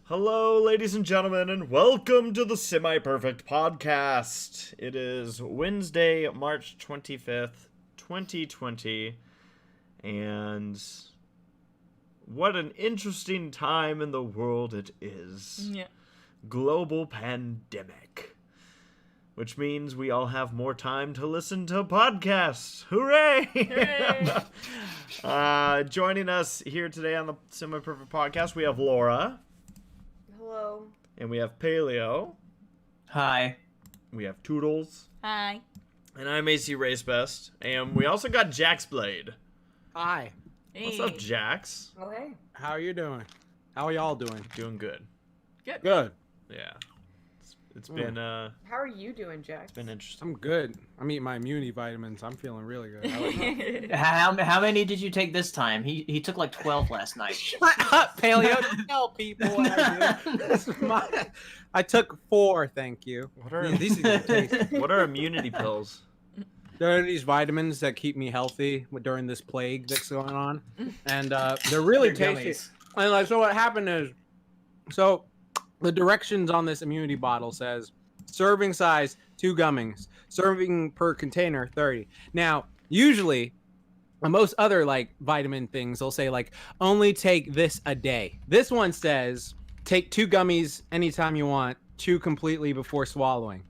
Hello, ladies and gentlemen, and welcome to the Semi-Perfect Podcast. It is Wednesday, March 25th, 2020, and what an interesting time in the world it is. Yeah. Global pandemic. Which means we all have more time to listen to podcasts. Hooray! Hooray! Joining us here today on the Semi-Perfect Podcast, we have Laura. Hello. And we have Paleo. Hi. We have Toodles. Hi. And I'm ACRacebest. And we also got Jaxblade. Hi. Hey. What's up, Jax? Oh, hey. How are you doing? How are y'all doing? Doing good. Good. Yeah. It's been How are you doing, Jax? it's been interesting. I'm good. I'm eating my immunity vitamins. I'm feeling really good. How about you? How many did you take this time? He took like 12 last night. Shut up, Paleo. Don't tell people what I do. This is my... I took 4, thank you. What are These are good taste. what are immunity pills? There are these vitamins that keep me healthy during this plague that's going on, and they're really They're tasty. gummies. And like, so what happened is, the directions on this immunity bottle says serving size 2 gummies, serving per container 30. Now, usually, on most other like vitamin things, they'll say like only take this a day. This one says take 2 gummies anytime you want, chew completely before swallowing.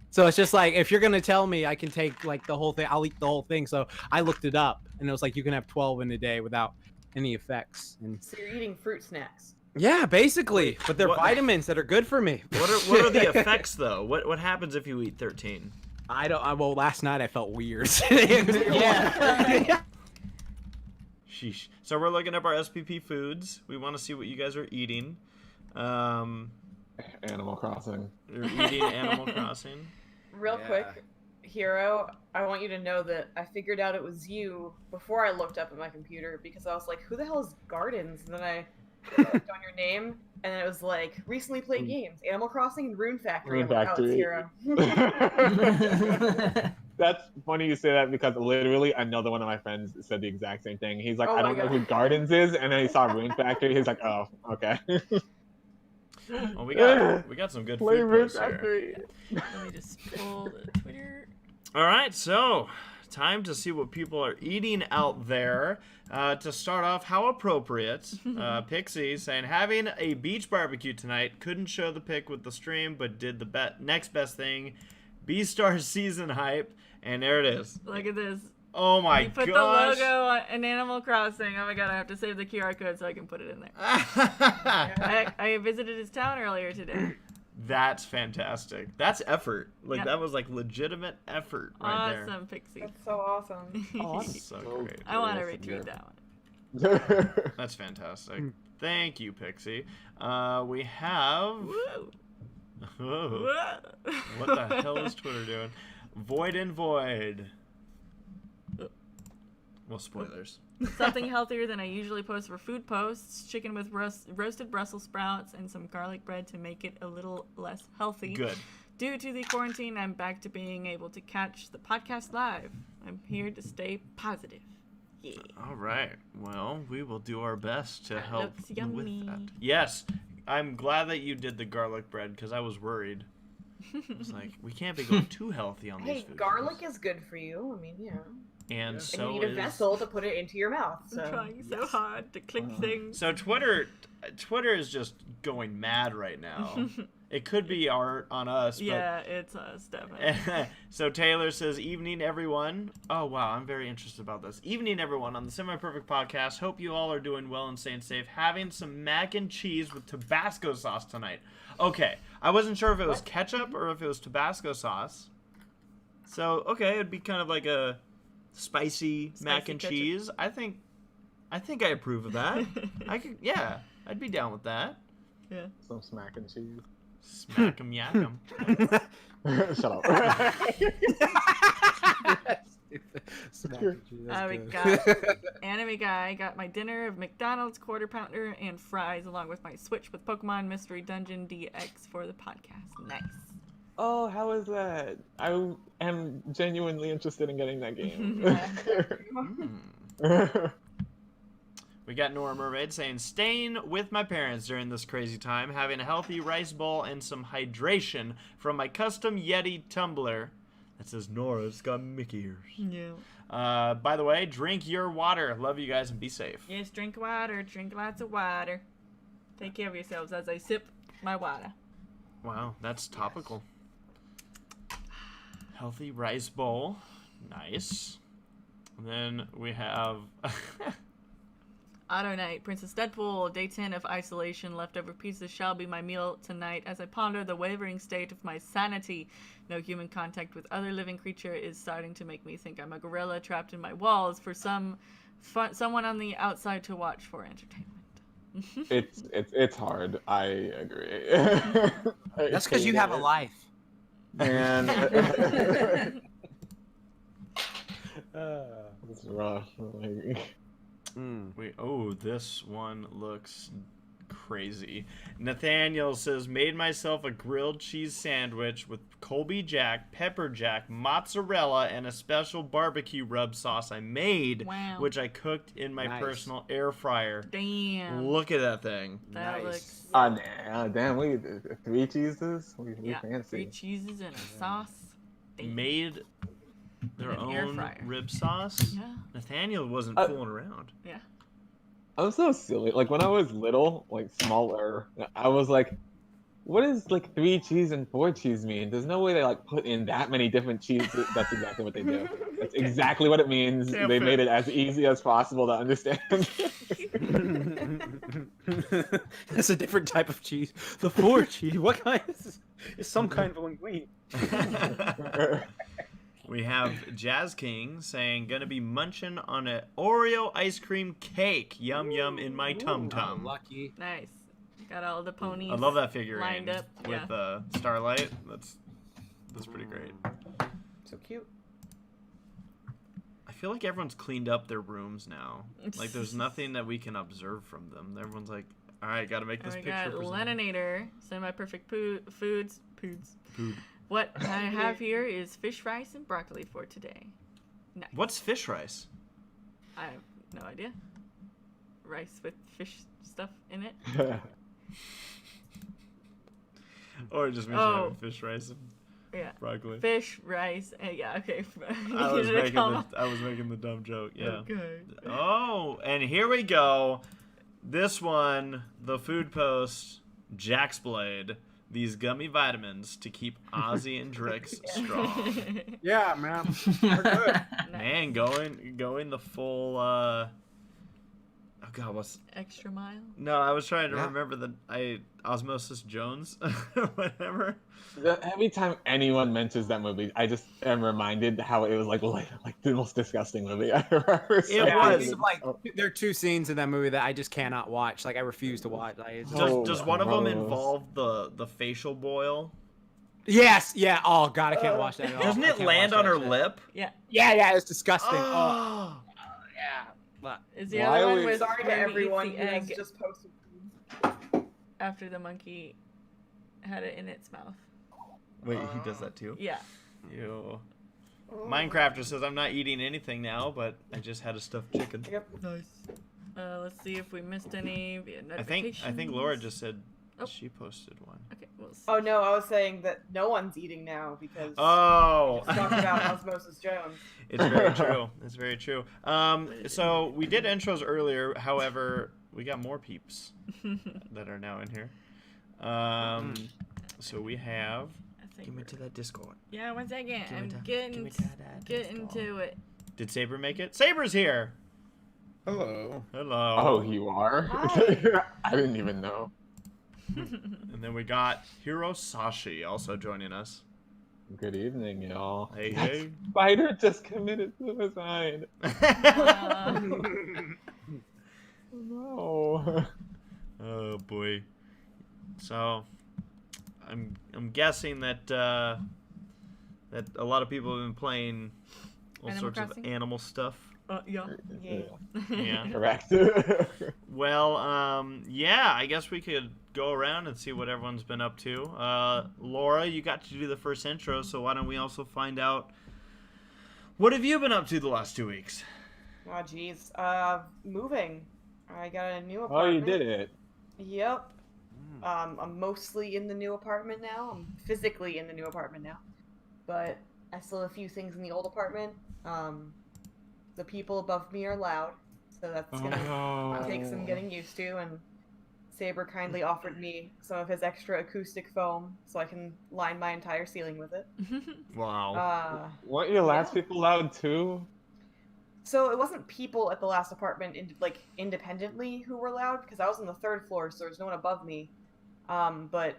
So it's just like, if you're gonna tell me I can take like the whole thing, I'll eat the whole thing. So I looked it up, and it was like you can have 12 in a day without any effects. And So you're eating fruit snacks. yeah, basically, but they're what- vitamins that are good for me. What are the effects though? What happens if you eat 13? I don't. Well, last night I felt weird. Yeah. Sheesh. So we're looking up our SPP foods. We want to see what you guys are eating. Animal Crossing. You're eating Animal Crossing. Real Yeah. quick, Hero, I want you to know that I figured out it was you before I looked up at my computer because I was like, who the hell is Gardens? And then I clicked on your name, and it was like, recently played games, Animal Crossing and Rune Factory. Rune I'm like, oh, it's Factory. Hero. That's funny you say that because literally another one of my friends said the exact same thing. He's like, Oh I my don't know God. who Gardens is, and then he saw Rune Factory. He's like, oh, okay. Well, we got some good Play food Rune posts here. Factory. Let me just pull the Twitter. All right, so time to see what people are eating out there. To start off, how appropriate. Pixie saying, having a beach barbecue tonight. Couldn't show the pic with the stream, but did the next best thing. B-Star season hype. And there it is. Look at this. Oh my You put gosh. the logo on an Animal Crossing. Oh my god, I have to save the QR code so I can put it in there. I visited his town earlier today. That's fantastic. That's effort. Like, Yep. that was like legitimate effort right there. Awesome, Pixie. That's so awesome. So great. I want to Yes, retweet yeah. that one. That's fantastic. Thank you, Pixie. We have... Woo! Whoa. Whoa. What the hell is Twitter doing? Void and Void. Well, spoilers. Something healthier than I usually post for food posts. Chicken with roasted Brussels sprouts and some garlic bread to make it a little less healthy. Good. Due to the quarantine, I'm back to being able to catch the podcast live. I'm here to stay positive. Yeah. All right. Well, we will do our best to help looks with yummy. that. Yes. I'm glad that you did the garlic bread because I was worried. I was like, we can't be going too healthy on these Hey, food garlic posts. is good for you. I mean, yeah. And Yeah. And so you need a is... vessel to put it into your mouth. So. I'm trying so hard to click things. So Twitter is just going mad right now. It could be art on us, but Yeah, it's us, definitely. so Taylor says, evening everyone. Oh wow, I'm very interested about this. Evening everyone on the Semi-Perfect Podcast. Hope you all are doing well and staying safe. Having some mac and cheese with Tabasco sauce tonight. Okay, I wasn't sure if it was ketchup or if it was Tabasco sauce. So, okay, it'd be kind of like a spicy mac Spicy and ketchup. cheese. I think I approve of that. I'd be down with that. Yeah. Some smack and cheese. Smack 'em, yak 'em. Shut up. We got Anime Guy got my dinner of McDonald's Quarter Pounder and fries along with my Switch with Pokemon Mystery Dungeon DX for the podcast. Nice. Oh, how is that? I am genuinely interested in getting that game. We got Nora Mermaid saying, staying with my parents during this crazy time, having a healthy rice bowl and some hydration from my custom Yeti tumbler. That says Nora's got Mickey ears. Yeah. By the way, drink your water. Love you guys and be safe. Yes, drink water. Drink lots of water. Take care of yourselves as I sip my water. Wow, that's topical. Healthy rice bowl. Nice. And then we have... Auto Night, Princess Deadpool, day 10 of isolation. Leftover pieces shall be my meal tonight as I ponder the wavering state of my sanity. No human contact with other living creature is starting to make me think I'm a gorilla trapped in my walls for someone on the outside to watch for entertainment. It's hard. I agree. That's because you have a life. Man. It's rough. Like... Wait, oh, this one looks crazy. Nathaniel says, made myself a grilled cheese sandwich with Colby Jack, pepper jack, mozzarella, and a special barbecue rub sauce I made, Wow. which I cooked in my personal air fryer. Damn. Look at that thing. That looks... damn, we 3 cheeses? We yeah, fancy. 3 cheeses and a sauce. Damn. Made their an air own fryer. rib sauce. Yeah. Nathaniel wasn't fooling around. Yeah. I'm so silly. Like when I was little, like smaller, I was like, what does like 3 cheese and 4 cheese mean? There's no way they like put in that many different cheeses. That's exactly what they do. That's exactly what it means. Yeah, they fair. made it as easy as possible to understand. That's a different type of cheese. The 4 cheese. What kind? Is some kind of linguine. We have Jazz King saying, gonna be munching on an Oreo ice cream cake. Yum yum in my tum tum. Lucky. Nice. Got all the ponies. I love that figurine lined up. with Starlight. That's pretty great. So cute. I feel like everyone's cleaned up their rooms now. Like there's nothing that we can observe from them. Everyone's like, all right, gotta make this We picture. got presentable." Leninator, semi-perfect foods. Food. What I have here is fish rice and broccoli for today. Nice. What's fish rice? I have no idea. Rice with fish stuff in it. Or just mention having fish rice and Yeah. broccoli. Fish, rice, and yeah, okay. I was making the dumb joke. Yeah. Okay. Oh, and here we go. This one, the food post, Jaxblade. These gummy vitamins to keep Ozzy and Drix strong. Yeah, man. They're good. Man, going the full. Oh God, what's? Extra mile. No, I was trying to remember the Osmosis Jones, whatever. Every time anyone mentions that movie, I just am reminded how it was like the most disgusting movie I ever It was. Like, there are 2 scenes in that movie that I just cannot watch. Like, I refuse to watch. Like, it's Does one of them gross. involve the facial boil? Yes, yeah. Oh God, I can't watch that at all. Doesn't I it can't land watch on that her shit. lip? Yeah. Yeah, it's disgusting. Oh. Yeah. But Is the Why other are one we- with Sorry to where he eats everyone the who has egg just posted. after the monkey had it in its mouth. Wait, he does that too? Yeah. Ew. Minecrafter says I'm not eating anything now, but I just had a stuffed chicken. Yep. Nice. Let's see if we missed any via I think Laura notifications. just said Oh. she posted one. Okay, we'll see. Oh no, I was saying that no one's eating now because Oh, we talked about Osmosis Jones. it's very true. It's very true. So we did intros earlier. However, we got more peeps that are now in here. So we have. I think Give me we're- to that Discord. Yeah, one second. Give me I'm to- getting give me to that getting Discord. to it. Did Saber make it? Saber's here. Hello. Hello. Oh, you are? Hi. I didn't even know. And then we got Hirosashii also joining us. Good evening, y'all. Hey, That hey. Spider just committed suicide. No. Oh boy. So, I'm guessing that that a lot of people have been playing all Animal sorts Crossing? of animal stuff. Yeah. Yeah. Correct. Well, yeah. I guess we could go around and see what everyone's been up to. Laura, you got to do the first intro, so why don't we also find out what have you been up to the last 2 weeks? Oh jeez. Moving. I got a new Oh, apartment. you did it. Yep. I'm mostly in the new apartment now. I'm physically in the new apartment now. But I still have a few things in the old apartment. The people above me are loud, so that's gonna take some getting used to, and Saber kindly offered me some of his extra acoustic foam so I can line my entire ceiling with it. Wow. Weren't your last Yeah. people loud too? So it wasn't people at the last apartment independently who were loud, because I was on the 3rd floor, so there was no one above me. But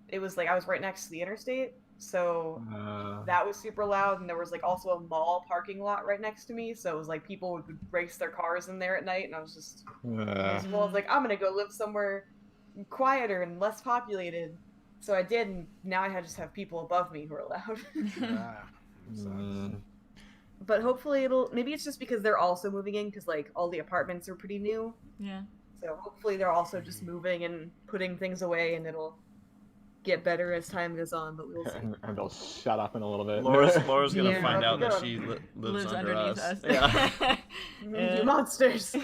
it was like I was right next to the interstate, so that was super loud, and there was like also a mall parking lot right next to me, so it was like people would race their cars in there at night, and I was just miserable. I was like, I'm gonna go live somewhere quieter and less populated. So I did, and now I just have people above me who are loud. But hopefully maybe it's just because they're also moving in, because like all the apartments are pretty new. Yeah. So hopefully they're also just moving and putting things away, and it'll get better as time goes on, but we'll see. And they'll shut up in a little bit. Laura's gonna Yeah, find out that good. she lives under underneath us. us. Yeah. You monsters!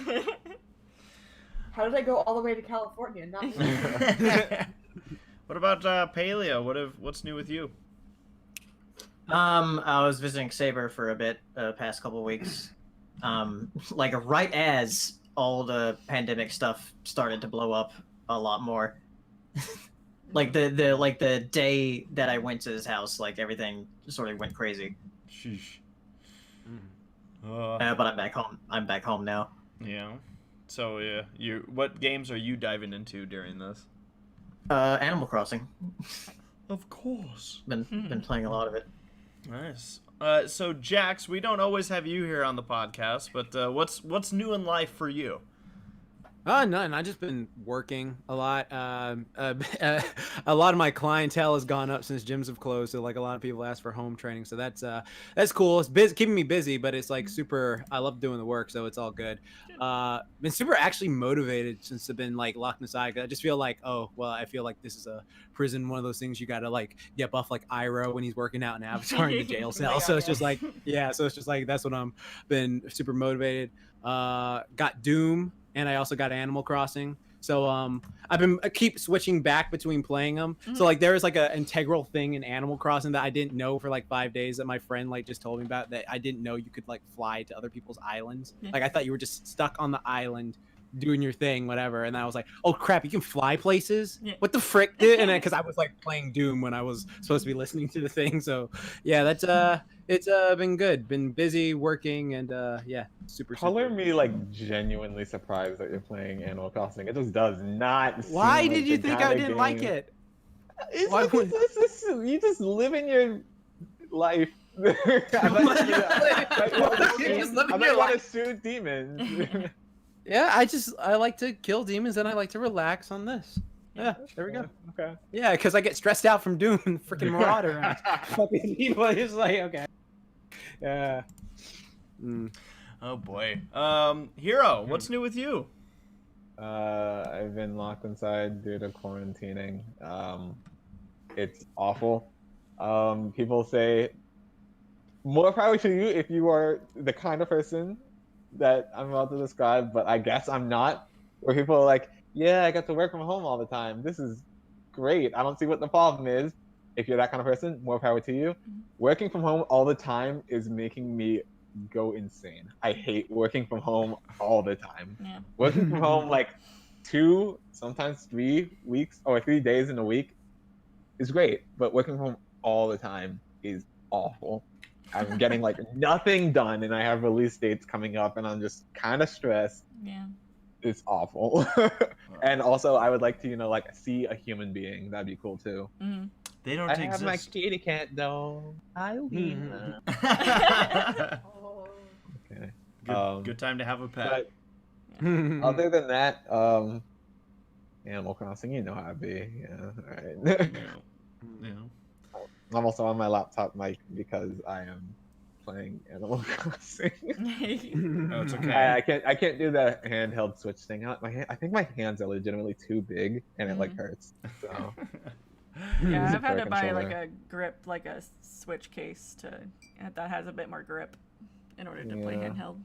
How did I go all the way to California? Not What about Paleo? What's new with you? I was visiting Saber for a bit past couple of weeks. Like right as all the pandemic stuff started to blow up a lot more. Like the day that I went to his house, like everything sort of went crazy. Sheesh. But I'm back home. I'm back home now. Yeah. So what games are you diving into during this? Animal Crossing. Of course. Been playing a lot of it. Nice. So Jax, we don't always have you here on the podcast, but what's new in life for you? None. I've just been working a lot. A lot of my clientele has gone up since gyms have closed. So like a lot of people ask for home training. So that's cool. It's keeping me busy, but it's like super. I love doing the work, so it's all good. Been super actually motivated since I've been like locked inside. I just feel like, I feel like this is a prison. One of those things you gotta like get buff like Iroh when he's working out in Avatar in the jail cell. So it's just like So it's just like that's what I'm been super motivated. Got Doom. And I also got Animal Crossing. So I keep switching back between playing them. So like there is like an integral thing in Animal Crossing that I didn't know for like 5 days that my friend like just told me about, that I didn't know you could like fly to other people's islands. Like I thought you were just stuck on the island doing your thing, whatever. And I was like, oh crap, you can fly places? What the frick, dude? And because I was like playing Doom when I was supposed to be listening to the thing. So yeah, that's it's been good. Been busy working and super. Color me like genuinely surprised that you're playing Animal Crossing. It just does not. Why seem did like you the think kind I of didn't like game- it? It's Why like, would- you just live in your life. I want to shoot demons. Yeah, I like to kill demons and I like to relax on this. Yeah, there we go. Okay. Yeah, because I get stressed out from doing freaking Marauder and fucking people. It's like, okay. Yeah. Oh boy. Hero, what's new with you? I've been locked inside due to quarantining. It's awful. People say more power to you if you are the kind of person that I'm about to describe, but I guess I'm not. Where people are like, yeah, I get to work from home all the time. This is great. I don't see what the problem is. If you're that kind of person, more power to you. Working from home all the time is making me go insane. I hate working from home all the time. Yeah. Working from home like 2, sometimes 3 weeks or 3 days in a week is great, but working from home all the time is awful. I'm getting like nothing done, and I have release dates coming up, and I'm just kind of stressed. Yeah. It's awful. And also, I would like to, like see a human being. That'd be cool too. They don't I exist. have my kitty cat though. Eileen. Okay. Good time to have a pet. But other than that, Animal Crossing, you know how it be. Yeah. All right. Yeah. I'm also on my laptop mic because I am playing Animal Crossing. Oh, it's okay. I can't do the handheld switch thing. I think my hands are legitimately too big, and it like hurts. So Yeah, Use I've a had to Pro buy like controller. a grip, like a switch case that has a bit more grip in order to play Yeah. handheld.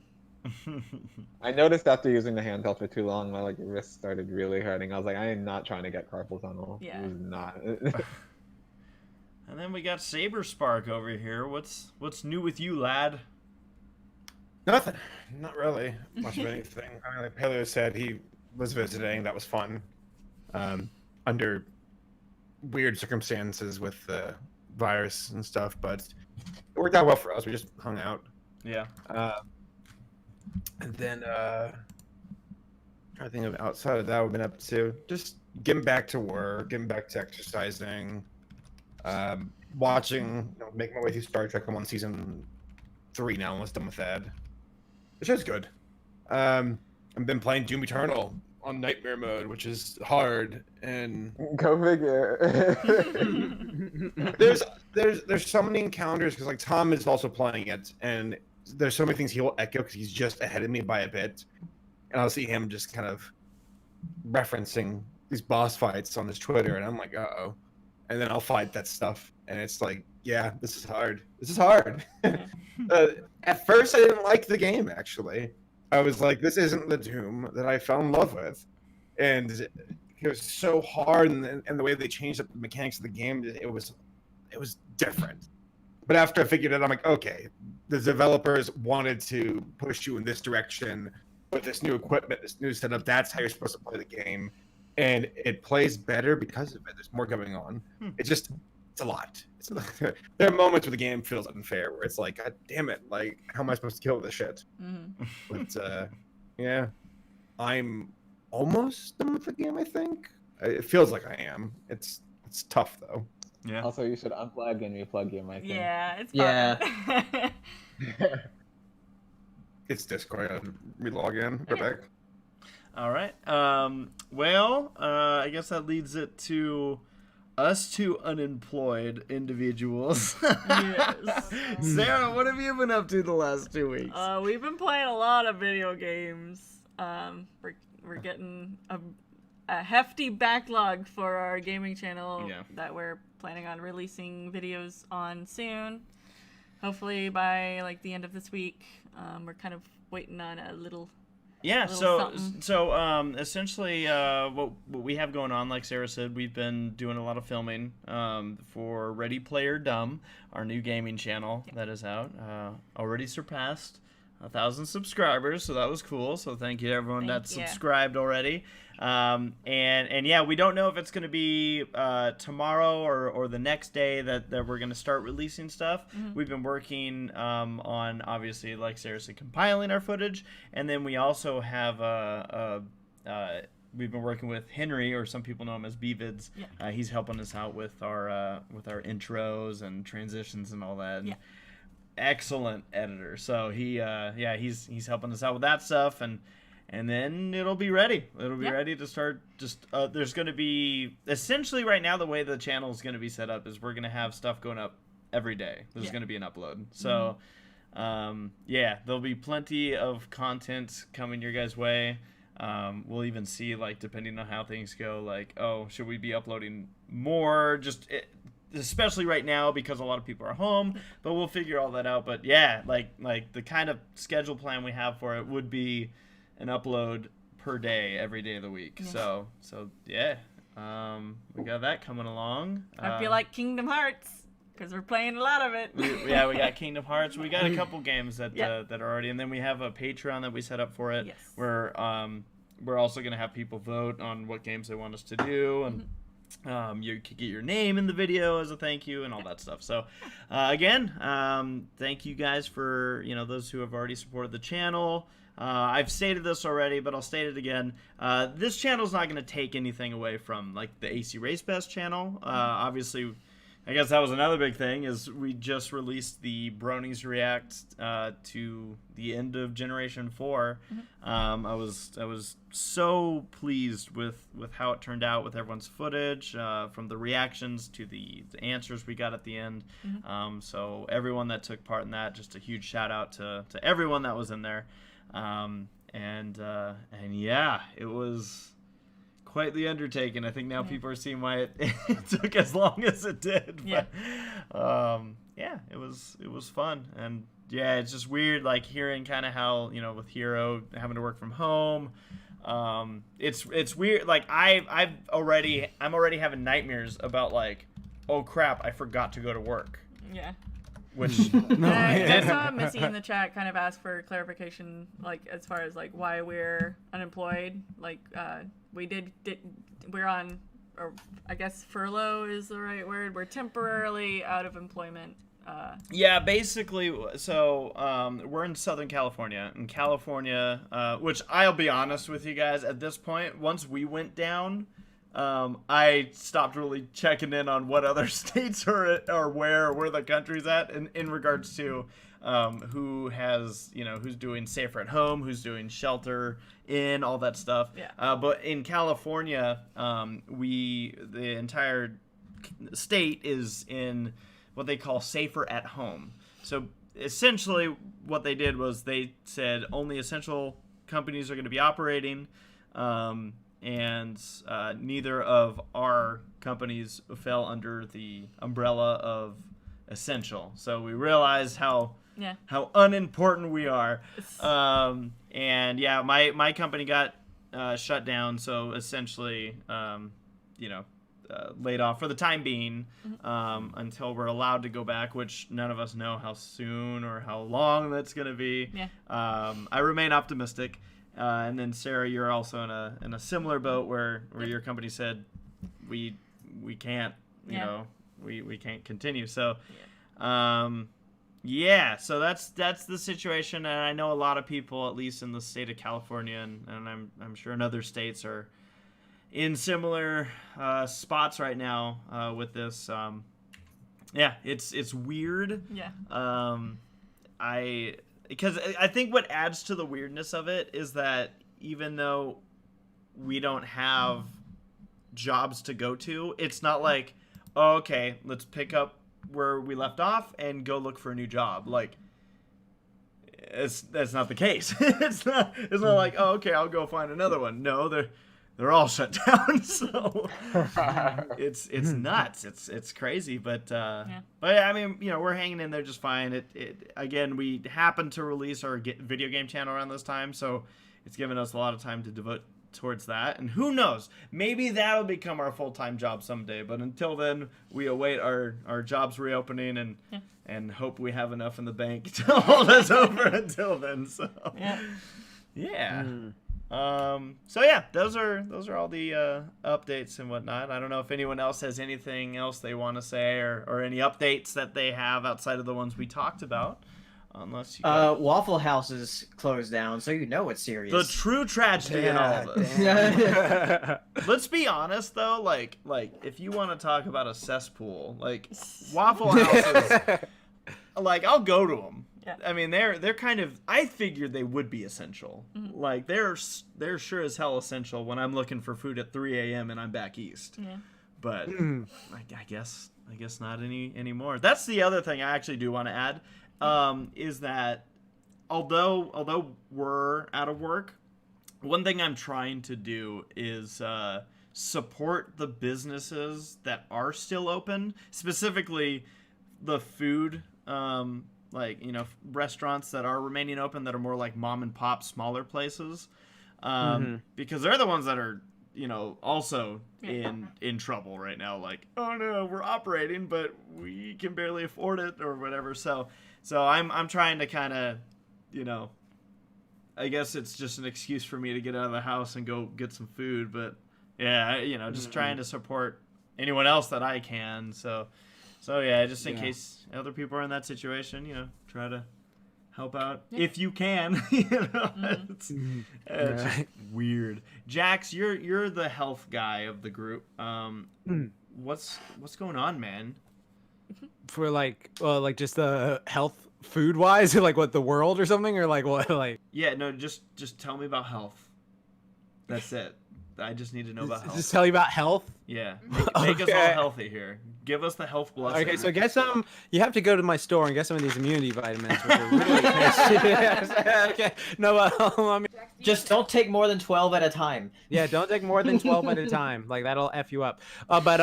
I noticed after using the handheld for too long, my wrist started really hurting. I was like, I am not trying to get carpal tunnel. Yeah. It was not. And then we got Saberspark over here. What's new with you, lad? Nothing. Not really much of anything. I mean, like Paleo said, he was visiting. That was fun. Under weird circumstances with the virus and stuff, but it worked out well for us. We just hung out. Yeah. And then I think of outside of that, we've been up to just getting back to work, getting back to exercising, watching, making my way through Star Trek. I'm on season 3 now. Almost done with that. The show's good. I've been playing Doom Eternal on nightmare mode, which is hard, and Go figure. there's so many encounters because like Tom is also playing it, and there's so many things he will echo because he's just ahead of me by a bit, and I'll see him just kind of referencing these boss fights on his Twitter, and I'm like, uh-oh, and then I'll fight that stuff, and it's like, yeah, this is hard. This is hard. At first, I didn't like the game. Actually, I was like, this isn't the Doom that I fell in love with, and it was so hard, and the way they changed up the mechanics of the game, it was different. But after I figured it out, I'm like, okay, the developers wanted to push you in this direction with this new equipment, this new setup. That's how you're supposed to play the game, and it plays better because of it. There's more going on. It's a lot. There are moments where the game feels unfair, where it's like, God damn it, like, how am I supposed to kill this shit? But yeah, I'm almost done with the game. I think it feels like I am. It's tough though. Yeah. Also, you should unplug and replug your mic. Yeah, it's Yeah. It's Discord. I'll re-log in. Go back. All right. Well, I guess that leads it to us two unemployed individuals. Yes. Sarah, what have you been up to the last 2 weeks? We've been playing a lot of video games. We're getting a hefty backlog for our gaming channel that we're planning on releasing videos on soon. Hopefully by like the end of this week. We're kind of waiting on a little. Yeah, something. so essentially what we have going on, like Sarah said, we've been doing a lot of filming for Ready Player Dumb, our new gaming channel that is out. Already surpassed 1,000 subscribers, so that was cool. So thank you to everyone that's subscribed already. And yeah, we don't know if it's going to be tomorrow or the next day that we're going to start releasing stuff. We've been working on, obviously, like Sarah said, compiling our footage, and then we also have we've been working with Henry, or some people know him as BVids. He's helping us out with our intros and transitions and all that. And excellent editor. So he's helping us out with that stuff, and then it'll be ready. It'll be ready to start. Just there's going to be, essentially right now the way the channel is going to be set up is we're going to have stuff going up every day. There's going to be an upload. So there'll be plenty of content coming your guys' way. We'll even see, like, depending on how things go, like, oh, should we be uploading more? Especially right now because a lot of people are home, but we'll figure all that out. But yeah, like the kind of schedule plan we have for it would be an upload per day every day of the week. So yeah, we got that coming along. I feel like Kingdom Hearts because we're playing a lot of it. we got Kingdom Hearts. We got a couple games that are already, and then we have a Patreon that we set up for it. Where we're also gonna have people vote on what games they want us to do, and you could get your name in the video as a thank you and all that stuff. So again, thank you guys for those who have already supported the channel. I've stated this already, but I'll state it again. This channel is not going to take anything away from like the ACRacebest channel. Obviously, I guess that was another big thing, is we just released the Bronies React to the end of Generation 4. I was so pleased with how it turned out with everyone's footage, from the reactions to the answers we got at the end. So everyone that took part in that, just a huge shout out to everyone that was in there. And yeah, it was quite the undertaking. I think now people are seeing why it took as long as it did. But yeah, it was fun, and yeah, it's just weird, like hearing kind of how, you know, with Hero having to work from home. It's weird. Like I'm already having nightmares about like, oh crap, I forgot to go to work. Yeah. Which I saw Missy in the chat kind of ask for clarification, like as far as like why we're unemployed. Like we're on, or I guess furlough is the right word. We're temporarily out of employment. Yeah, basically, so we're in Southern California. In California, which I'll be honest with you guys, at this point, once we went down, I stopped really checking in on what other states are or where the country's at in regards to who has, you know, who's doing safer at home, who's doing shelter in, all that stuff. Yeah. But in California, the entire state is in what they call safer at home. So essentially what they did was they said only essential companies are going to be operating, and neither of our companies fell under the umbrella of essential. So we realized how unimportant we are. And yeah, my company got shut down, so essentially you know, laid off for the time being, until we're allowed to go back, which none of us know how soon or how long that's going to be. Yeah. I remain optimistic. And then Sarah, you're also in a similar boat where your company said we can't, you know, we can't continue. So so that's the situation, and I know a lot of people, at least in the state of California, and I'm sure in other states, are in similar spots right now with this. It's weird. Yeah. Because I think what adds to the weirdness of it is that even though we don't have jobs to go to, it's not like, oh, okay, let's pick up where we left off and go look for a new job. Like, that's not the case. It's not like, oh, okay, I'll go find another one. No, they're all shut down. So it's nuts. It's crazy, but I mean, you know, we're hanging in there just fine. It again, we happened to release our video game channel around this time, so it's given us a lot of time to devote towards that. And who knows, maybe that'll become our full-time job someday. But until then, we await our jobs reopening and hope we have enough in the bank to hold us over until then. So yeah. So yeah, those are all the updates and whatnot. I don't know if anyone else has anything else they want to say or any updates that they have outside of the ones we talked about. Unless you Waffle House is closed down, so you know it's serious. The true tragedy in all of this. Let's be honest though, like if you want to talk about a cesspool, like Waffle House is, like, I'll go to them. Yeah. I mean, they're kind of, I figured they would be essential. Mm-hmm. Like they're sure as hell essential when I'm looking for food at 3 a.m. and I'm back east. Yeah. But I guess not anymore. That's the other thing I actually do want to add, is that although we're out of work, one thing I'm trying to do is support the businesses that are still open, specifically the food, like, you know, restaurants that are remaining open that are more like mom and pop, smaller places, because they're the ones that are, you know, also in trouble right now. Like, oh no, we're operating, but we can barely afford it or whatever. So I'm trying to kind of, you know, I guess it's just an excuse for me to get out of the house and go get some food. But yeah, you know, just trying to support anyone else that I can. So yeah, just in case other people are in that situation, you know, try to help out if you can. You know, it's just weird. Jax, you're the health guy of the group. What's going on, man? For like just the health food wise, or like what, the world or something, or like what, like? Yeah, no, just tell me about health. That's it. I just need to know about health. Just tell you about health? Yeah. Make us all healthy here. Give us the health blessing. Okay, so get some. You have to go to my store and get some of these immunity vitamins, which are really nice. Okay. No, I mean, just don't take more than 12 at a time. Yeah, don't take more than 12 at a time. Like, that'll F you up. But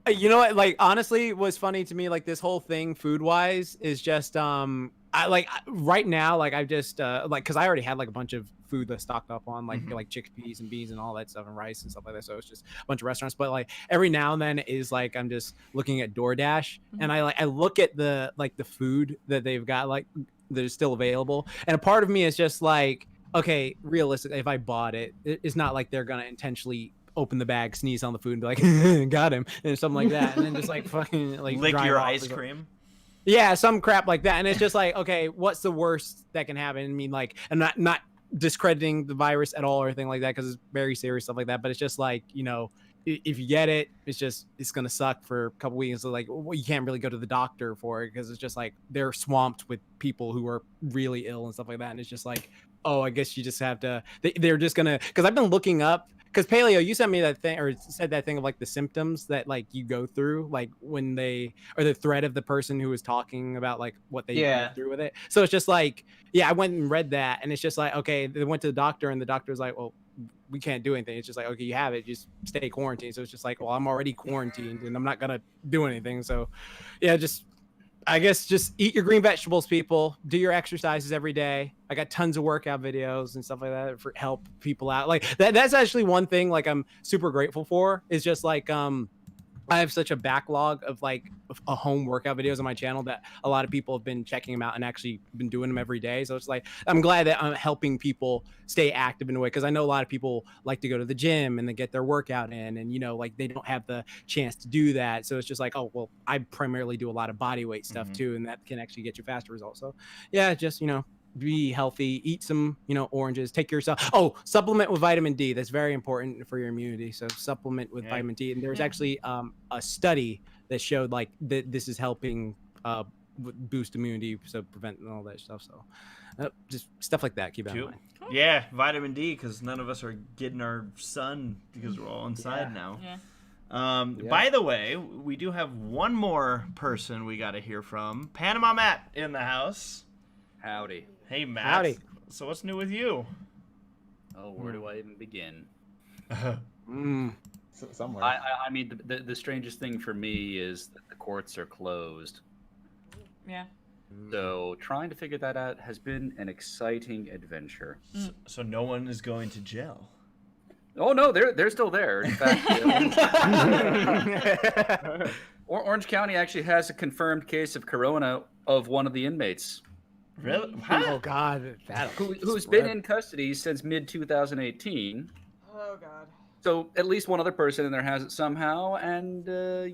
You know what? Like, honestly, what's funny to me, like this whole thing, food wise, is just right now, like I just like because I already had like a bunch of food that's stocked up on like chickpeas and beans and all that stuff and rice and stuff like that. So it's just a bunch of restaurants. But like every now and then is like I'm just looking at DoorDash and I look at the food that they've got like that is still available, and a part of me is just like, okay, realistically, if I bought it, it's not like they're gonna intentionally open the bag, sneeze on the food, and be like, got him, and something like that, and then just like fucking like lick drive your off ice cream. Yeah, some crap like that. And it's just like, okay, what's the worst that can happen? I mean, like, I'm not discrediting the virus at all or anything like that because it's very serious stuff like that. But it's just like, you know, if you get it, it's gonna suck for a couple weeks. So like, well, you can't really go to the doctor for it because it's just like they're swamped with people who are really ill and stuff like that. And it's just like, oh, I guess you just have to. They're just gonna, because I've been looking up. Because Paleo, you sent me that thing, or said that thing of like the symptoms that like you go through, like when they, or the thread of the person who was talking about like what they went through with it. So it's just like, yeah, I went and read that, and it's just like, okay, they went to the doctor, and the doctor was like, well, we can't do anything. It's just like, okay, you have it, just stay quarantined. So it's just like, well, I'm already quarantined, and I'm not gonna do anything. So, yeah, I guess just eat your green vegetables, people. Do your exercises every day. I got tons of workout videos and stuff like that for help people out. Like that's actually one thing like I'm super grateful for is just like I have such a backlog of like a home workout videos on my channel that a lot of people have been checking them out and actually been doing them every day. So it's like, I'm glad that I'm helping people stay active in a way. Cause I know a lot of people like to go to the gym and they get their workout in and, you know, like they don't have the chance to do that. So it's just like, oh, well, I primarily do a lot of body weight stuff too. And that can actually get you faster results. So yeah, just, you know, be healthy, eat some, you know, oranges, take yourself. Oh, supplement with vitamin D. That's very important for your immunity. So supplement with vitamin D. And there's actually a study that showed like that this is helping boost immunity, so prevent all that stuff. So just stuff like that. Keep that in mind. Cool. Yeah, vitamin D, because none of us are getting our sun because we're all inside now. Yeah. By the way, we do have one more person we got to hear from. PanamaMatt in the house. Howdy. Hey, Matt. Howdy. So what's new with you? Oh, where do I even begin? Somewhere. I mean, the strangest thing for me is that the courts are closed. Yeah. So trying to figure that out has been an exciting adventure. So no one is going to jail. Oh no, they're still there. In fact, Orange County actually has a confirmed case of corona of one of the inmates. Really? Oh God, Who's been in custody since mid-2018. Oh god. So at least one other person in there has it somehow, and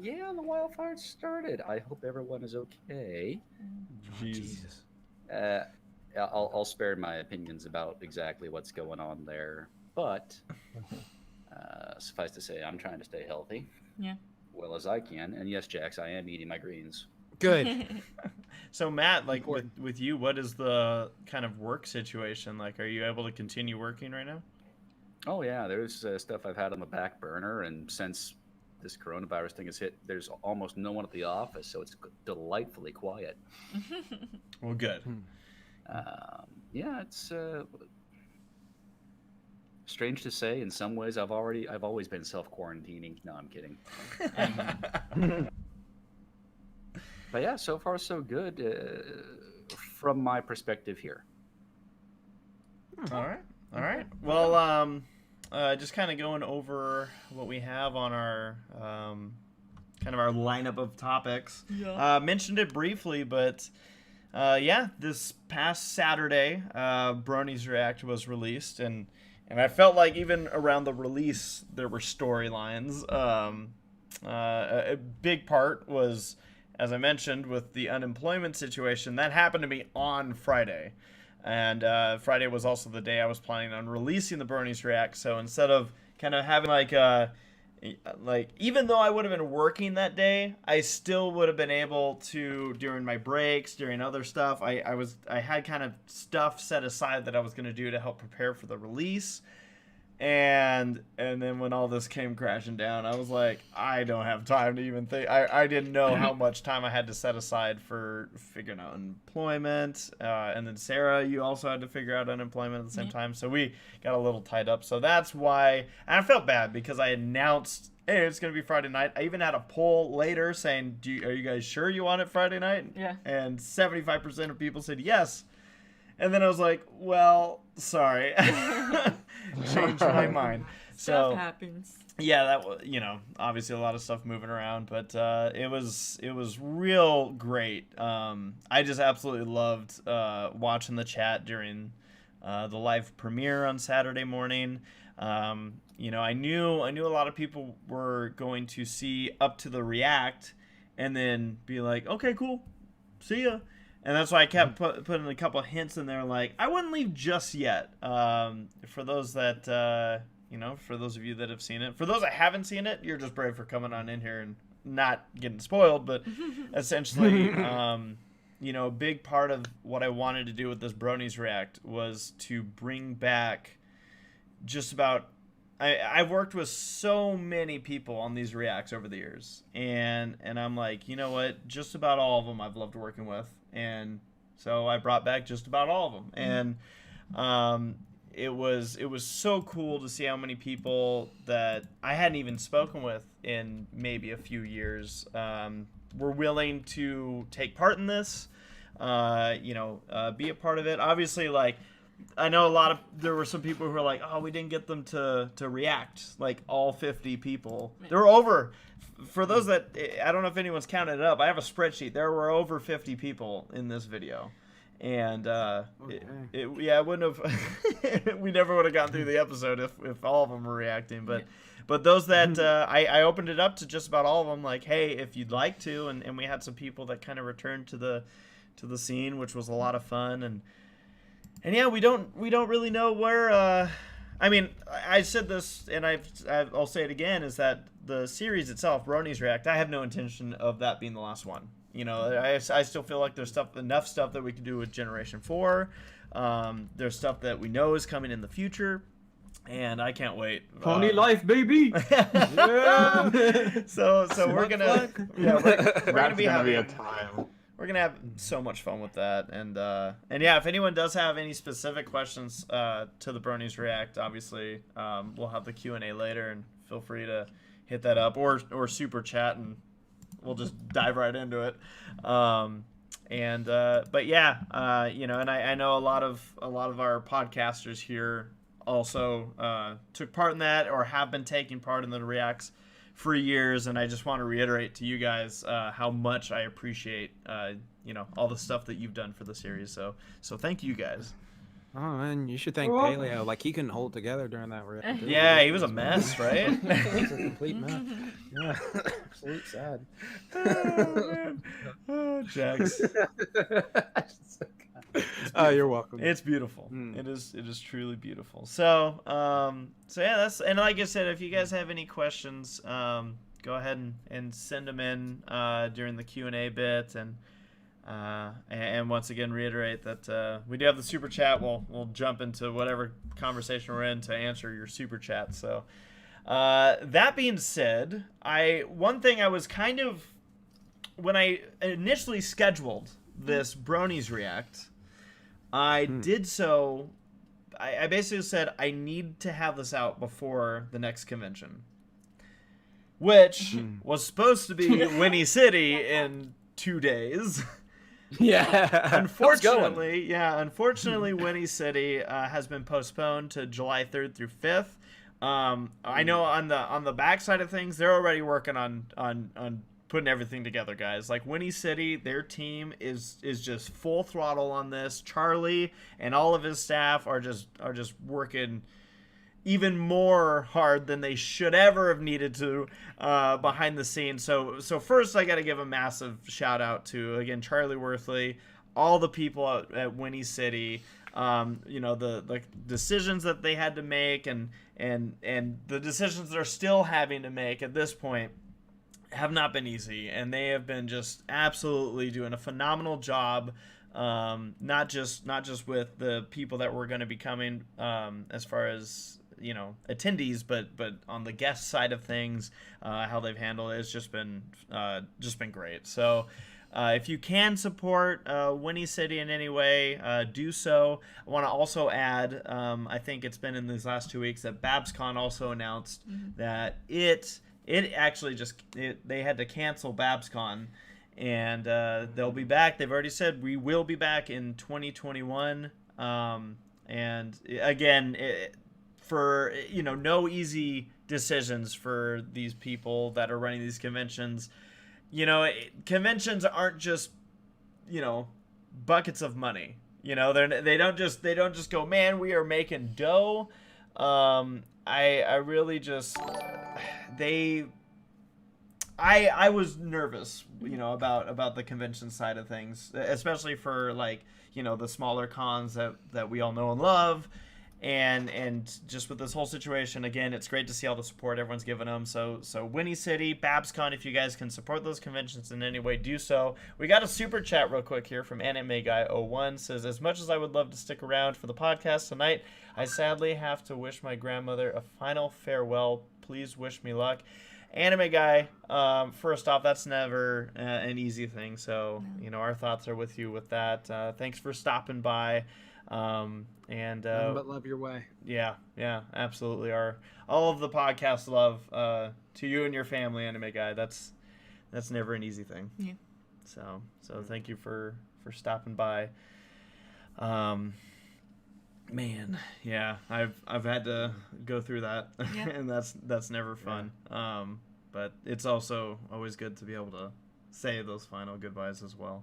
yeah, the wildfire started. I hope everyone is okay. Jesus. I'll spare my opinions about exactly what's going on there, but suffice to say, I'm trying to stay healthy. Yeah. Well as I can, and yes, Jax, I am eating my greens. Good. So Matt, like with you, what is the kind of work situation like? Are you able to continue working right now? Oh yeah, there's stuff I've had on the back burner, and since this coronavirus thing has hit, there's almost no one at the office, so it's delightfully quiet. Well, good. Yeah, it's strange to say. In some ways, I've always been self-quarantining. No, I'm kidding. But yeah, so far so good from my perspective here. All right. Well, just kind of going over what we have on our kind of our lineup of topics. Yeah. Mentioned it briefly, but yeah, this past Saturday, Brony's React was released, and I felt like even around the release there were storylines. A big part was, as I mentioned, with the unemployment situation, that happened to me on Friday. And Friday was also the day I was planning on releasing the Brony's React. So instead of kind of having like even though I would have been working that day, I still would have been able to, during my breaks, during other stuff, I had kind of stuff set aside that I was going to do to help prepare for the release. And then when all this came crashing down, I was like, I don't have time to even think. I didn't know how much time I had to set aside for figuring out unemployment. And then Sarah, you also had to figure out unemployment at the same time. So we got a little tied up. So that's why, and I felt bad because I announced hey, it's gonna be Friday night. I even had a poll later saying, are you guys sure you want it Friday night? Yeah. And 75% of people said yes. And then I was like, well, sorry, changed my mind. Stuff So happens. yeah, that was, obviously a lot of stuff moving around, but it was real great. I just absolutely loved watching the chat during the live premiere on Saturday morning. I knew a lot of people were going to see up to the react and then be like, okay, cool, see ya. And that's why I kept putting a couple hints in there, like, I wouldn't leave just yet. For those that, for those of you that have seen it. For those that haven't seen it, you're just brave for coming on in here and not getting spoiled. But essentially, a big part of what I wanted to do with this Bronies React was to bring back just about... I've worked with so many people on these reacts over the years. And I'm like, you know what? Just about all of them I've loved working with. And so I brought back just about all of them. And it was so cool to see how many people that I hadn't even spoken with in maybe a few years were willing to take part in this, be a part of it. Obviously, like, I know there were some people who were like, oh, we didn't get them to react, like all 50 people. There were over, for those that, I don't know if anyone's counted it up, I have a spreadsheet. There were over 50 people in this video. And it wouldn't have, we never would have gotten through the episode if all of them were reacting. But those that, I opened it up to just about all of them, like, hey, if you'd like to, and we had some people that kind of returned to the scene, which was a lot of fun. And yeah, we don't really know where. I mean, I said this, and I'll say it again: is that the series itself, Bronies React, I have no intention of that being the last one. I still feel like there's enough stuff that we can do with Generation 4. There's stuff that we know is coming in the future, and I can't wait. Pony life, baby. Yeah. So we're gonna be a time. We're gonna have so much fun with that, and yeah, if anyone does have any specific questions to the Bronies React, obviously we'll have the Q&A later, and feel free to hit that up or super chat, and we'll just dive right into it. But yeah, and I know a lot of our podcasters here also took part in that or have been taking part in the reacts for years, and I just want to reiterate to you guys how much I appreciate all the stuff that you've done for the series. So thank you guys. Oh man, you should thank Paleo. Like, he couldn't hold together during that react. Yeah, he was a mess, right? He was a complete mess. Yeah, absolute sad. Oh, man. Oh, Jax. Oh, you're welcome. It's beautiful. It is truly beautiful. So yeah, that's, and like I said, if you guys have any questions, go ahead and send them in during the Q&A bit, and once again reiterate that we do have the super chat. We'll jump into whatever conversation we're in to answer your super chat. So that being said, one thing I was kind of, when I initially scheduled this Bronies React, I did so. I basically said I need to have this out before the next convention, which was supposed to be Winnie City in 2 days. Yeah. Unfortunately, Winnie City has been postponed to July 3rd through 5th. I know on the backside of things, they're already working on putting everything together, guys. Like, Winnie City, their team is just full throttle on this. Charlie and all of his staff are just working even more hard than they should ever have needed to behind the scenes. So first, I got to give a massive shout out to, again, Charlie Worthley, all the people at Winnie City. The decisions that they had to make and the decisions they're still having to make at this point have not been easy, and they have been just absolutely doing a phenomenal job, not just with the people that were going to be coming as far as attendees, but on the guest side of things, how they've handled it, it's just been great. So if you can support Winnie City in any way, do so. I want to also add, I think it's been in these last 2 weeks that BabsCon also announced that it it actually they had to cancel BabsCon, and they'll be back. They've already said we will be back in 2021. And again, for no easy decisions for these people that are running these conventions. Conventions aren't just buckets of money. They don't just go, man, we are making dough. I really just I was nervous, about the convention side of things, especially for the smaller cons that we all know and love. And just with this whole situation, again, it's great to see all the support everyone's giving them. So Winnie City, BabsCon, if you guys can support those conventions in any way, do so. We got a super chat real quick here from Anime Guy 01. Says, as much as I would love to stick around for the podcast tonight, I sadly have to wish my grandmother a final farewell. Please wish me luck. Anime Guy, first off, that's never an easy thing. So, our thoughts are with you with that. Thanks for stopping by. Nothing but love your way. Yeah, absolutely. All of the podcast love to you and your family, Anime Guy. That's never an easy thing. Yeah. So thank you for stopping by. Man, yeah, I've had to go through that, Yeah. and that's never fun. But it's also always good to be able to say those final goodbyes as well.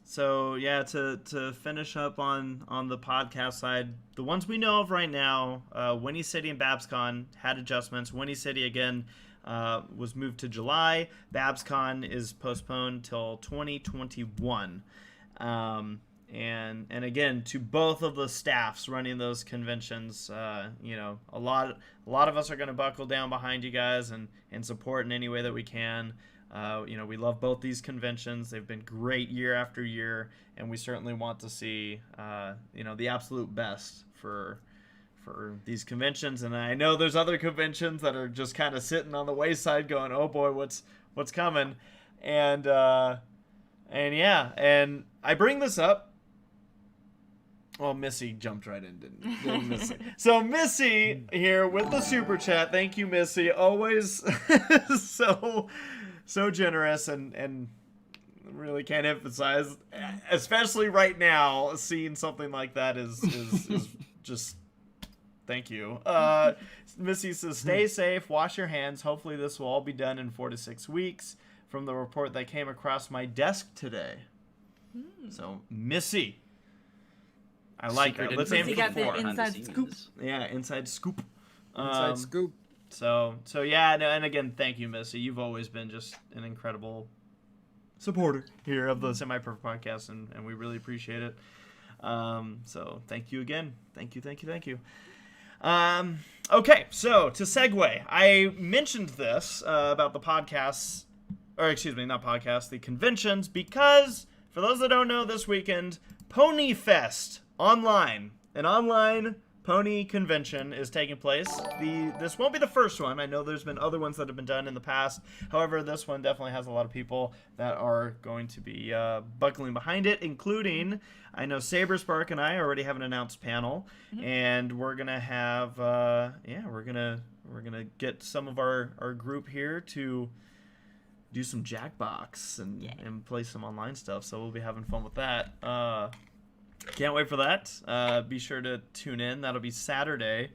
So yeah, to finish up on the podcast side, the ones we know of right now, Winnie City and BabsCon had adjustments. Winnie City again was moved to July. BabsCon is postponed till 2021. And again, to both of the staffs running those conventions, a lot of us are going to buckle down behind you guys and support in any way that we can. We love both these conventions. They've been great year after year, and we certainly want to see, the absolute best for these conventions. And I know there's other conventions that are just kind of sitting on the wayside going, oh boy, what's coming? And yeah, and I bring this up. Well, Missy jumped right in, didn't Missy? So Missy here with the super chat. Thank you, Missy. Always so generous, and really can't emphasize, especially right now, seeing something like that is just thank you. Missy says, stay safe, wash your hands. Hopefully this will all be done in 4 to 6 weeks from the report that came across my desk today. So Missy, I like it. Let's aim for got the 4. inside scoop. Yeah, inside scoop. Inside scoop. So yeah, no, and again, thank you, Missy. You've always been just an incredible supporter here of the Semi Perfect Podcast, and we really appreciate it. So thank you again. Thank you. Okay, so to segue, I mentioned this about the podcasts, or excuse me, not podcasts, the conventions, because for those that don't know, this weekend, Pony Fest online, an online pony convention is taking place. This won't be the first one. I know there's been other ones that have been done in the past. However, this one definitely has a lot of people that are going to be buckling behind it, including, I know Saberspark and I already have an announced panel, and we're gonna have we're gonna get some of our group here to do some Jackbox and play some online stuff. So we'll be having fun with that. Can't wait for that. Be sure to tune in. That'll be Saturday.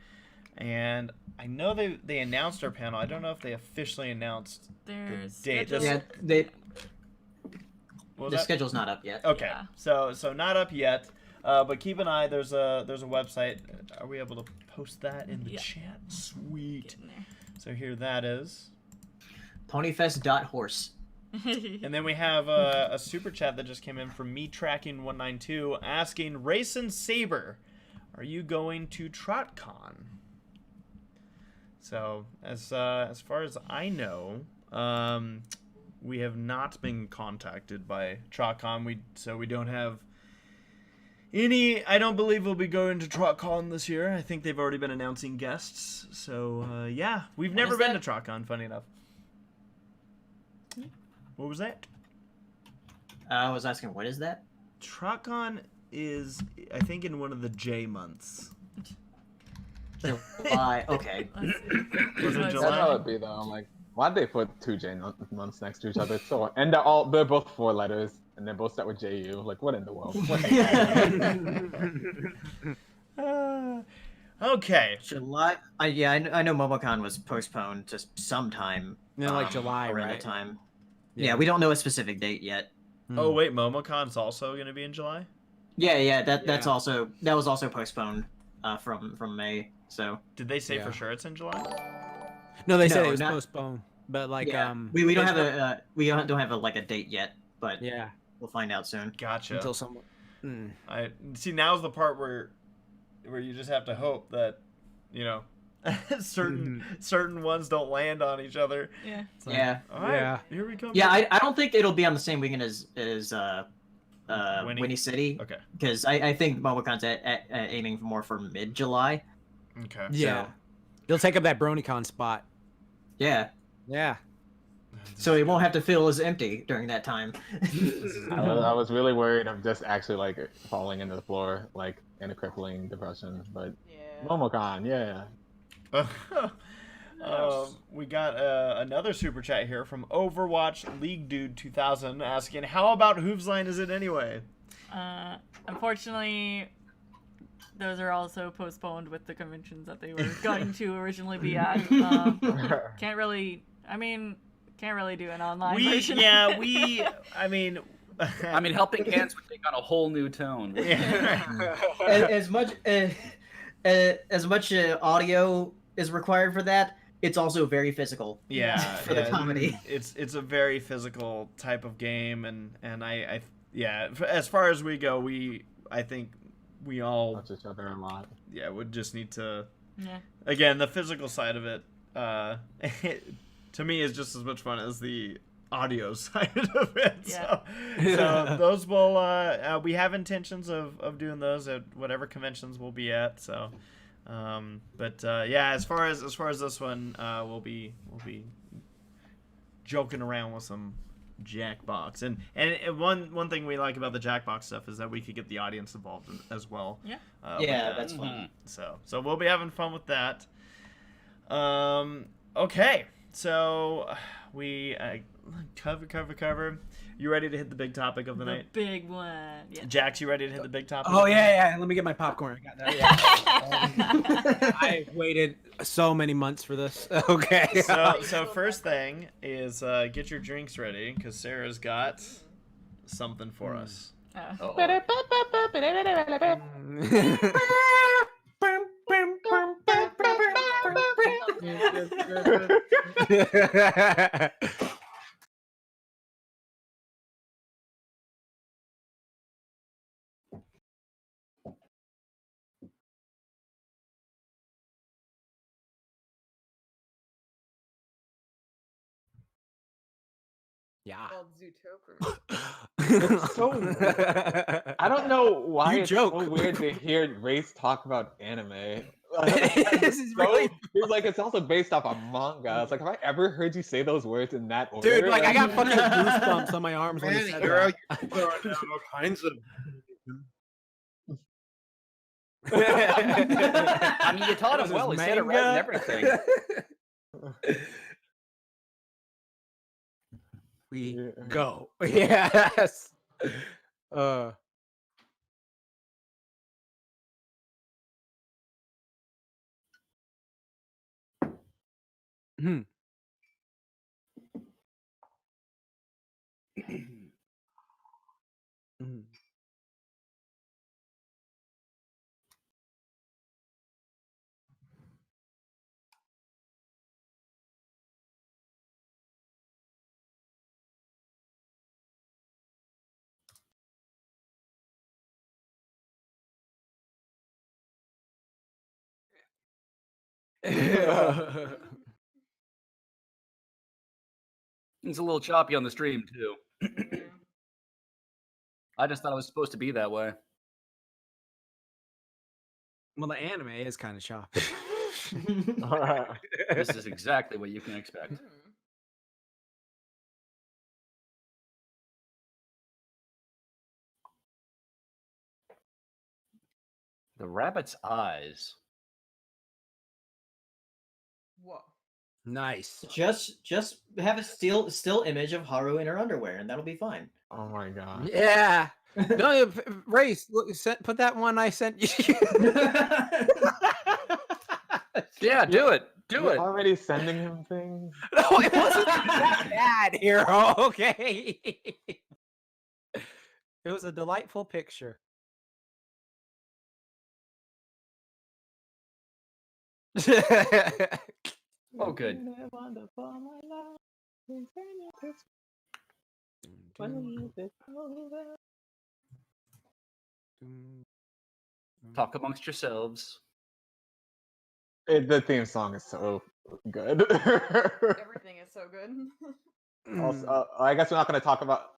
And I know they announced our panel. I don't know if they officially announced the date. The that? schedule's not up yet. Okay. Yeah. So not up yet. But keep an eye. There's a website. Are we able to post that in the chat? Sweet. So here that is. Ponyfest.horse. And then we have a super chat that just came in from MeTracking192 asking, Racing Saber, are you going to TrotCon? So as far as I know, we have not been contacted by TrotCon. We don't have any. I don't believe we'll be going to TrotCon this year. I think they've already been announcing guests. So yeah, we've never been to TrotCon. Funny enough. What was that? I was asking, what is that? TrotCon is, I think, in one of the J months. July. Okay. Let's see. Was it Let's July? That's see. how it be though. I'm like, why'd they put two J months next to each other? So and they're both 4 letters, and they both start with JU. Like, what in the world? Okay. July. I know MomoCon was postponed to sometime. Like July, around right? that time. Yeah, we don't know a specific date yet. Oh wait, MomoCon's also going to be in July. Yeah. That was also postponed from May. So Did they say Yeah. for sure it's in July? No, they said No, it was not- postponed, but like yeah, we don't have a date yet, but yeah we'll find out soon. Gotcha. until someone. Mm. I see. Now's the part where you just have to hope that certain ones don't land on each other. Yeah. It's like, Yeah. All right, Yeah. Here we come. Yeah, I don't think it'll be on the same weekend as Winnie? Winnie City, Okay. because I think MomoCon's aiming more for mid-July. Okay. Yeah, he'll take up that BronyCon spot. Yeah, Yeah. so he won't have to feel as empty during that time. I was really worried of just actually like falling into the floor, like in a crippling depression. But Yeah. MomoCon, yeah. We got another super chat here from Overwatch League Dude 2000 asking, "How about Hooves Line is it anyway?" Unfortunately, those are also postponed with the conventions that they were going to originally be at. Can't really do an online version. I mean, Helping Hands would take on a whole new tone. yeah. as much audio is required for that, it's also very physical. Yeah, for the comedy. It's a very physical type of game, and I as far as we go, I think we all Touch each other a lot. would just need to Yeah. again the physical side of it. To me is just as much fun as the audio side of it. Yeah. So those will we have intentions of doing those at whatever conventions we'll be at. So. As far as this one, we'll be joking around with some Jackbox, and one thing we like about the Jackbox stuff is that we could get the audience involved as well. Yeah. with Yeah, that. that's fun. So we'll be having fun with that. Okay, so we cover. You ready to hit the big topic of the The night? big one. Yeah. Jax, you ready to hit the big topic? Oh yeah. Let me get my popcorn. I got that. Yeah. I waited so many months for this. Okay. So first thing is get your drinks ready because Sarah's got something for us. Oh. Yeah. Called Zootopia. It's so I don't know why You it's joke. so weird to hear Race talk about anime. This is really He's like, it's also based off a manga. It's like, have I ever heard you say those words in that order? dude. Like I got fucking goosebumps on my arms when he Man, said there are that. there are now all kinds of. I mean, you taught him This well. is He said it right and manga. everything. We Yeah. go. Yes. Hmm. Mm. He's a little choppy on the stream too. I just thought it was supposed to be that way. Well, the anime is kind of choppy. This is exactly what you can expect. The rabbit's eyes. Nice. Just have a still image of Haru in her underwear, and that'll be fine. Oh my god. Yeah. No, Race, look, put that one I sent you. Yeah, do it. Do You're it. already sending him things. No, it wasn't that bad, Hero. Okay. It was a delightful picture. Oh, good. Talk amongst yourselves. The theme song is so good. Everything is so good. Also, I guess we're not going to talk about.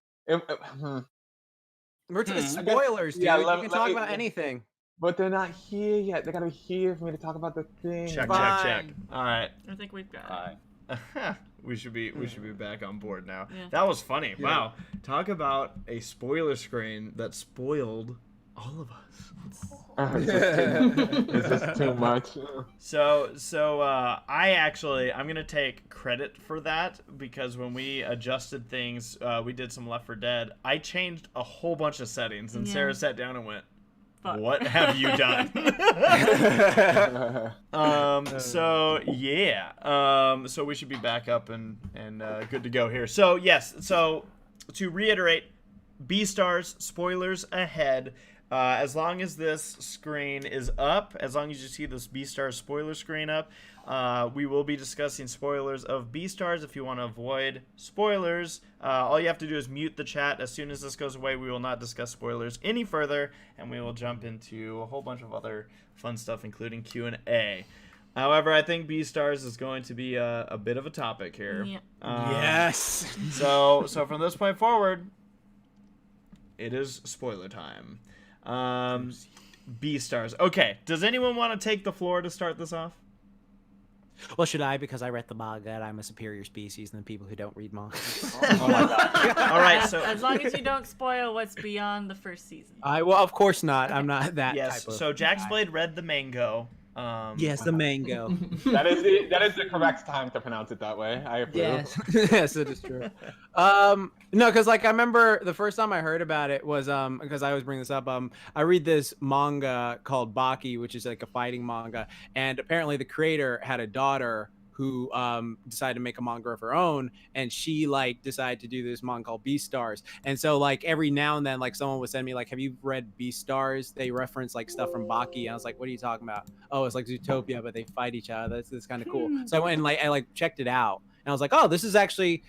We're spoilers, dude. Yeah, You let can talk me- about anything. But they're not here yet. They gotta be here for me to talk about the thing. Check. Fine. All right. I think we've got. Bye. we should be back on board now. Yeah. That was funny. Yeah. Wow. Talk about a spoiler screen that spoiled all of us. It's just too much. So I'm gonna take credit for that because when we adjusted things, we did some Left 4 Dead. I changed a whole bunch of settings, and Yeah. Sarah sat down and went, Fuck. "What have you done?" So we should be back up and good to go here. So yes, so to reiterate, B-Stars spoilers ahead. As long as this screen is up, as long as you see this B-Stars spoiler screen up, we will be discussing spoilers of B-Stars. If you want to avoid spoilers, all you have to do is mute the chat. As soon as this goes away, we will not discuss spoilers any further, and we will jump into a whole bunch of other fun stuff, including Q&A. However, I think B-Stars is going to be a bit of a topic here. Yeah. Yes. So from this point forward, it is spoiler time. B-Stars. Okay, does anyone want to take the floor to start this off? Well, should I? Because I read the manga and I'm a superior species than people who don't read manga. Oh my god. All right, so As long as you don't spoil what's beyond the first season. Well, of course not. I'm not that yes, type of so guy. Jaxblade read the mango. Yes, the mango. That is the correct time to pronounce it that way. I approve. Yes, yes, it is true. No, because like I remember the first time I heard about it was because I always bring this up. I read this manga called Baki, which is like a fighting manga, and apparently the creator had a daughter who decided to make a manga of her own, and she like decided to do this manga called Beastars. And so like every now and then like someone would send me like, have you read Beastars? They reference like stuff from Baki, and I was like, what are you talking about? Oh, it's like Zootopia, but they fight each other. That's kind of cool. So I went and I checked it out, and I was like, oh, this is actually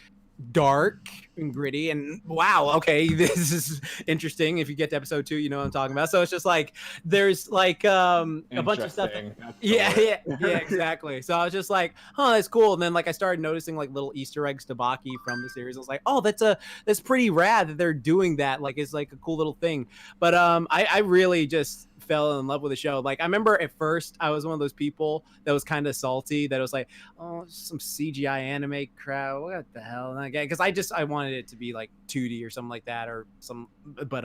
dark and gritty, and wow, okay, this is interesting. If you get to episode 2, you know what I'm talking about. So it's just like there's like a bunch of stuff Interesting. That's the yeah, word. exactly. So I was just like, oh, that's cool. And then like I started noticing like little Easter eggs to Baki from the series. I was like, oh, that's pretty rad that they're doing that. Like it's like a cool little thing. But I really just fell in love with the show. Like I remember at first I was one of those people that was kind of salty, that was like, oh, some CGI anime crap, what the hell? And again, because I wanted it to be like 2D or something like that, or some, but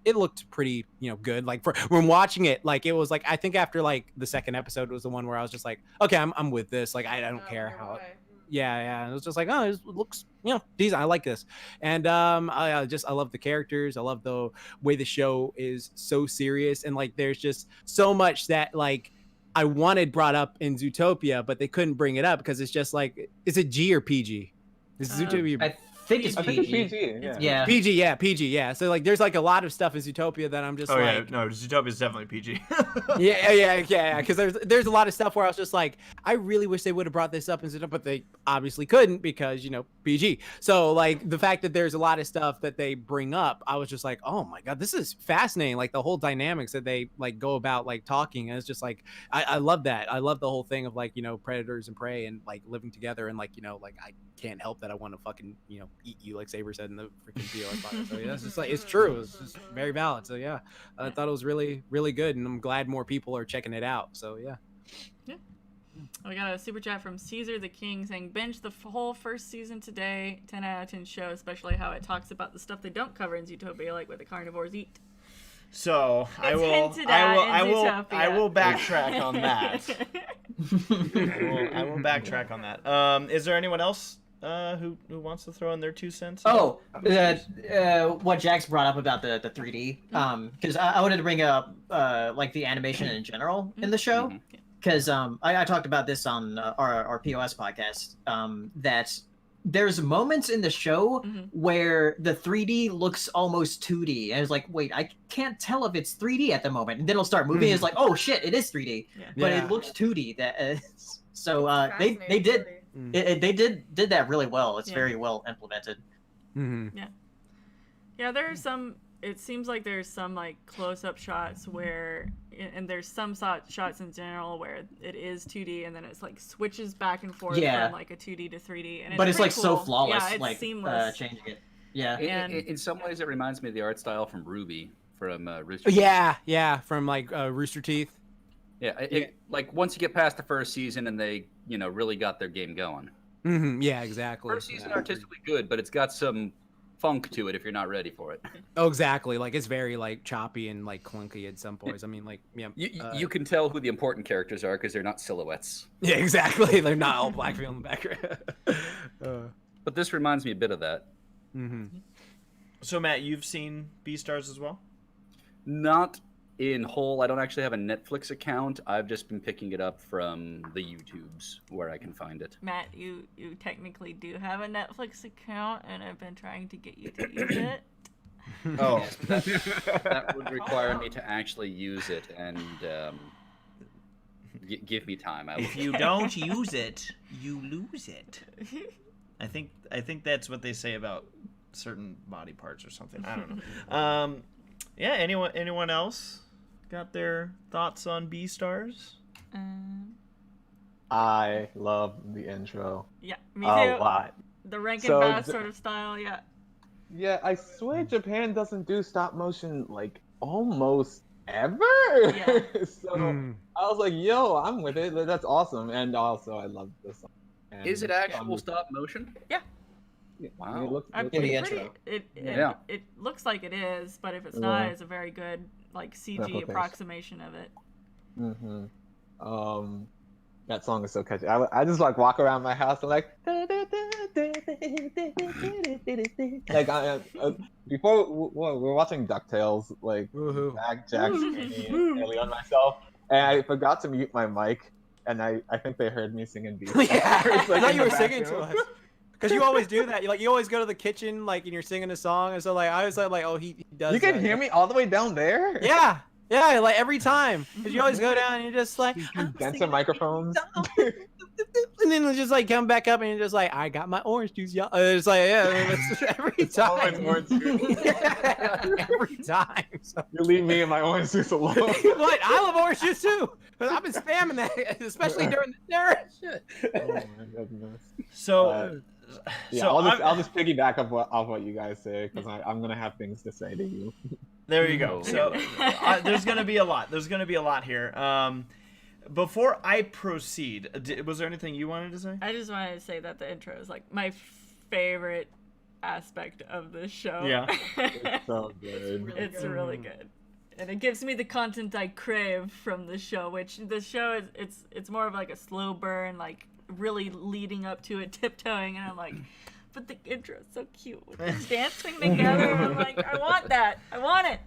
it looked pretty, you know, good. Like when watching it, like it was like, I think after like the second episode was the one where I was just like, okay, I'm with this. Like I don't care how it, yeah, it was just like, oh, it looks, you know, decent. I like this. And I love the characters. I love the way the show is so serious, and like there's just so much that like I wanted brought up in Zootopia, but they couldn't bring it up because it's just like, is it G or PG? Is Zootopia? I think it's I think it's PG. PG. Yeah. Yeah. PG, yeah. So like, there's like a lot of stuff in Zootopia that I'm just Oh yeah, like, no, Zootopia is definitely PG. yeah. Because there's a lot of stuff where I was just like, I really wish they would have brought this up in Zootopia, but they obviously couldn't because, you know, PG. So like the fact that there's a lot of stuff that they bring up, I was just like, oh my god, this is fascinating. Like the whole dynamics that they like go about like talking, and it's just like I love that. I love the whole thing of like, you know, predators and prey and like living together, and like, you know, like I can't help that I want to fucking, you know, eat you, like Saber said in the freaking POS podcast. So yeah, it's just like, it's true. It's just very valid. So yeah, I thought it was really, really good, and I'm glad more people are checking it out. So yeah. We got a super chat from Caesar the King saying, binge the whole first season today. 10 out of 10 show, especially how it talks about the stuff they don't cover in Zootopia, like what the carnivores eat. So I It's will hinted at in I will Zootopia. backtrack on that. I will backtrack on that. Is there anyone else who wants to throw in their 2 cents? Oh, what Jax brought up about the 3D, because I wanted to bring up like the animation in general in the show, because I talked about this on our POS podcast, that there's moments in the show where the 3D looks almost 2D, and it's like, wait, I can't tell if it's 3D at the moment, and then it'll start moving. It's like, oh shit, it is 3D, but it looks 2D. So they did. They did that really well. It's very well implemented. Yeah, there are some. It seems like there's some like close-up shots where, and there's some shots in general where it is 2D and then it's like switches back and forth from like a 2D to 3D. And but it's like cool. so flawless, yeah, it's like seamless. changing it. Yeah. In some ways, it reminds me of the art style from Ruby from Rooster. Yeah, from like Rooster Teeth. Yeah, like once you get past the first season and they, really got their game going. Yeah, exactly. First season artistically good, but it's got some funk to it if you're not ready for it. Oh, exactly. Like it's very like choppy and like clunky at some points. I mean, like you can tell who the important characters are because they're not silhouettes. Yeah, exactly. They're not all black people in the background. But this reminds me a bit of that. So Matt, you've seen Beastars as well? Not in whole. I don't actually have a Netflix account. I've just been picking it up from the YouTubes where I can find it. Matt, you technically do have a Netflix account, and I've been trying to get you to use it. Oh, that would require me to actually use it and give me time. If you don't use it, you lose it. I think that's what they say about certain body parts or something. I don't know. Yeah. Anyone else got their thoughts on Beastars? I love the intro. Yeah, me too. A lot. The Rankin Bass sort of style, yeah. Yeah, I swear Japan doesn't do stop motion like almost ever. Yeah. So I was like, yo, I'm with it. That's awesome. And also, I love this song. And Is it actual stop motion? Yeah. Wow. It looks In the intro. It looks like it is, but if it's not, it's a very good like CG approximation of it. That song is so catchy. I just like walk around my house and like before we're watching DuckTales, like Jax, Amy, and Ellie on myself, and I forgot to mute my mic, and I think they heard me singing Beast. Yeah, I thought you were singing to us. Because you always do that. You always go to the kitchen, like, and you're singing a song, and so like I was like, oh, he does. You can hear me all the way down there. Yeah, like every time. Because you always go down and you're just like denser microphones. And then just like come back up and you're just like, I got my orange juice, y'all. It's like, every time. Every time. So. You leave me and my orange juice alone. What? I love orange juice too. I've been spamming that, especially during the shit. Oh my goodness. So. Yeah, so I'll just piggyback off what you guys say because I'm gonna have things to say to you. There you go. So there's gonna be a lot. There's gonna be a lot here. Before I proceed, was there anything you wanted to say? I just wanted to say that the intro is like my favorite aspect of this show. Yeah, It's so good. It's really good. And it gives me the content I crave from the show, which the show is it's more of like a slow burn, like really leading up to it, tiptoeing, and I'm like, but the intro is so cute with them dancing together. I'm like, I want that. I want it.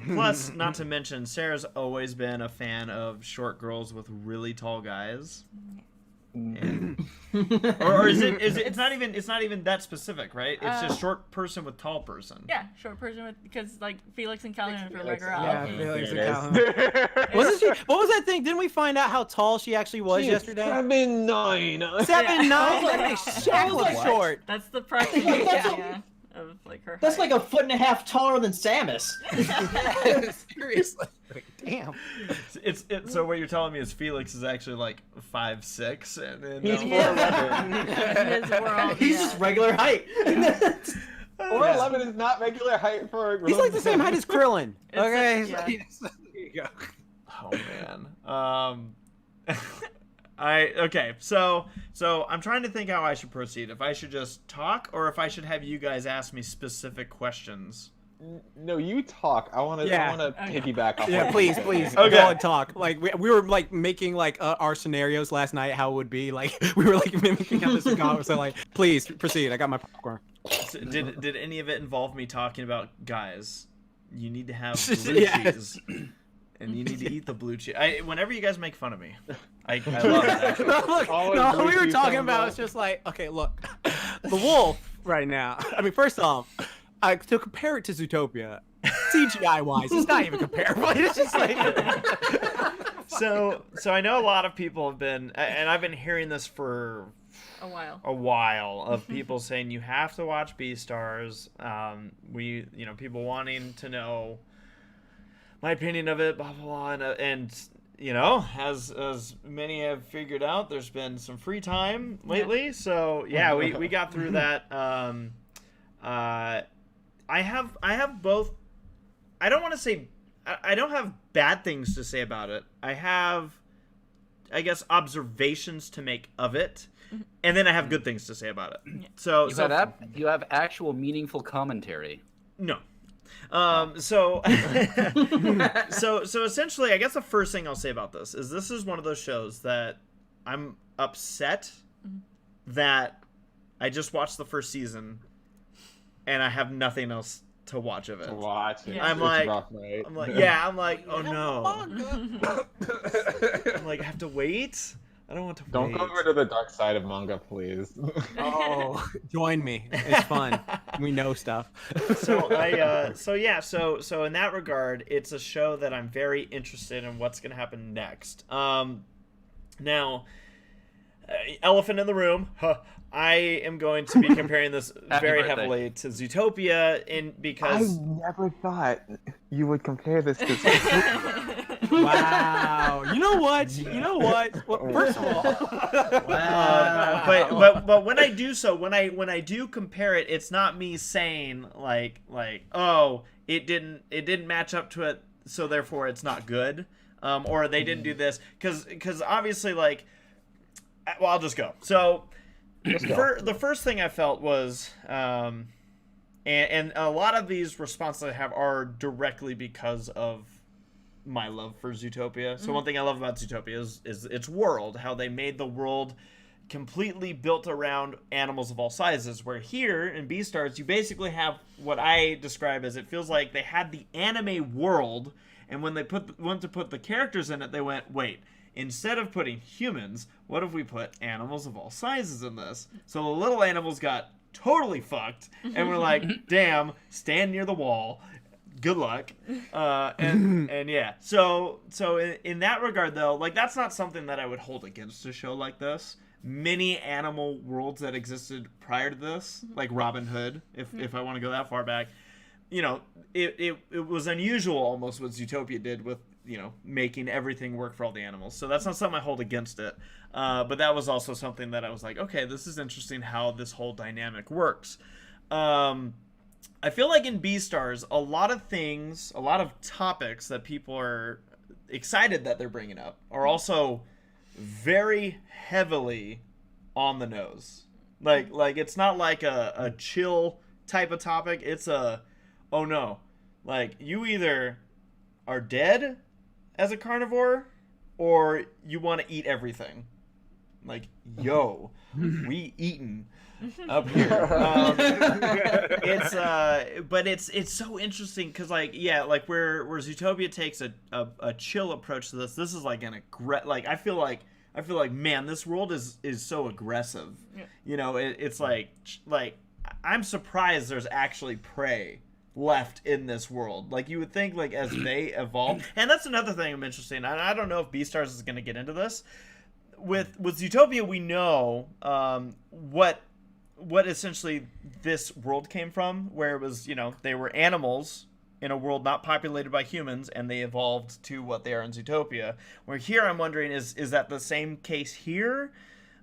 Plus, not to mention, Sarah's always been a fan of short girls with really tall guys. And, or is it? It's not even that specific, right? It's just short person with tall person. Yeah, short person with because like Felix and Calhoun for like Yeah, Felix and Calhoun. What was that thing? Didn't we find out how tall she actually was yesterday? 7'9". 7'9". That makes Shaq look short. That's the approximation of like her. That's height. like a foot and a half taller than Samus. Seriously. Damn. So what you're telling me is Felix is actually like 5'6", and then He's In his world, He's just regular height. 4'11" is not regular height for a girl. He's like the same height as Krillin. It's Okay. yeah. There you go. Oh man. Okay. So I'm trying to think how I should proceed. If I should just talk, or if I should have you guys ask me specific questions No, you talk. I want to. Yeah. I want to Okay. piggyback off. Yeah, what please, you're please. saying. Go and talk. Like we were like making like our scenarios last night, how it would be. Like we were like mimicking how this would go. So like, please proceed. I got my popcorn. So did any of it involve me talking about, guys, you need to have blue Yes. cheese, and you need to eat the blue cheese. Whenever you guys make fun of me, I love it. Actually. No, look, Always no, blue we were cheese talking on about the- it's just like, okay, look, the wolf right now. I mean, first off, to compare it to Zootopia, CGI wise, it's not even comparable. It's just like So I know a lot of people have been, and I've been hearing this for A while. a while, of people saying you have to watch Beastars. People wanting to know my opinion of it, blah blah blah, and as many have figured out, there's been some free time lately. So yeah, we got through that. I have both. I don't want to say I don't have bad things to say about it. I have, I guess, observations to make of it, and then I have good things to say about it. So You have actual meaningful commentary. no. So essentially, I guess the first thing I'll say about this is one of those shows that I'm upset that I just watched the first season and I have nothing else to watch of it. To watch it. Yeah. I'm It's like, rough, right? I'm like, oh no. I'm like, I have to wait. I don't want to Don't wait. go over to the dark side of manga, please. oh, join me. It's fun. We know stuff. So in that regard, it's a show that I'm very interested in what's going to happen next. Now, elephant in the room. I am going to be comparing this very birthday. heavily to Zootopia because I never thought you would compare this to. Wow. You know what? Well, first of all, Wow. but when I do so, when I do compare it, it's not me saying like oh, it didn't match up to it, so therefore it's not good, or they didn't do this because obviously like, well, I'll just go. So the first thing I felt was and a lot of these responses I have are directly because of my love for Zootopia. So one thing I love about Zootopia is its world, how they made the world completely built around animals of all sizes, where here in Beastars you basically have what I describe as, it feels like they had the anime world, and when they went to put the characters in it, they went, wait, instead of putting humans, what if we put animals of all sizes in this? So the little animals got totally fucked, and we're like, damn, stand near the wall. Good luck. And yeah. So in that regard, though, like, that's not something that I would hold against a show like this. Many animal worlds that existed prior to this, like Robin Hood, if I want to go that far back, it was unusual almost what Zootopia did with, making everything work for all the animals. So that's not something I hold against it. But that was also something that I was like, okay, this is interesting how this whole dynamic works. I feel like in Beastars, a lot of topics that people are excited that they're bringing up are also very heavily on the nose. Like it's not like a chill type of topic. It's oh no, like you either are dead as a carnivore or you want to eat everything. Like, yo, we eatin' up here. But it's so interesting because where Zootopia takes a chill approach to this is like I feel like man, this world is so aggressive. Yeah. It's like I'm surprised there's actually prey left in this world. Like, you would think, like, as they evolve, and that's another thing I'm interested in. I don't know if Beastars is going to get into this. With Zootopia, we know what essentially this world came from, where it was, they were animals in a world not populated by humans, and they evolved to what they are in Zootopia. Where here, I'm wondering, is that the same case here,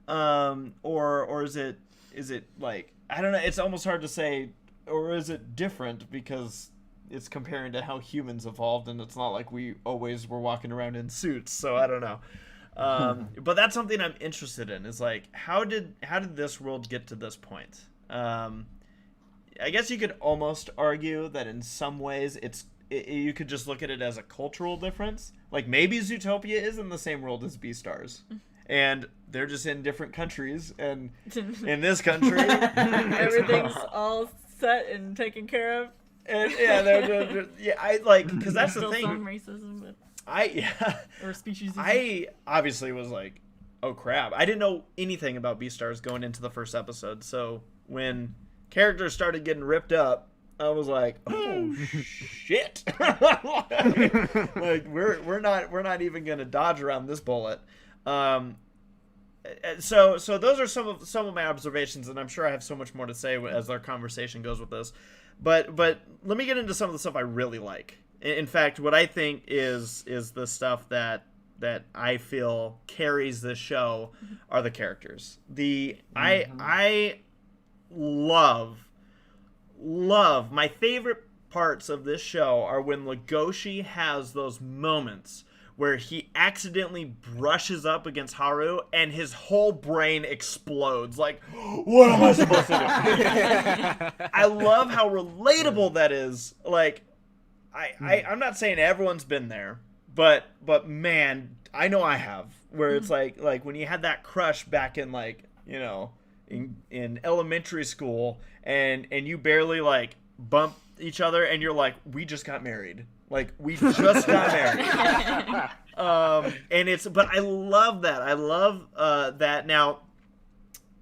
or is it like, I don't know. It's almost hard to say, or is it different because it's comparing to how humans evolved, and it's not like we always were walking around in suits. So I don't know. But that's something I'm interested in, is like, how did this world get to this point? I guess you could almost argue that in some ways you could just look at it as a cultural difference. Like maybe Zootopia is in the same world as Beastars, and they're just in different countries. And in this country, everything's all set and taken care of. And yeah, I like because that's the Still thing. some racism, but or speciesism. I obviously was like, oh crap! I didn't know anything about Beastars going into the first episode. So when characters started getting ripped up, I was like, oh shit! Like we're not even gonna dodge around this bullet. So those are some of my observations, and I'm sure I have so much more to say as our conversation goes with this. But let me get into some of the stuff I really like. In fact, what I think is the stuff that I feel carries this show are the characters. I love my favorite parts of this show are when Legoshi has those moments where he accidentally brushes up against Haru and his whole brain explodes. Like, what am I supposed to do? I love how relatable that is. Like, I'm not saying everyone's been there, but man, I know I have. Where it's like when you had that crush back in like, you know, in elementary school, and you barely like bump each other, and you're like, we just got married. Like, we just got married. But I love that. I love that. Now,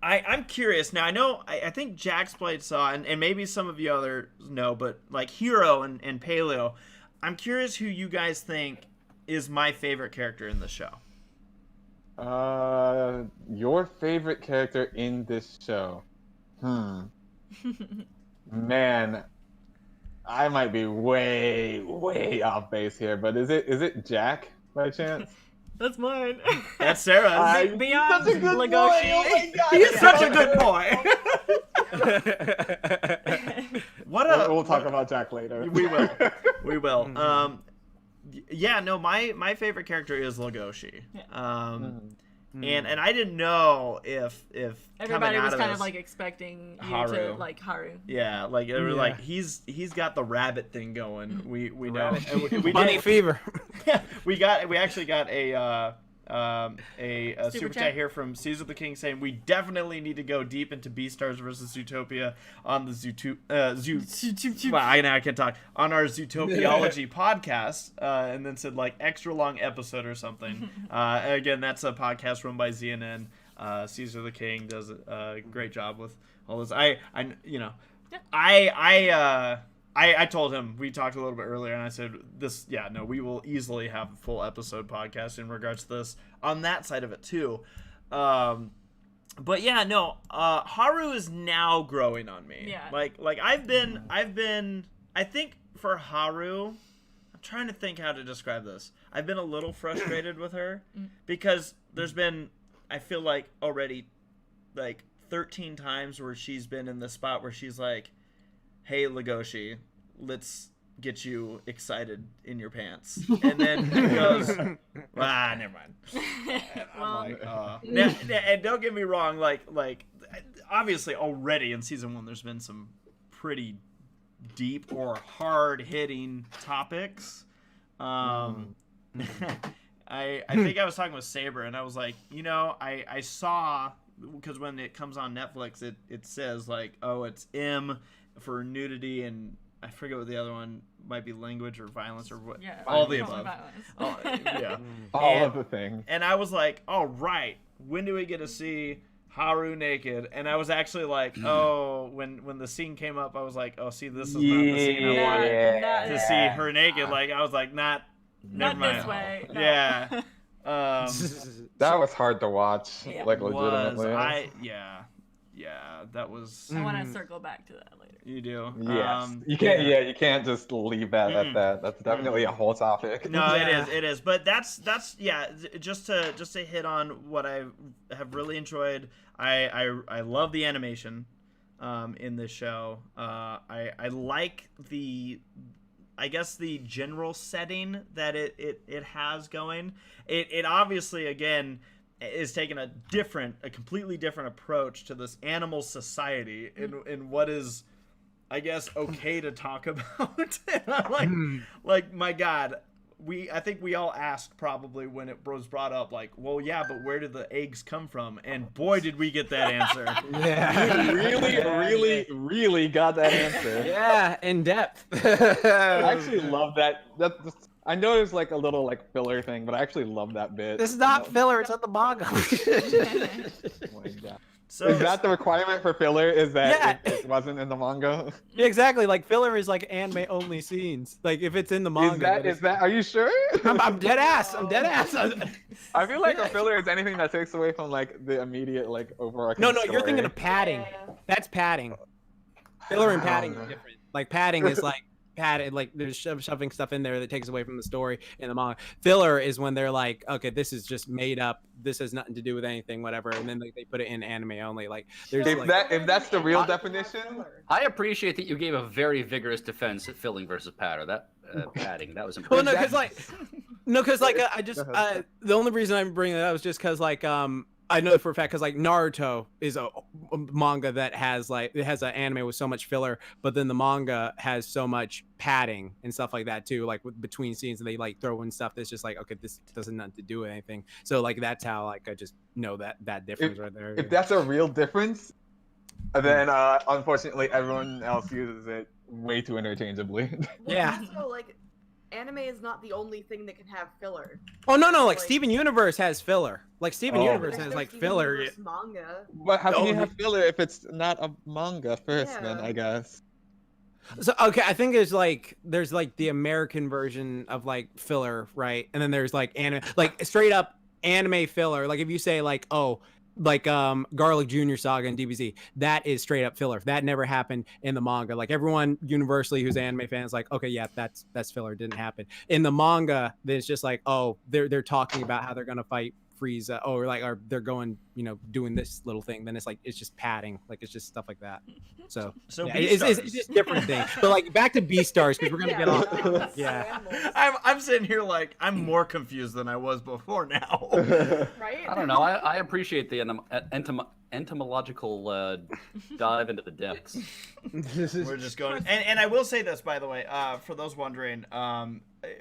I'm curious. Now, I know, I think Jaxblade saw, and maybe some of you others know, but like Hiro and Paleo, I'm curious who you guys think is my favorite character in the show. Your favorite character in this show? Man, I might be way off base here, but is it Jack by chance? That's mine. That's Sarah's. Beyond such a good Legoshi. boy. Oh my God. He is such a good boy. We'll talk about Jack later. We will. Yeah, no, my favorite character is Legoshi. And I didn't know if everybody was kind this, of like expecting you Haru. to like Haru. Yeah, like they were like he's got the rabbit thing going. We know. And we Bunny fever. we actually got a super chat here from Caesar the King saying we definitely need to go deep into Beastars versus Zootopia on the I can't talk on our Zootopiology podcast, and then said like extra long episode or something. Again, that's a podcast run by ZNN. Caesar the King does a great job with all this. I told him, we talked a little bit earlier, and I said, we will easily have a full episode podcast in regards to this on that side of it too. But yeah, no, Haru is now growing on me. Yeah. Like I've been, I think for Haru, I'm trying to think how to describe this. I've been a little frustrated with her because there's been, I feel like already like 13 times where she's been in the spot where she's like, hey, Legoshi, let's get you excited in your pants. And then he goes, never mind. And I'm like, and don't get me wrong, like obviously already in season 1 there's been some pretty deep or hard-hitting topics. I think I was talking with Saber, and I was like, I saw, because when it comes on Netflix, it says like, oh, it's M for nudity, and I forget what the other one might be, language or violence or what. Yeah, all the above. All of the things. And I was like, all right, when do we get to see Haru naked? And I was actually like, when the scene came up, I was like, oh, see, this is not the scene I wanted to see her naked. Like, I was like, never mind. This way. No. Yeah. That was hard to watch, like legitimately. That was. I want to circle back to that later. You do. Yes. You can't. Yeah, you can't just leave that at that. That's definitely a whole topic. No, it is. But that's just to hit on what I have really enjoyed. I love the animation in this show. I like the general setting that it has going. It obviously, again, is taking a completely different approach to this animal society in what is I guess, okay to talk about. And I'm like, my God, I think we all asked probably when it was brought up, like, well, yeah, but where did the eggs come from? And boy, did we get that answer. Yeah. really got that answer. Yeah, in depth. I actually love that. I know there's like a little like filler thing, but I actually love that bit. This is not filler, it's in the manga. Oh my God. So Is that the requirement for filler? Is that Yeah. it wasn't in the manga? Yeah, exactly. Like filler is like anime only scenes. Like if it's in the manga. Is that? Are you sure? I'm dead ass. I'm dead ass. I feel like a filler is anything that takes away from like the immediate like overarching. No, you're story. thinking of padding. That's padding. Filler and padding are different. Like padding is like padded, like there's shoving stuff in there that takes away from the story in the manga. Filler is when they're like, okay, this is just made up. This has nothing to do with anything, whatever, and then they put it in anime only. Like there's if that's the real definition. I appreciate that you gave a very vigorous defense at filling versus padding. That was well, important. no, because I just the only reason I'm bringing that up is just because like I know for a fact because like Naruto is a manga that has like it has an anime with so much filler, but then the manga has so much padding and stuff like that too, like between scenes, and they like throw in stuff that's just like, okay, this doesn't nothing to do with anything. So like that's how like I just know that difference right there. If that's a real difference, then unfortunately everyone else uses it way too interchangeably. Yeah. So like, anime is not the only thing that can have filler. Oh no, like Like- Steven Universe has filler. Like Steven Universe There's has no like Steven filler. Universe manga. But how can Oh, you have filler if it's not a manga first? Then Yeah. I guess. So okay, I think there's like the American version of like filler, right? And then there's like anime, like straight up anime filler. Like if you say like, oh, like Garlic Junior Saga and DBZ, that is straight up filler. That never happened in the manga. Like everyone universally who's anime fans, like, okay, yeah, that's filler. It didn't happen in the manga. Then it's just like, oh, they're talking about how they're gonna fight Frieza, or they're going, doing this little thing. Then it's like it's just padding, like it's just stuff like that. So yeah, Beastars. it's just different thing. But like back to Beastars because we're gonna get off. animals, Yeah. animals, I'm sitting here like I'm more confused than I was before now. right? I don't know. I appreciate the entomological dive into the depths. We're just going, and I will say this, by the way, for those wondering,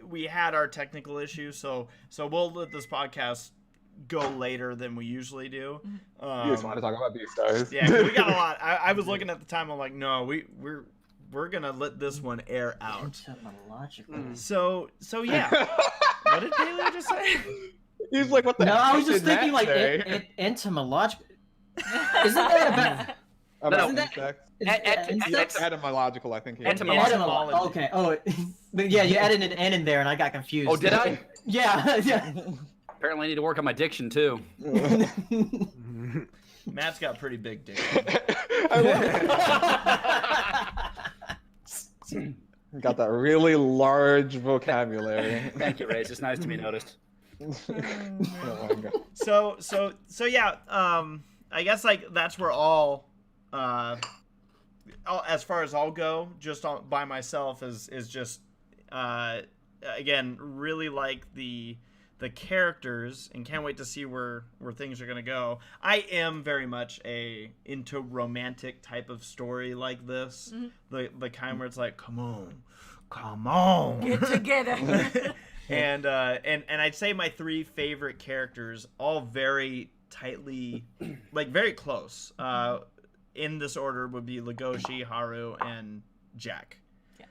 we had our technical issues, so we'll let this podcast go later than we usually do. You just want to talk about Beastars. Yeah, 'cause we got a lot. I was looking at the time. I'm like, no, we're gonna let this one air out. So yeah. What did Paleo just say? He's like, what the No, heck I was just did Matt thinking like say? entomological. Isn't that About isn't that- insects. insects? Etymological, I think. Etymology. Okay. Oh, but yeah, you added an N in there, and I got confused. Oh, did I? Yeah. Yeah. Apparently, I need to work on my diction too. Matt's got pretty big dick. I love it. Got that really large vocabulary. Thank you, Ray's. It's nice to be noticed. Oh my God. So yeah, I guess like that's where all as far as I'll go, just by myself is just again really like the characters and can't wait to see where things are gonna go. I am very much into romantic type of story like this, the kind where it's like, come on, Get together. and I'd say my three favorite characters, all very tightly, like very close. In this order would be Legoshi, Haru, and Jack. Yeah.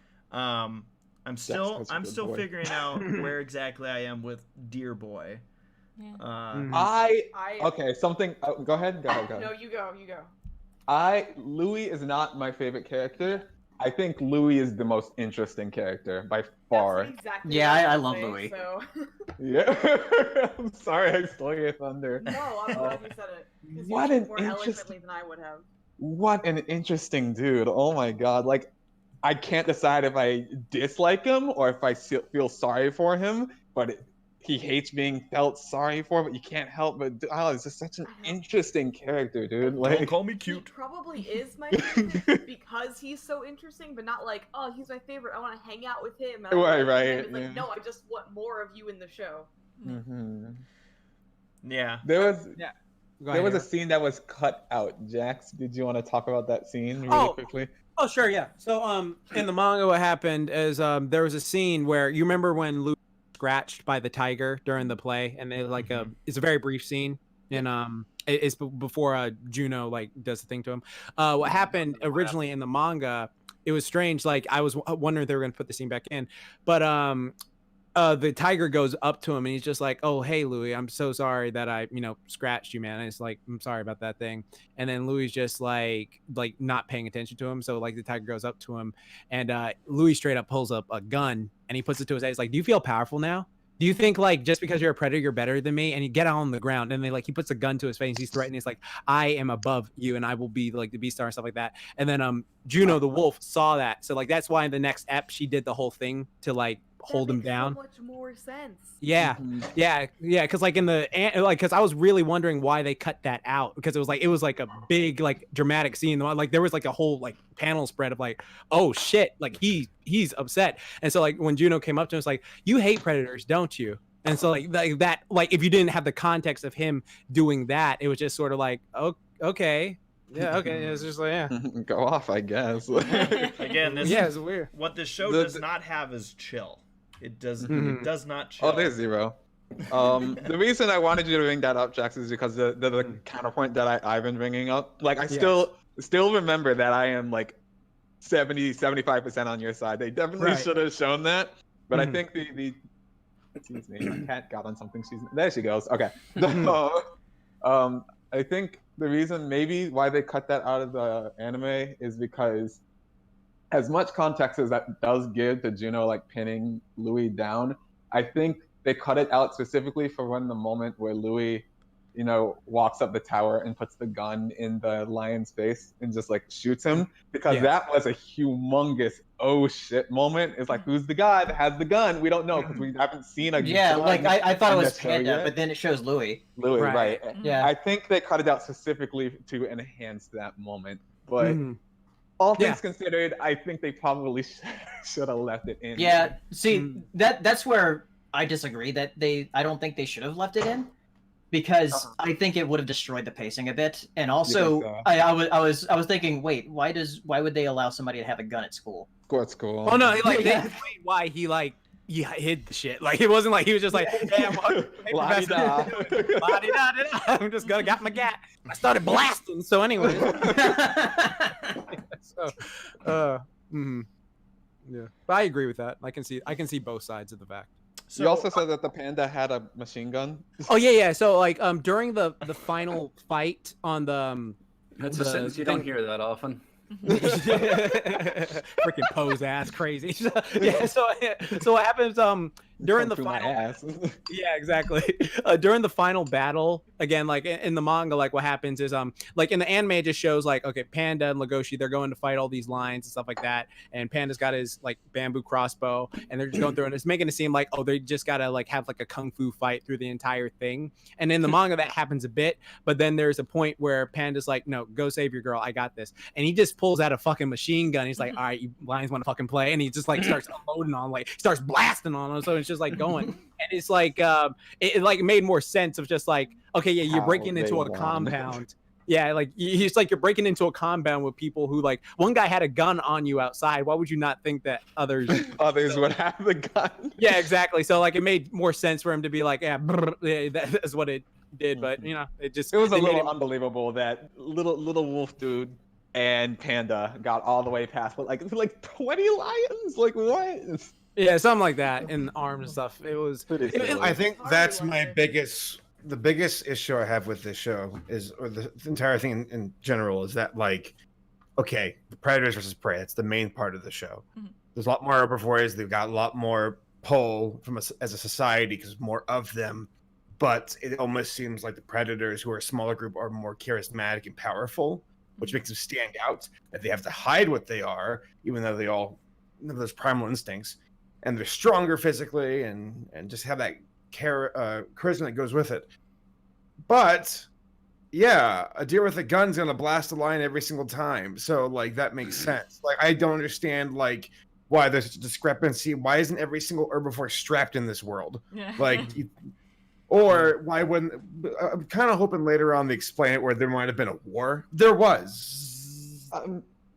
I'm still that's a good boy. figuring out where exactly I am with Dear Boy. Yeah. Okay, something. Go ahead. No, you go. Louis is not my favorite character. I think Louis is the most interesting character by far. That's exactly Yeah, what I was love saying, Louis. So... Yeah. I'm sorry, I stole your thunder. No, I'm glad you said it. 'Cause you What said an more eloquently than I would have. What an interesting dude. Oh my God. Like, I can't decide if I dislike him or if I feel sorry for him, but he hates being felt sorry for, but you can't help but, it's just such an interesting character, dude. Don't Like, call me He cute. probably is my favorite because he's so interesting, but not like, oh, he's my favorite. I want to hang out with him. and I Right, like right, him. It's like, yeah. no, I just want more of you in the show. mhm. Yeah. There was Go There ahead, was a Eric. scene that was cut out. Jax, did you want to talk about that scene really quickly? Oh, sure, yeah. So, in the manga, what happened is there was a scene where you remember when Luke was scratched by the tiger during the play, and they like it's a very brief scene, and it's before Juno like does the thing to him. What happened originally in the manga? It was strange. Like I was wondering if they were gonna put the scene back in, but the tiger goes up to him and he's just like, "Oh, hey, Louis, I'm so sorry that I, scratched you, man." And it's like, "I'm sorry about that thing." And then Louis just like not paying attention to him. So like the tiger goes up to him and Louis straight up pulls up a gun and he puts it to his head. He's like, "Do you feel powerful now? Do you think like just because you're a predator, you're better than me?" And you get on the ground and he puts a gun to his face. He's threatening. He's like, "I am above you and I will be like the Beastar and stuff like that." And then Juno the wolf saw that. So like that's why in the next ep she did the whole thing to like hold him down. So much more sense. Yeah, yeah, because like in the because I was really wondering why they cut that out, because it was like a big like dramatic scene. Like there was like a whole like panel spread of like, oh shit, like he's upset. And so like when Juno came up to him, it's like, "You hate predators, don't you?" And so like that like if you didn't have the context of him doing that, it was just sort of like, "Oh, okay." Yeah, okay. It's just like, yeah. Go off, I guess. Again, this Yeah, it's weird. what this show does not have is chill. It does not chill. Oh, there's zero. The reason I wanted you to bring that up, Jax, is because the counterpoint that I've been bringing up. Like, I still remember that I am like 75% on your side. They definitely should have shown that. But I think the excuse me, my cat got on something. There she goes. Okay. I think the reason maybe why they cut that out of the anime is because as much context as that does give to Juno like pinning Louis down, I think they cut it out specifically for when the moment where Louis, walks up the tower and puts the gun in the lion's face and just like shoots him, because that was a humongous oh shit moment. It's like, who's the guy that has the gun? We don't know because we haven't seen a gun like I thought it was show Panda, yet. but then it shows Louis. Louis, right? Yeah. I think they cut it out specifically to enhance that moment, but. All things considered, I think they probably should have left it in. Yeah, see, that's where I disagree. I don't think they should have left it in, because I think it would have destroyed the pacing a bit. And also, I was thinking, wait, why would they allow somebody to have a gun at school? At school. Oh no, like they explained why he hid the shit. Like it wasn't like he was just like, "Hey, I'm just gonna got my gat." I started blasting. So anyway. Yeah, but I agree with that. I can see both sides of the fact. So, you also said that the panda had a machine gun. Oh yeah. So like during the final fight on the That's a sentence you don't hear that often. Freaking pose ass crazy. Yeah. So what happens during the final? Yeah, exactly. During the final battle, again, like in the manga, like what happens is like in the anime, it just shows like, okay, Panda and Legoshi, they're going to fight all these lions and stuff like that, and Panda's got his like bamboo crossbow, and they're just going through, and it's making it seem like, oh, they just gotta like have like a kung fu fight through the entire thing. And in the manga, that happens a bit, but then there's a point where Panda's like, "No, go save your girl, I got this," and he just pulls out a fucking machine gun. He's like, "All right, you lions want to fucking play," and he just like starts unloading on, like starts blasting on them. So it's just like going, and it's like it like made more sense of just like, okay, yeah, you're breaking into a compound. Yeah, like it's like you're breaking into a compound with people who, like, one guy had a gun on you outside. Why would you not think that others would have the gun? Yeah, exactly. So like it made more sense for him to be like, yeah, that's what it did. But it was a little unbelievable that little wolf dude and Panda got all the way past, but like 20 lions, like what? Yeah, something like that, in arms and stuff. It was. I think that's the biggest issue I have with this show or the entire thing in general is that, like, okay, the predators versus prey. It's the main part of the show. Mm-hmm. There's a lot more herbivores. They've got a lot more pull from us as a society because more of them. But it almost seems like the predators, who are a smaller group, are more charismatic and powerful, which makes them stand out. That they have to hide what they are, even though they all have those primal instincts, and they're stronger physically and just have that charisma that goes with it. But yeah, a deer with a gun's gonna blast a lion every single time, so like that makes sense. Like, I don't understand like why there's such a discrepancy. Why isn't every single herbivore strapped in this world? Yeah. Like, Or why wouldn't? I'm kind of hoping later on they explain it where there might have been a war. There was.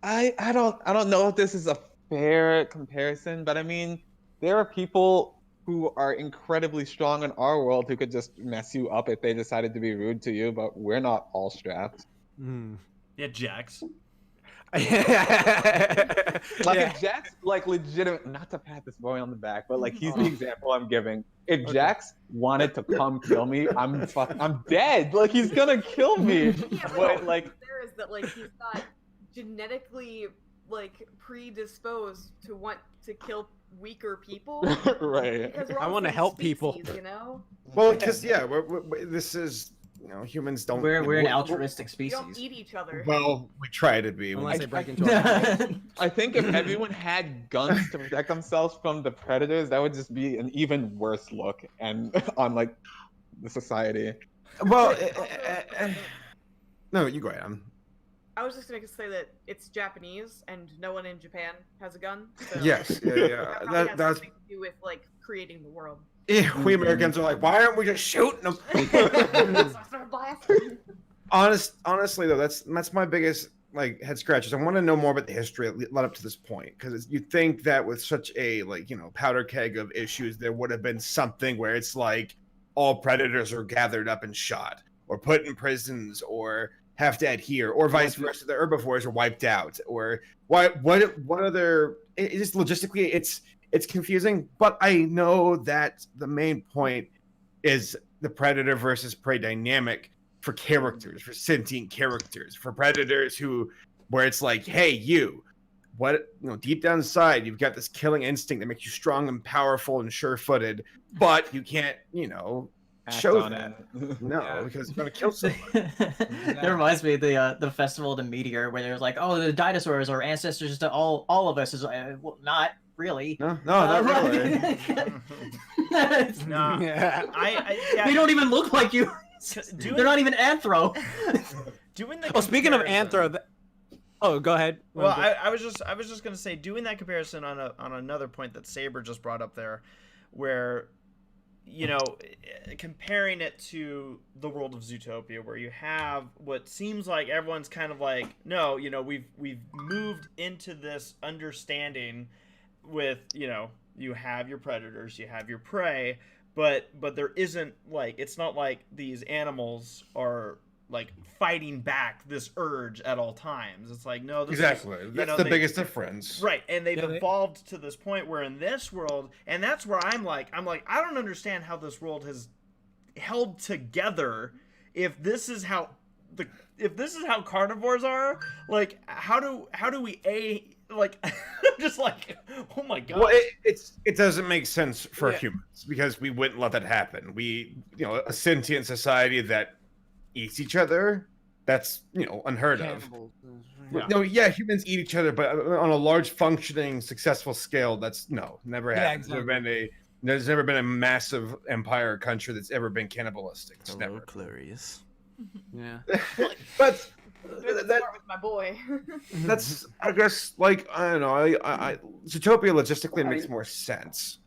I don't know if this is a fair comparison, but I mean, there are people who are incredibly strong in our world who could just mess you up if they decided to be rude to you, but we're not all strapped. Yeah, Jax. Like Yeah. if Jax, like legitimate, not to pat this boy on the back, but like he's the example I'm giving. If Jax wanted to come kill me, I'm dead. Like he's gonna kill me. Yeah, But like there is that like he's not genetically like predisposed to want to kill weaker people. right. Because we're I all wanna the same help people. species, you know. Well, because this is humans don't. We're an altruistic We species. don't eat each other. Well, we try to be. Unless I- they break into our I think if everyone had guns to protect themselves from the predators, that would just be an even worse look and on like the society. well, no, you go ahead. I was just gonna say that it's Japanese and no one in Japan has a gun. So Yes, yeah. that probably has That's something to do with like creating the world. we Americans are like, why aren't we just shooting them? Start blasting. Honestly, though, that's my biggest like head scratches. I want to know more about the history that led up to this point, because you think that with such a powder keg of issues, there would have been something where it's like all predators are gathered up and shot, or put in prisons, or have to adhere, or vice versa. The herbivores are wiped out, or what other? It just logistically, it's confusing. But I know that the main point is the predator versus prey dynamic for characters, for sentient characters, for predators where it's like, hey, deep down inside, you've got this killing instinct that makes you strong and powerful and sure-footed, but you can't, show on that. it. No, Yeah. because it's gonna kill someone. That reminds me of the festival of the meteor, where there's like, oh, the dinosaurs are ancestors to all of us. Is well, not really. No, not really. No, Yeah. They don't even look like you. They're not even anthro. doing the. Oh, speaking of comparison- anthro, oh, go ahead. Well, I was just gonna say, doing that comparison on another point that Saber just brought up there, where, comparing it to the world of Zootopia, where you have what seems like everyone's kind of like, no, we've moved into this understanding with, you have your predators, you have your prey, but there isn't it's not like these animals are like fighting back this urge at all times. It's like, no, this Exactly. is, That's the biggest difference. Right, and they've Yeah, evolved to this point where in this world, and that's where I'm like, I don't understand how this world has held together if this is how carnivores are. Like, how do we I'm just like, oh my god. Well, it doesn't make sense for humans, because we wouldn't let that happen. We, a sentient society that eats each other, that's unheard of. No, humans eat each other, but on a large, functioning, successful scale, that's never happened. Exactly. There's never been a massive empire or country that's ever been cannibalistic. It's Hello, never. Clarius. Yeah. But Let's start with my boy. that's, I guess, I don't know. I Zootopia logistically makes more sense.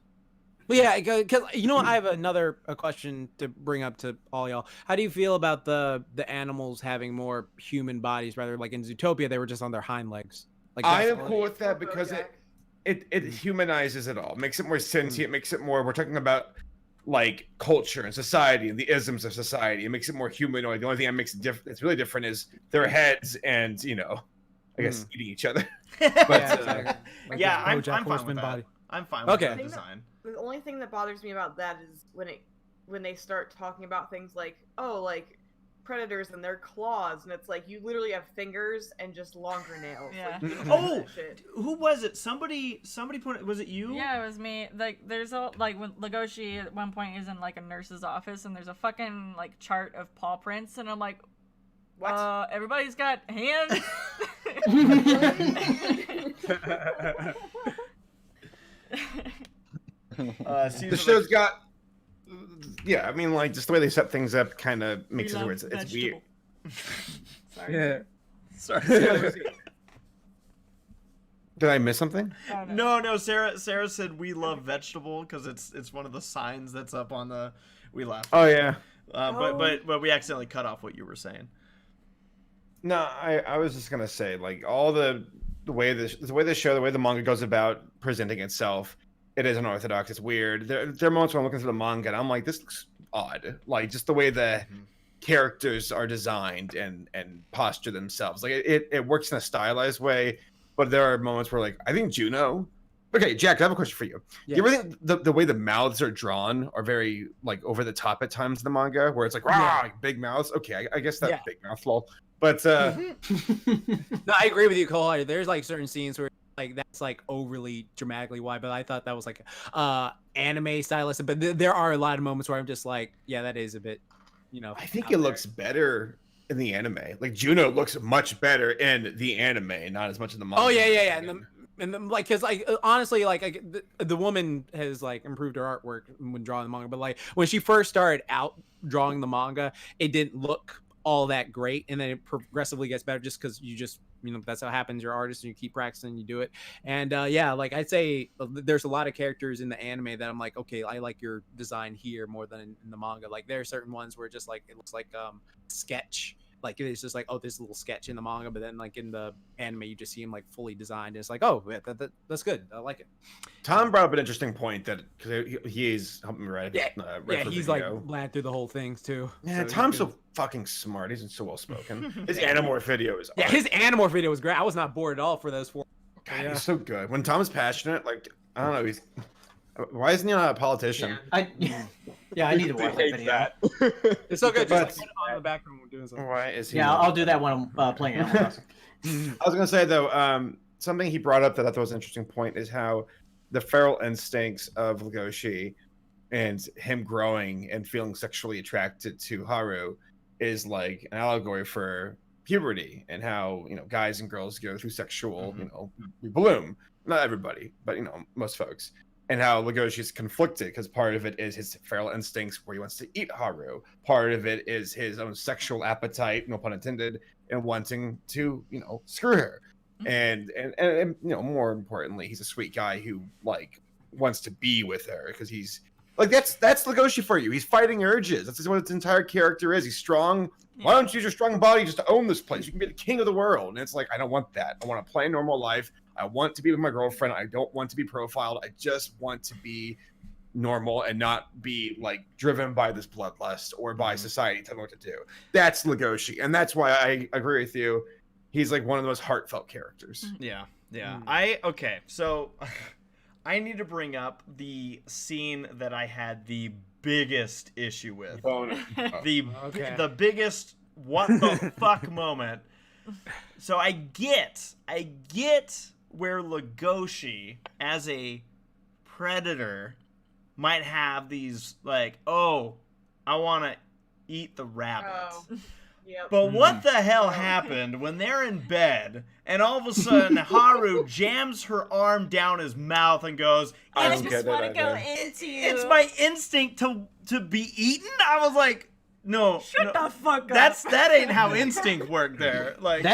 Well, yeah, because I have a question to bring up to all y'all. How do you feel about the animals having more human bodies, rather like in Zootopia they were just on their hind legs? Like I that's am cool with that because it humanizes it all, makes it more sentient, makes it more. We're talking about culture and society and the isms of society. It makes it more humanoid. The only thing that makes it different, that's really different, is their heads and I guess eating each other. But yeah, I'm BoJack fine with Horseman that. body. I'm fine with Okay. that design. The only thing that bothers me about that is when they start talking about things like, predators and their claws, and it's like you literally have fingers and just longer nails. Yeah. Like, you don't Oh, have that shit. who was it? Somebody pointed. Was it you? Yeah, it was me. Like, there's when Legoshi at one point is in like a nurse's office, and there's a fucking chart of paw prints, and I'm like, What? Everybody's got hands. the show's got. Yeah, I mean, just the way they set things up kind of makes it where it's weird. Sorry. Yeah. Sorry. Did I miss something? Oh, no. No. Sarah said we love vegetable because it's one of the signs that's up on the We laughed. Oh yeah. But we accidentally cut off what you were saying. No, I was just gonna say like all the way the manga goes about presenting itself, it is unorthodox. It's weird. There are moments when I'm looking through the manga and I'm like, this looks odd. Like just the way the characters are designed and posture themselves. Like it works in a stylized way, but there are moments where like I think Juno. Okay, Jack, I have a question for you. Yes. Do you ever think the way the mouths are drawn are very like over the top at times in the manga, where it's like rah, like, big mouths? Okay, I guess that big mouth lol. But No, I agree with you, Cole. There's like certain scenes where like that's like overly dramatically wide, but I thought that was like anime stylistic. But there are a lot of moments where I'm just like, yeah, that is a bit, you know. I think it looks better in the anime. Like Juno looks much better in the anime, not as much in the manga. Oh yeah. And like, cause like honestly, like the woman has like improved her artwork when drawing the manga, but like when she first started out drawing the manga, it didn't look all that great, and then it progressively gets better just because that's how it happens. You're an artist and you keep practicing, you do it. And yeah, like I'd say there's a lot of characters in the anime that I'm like, okay, I like your design here more than in the manga. Like there are certain ones where just like it looks like sketch. Like it's just like, oh, there's a little sketch in the manga, but then like in the anime you just see him like fully designed, and it's like, oh, that's good, I like it. Tom brought up an interesting point that because he's helping me write. He's like glad through the whole thing too. Yeah, so Tom's so fucking smart. He's so well spoken. His Animorph video is his Animorph video was great. I was not bored at all for those 4. God, he's so good. When Tom's passionate, like I don't know, why isn't he not a politician? I need to watch that video. It's so good. But, just like, put it on the background when we're doing something. Why is he? Yeah, I'll do that when I'm playing Animal Crossing. I was gonna say though, something he brought up that I thought was an interesting point is how the feral instincts of Legoshi and him growing and feeling sexually attracted to Haru is like an allegory for puberty and how guys and girls go through sexual we bloom. Not everybody, but most folks. And how Legoshi is conflicted because part of it is his feral instincts where he wants to eat Haru. Part of it is his own sexual appetite, no pun intended, and wanting to, screw her. And more importantly, he's a sweet guy who like wants to be with her because he's like that's Legoshi for you. He's fighting urges. That's what his entire character is. He's strong. Yeah. Why don't you use your strong body just to own this place? You can be the king of the world. And it's like I don't want that. I want to play a normal life. I want to be with my girlfriend. I don't want to be profiled. I just want to be normal and not be like driven by this bloodlust or by society telling me what to do. That's Legoshi, and that's why I agree with you. He's like one of the most heartfelt characters. Yeah. So I need to bring up the scene that I had the biggest issue with. The biggest what the fuck moment. So I get where Legoshi as a predator might have these like, oh, I want to eat the rabbit. Oh. Yep. But what the hell happened when they're in bed and all of a sudden Haru jams her arm down his mouth and goes, I just want to go into you. It's my instinct to be eaten? I was like, no. Shut the fuck up. That ain't how instinct worked there. Like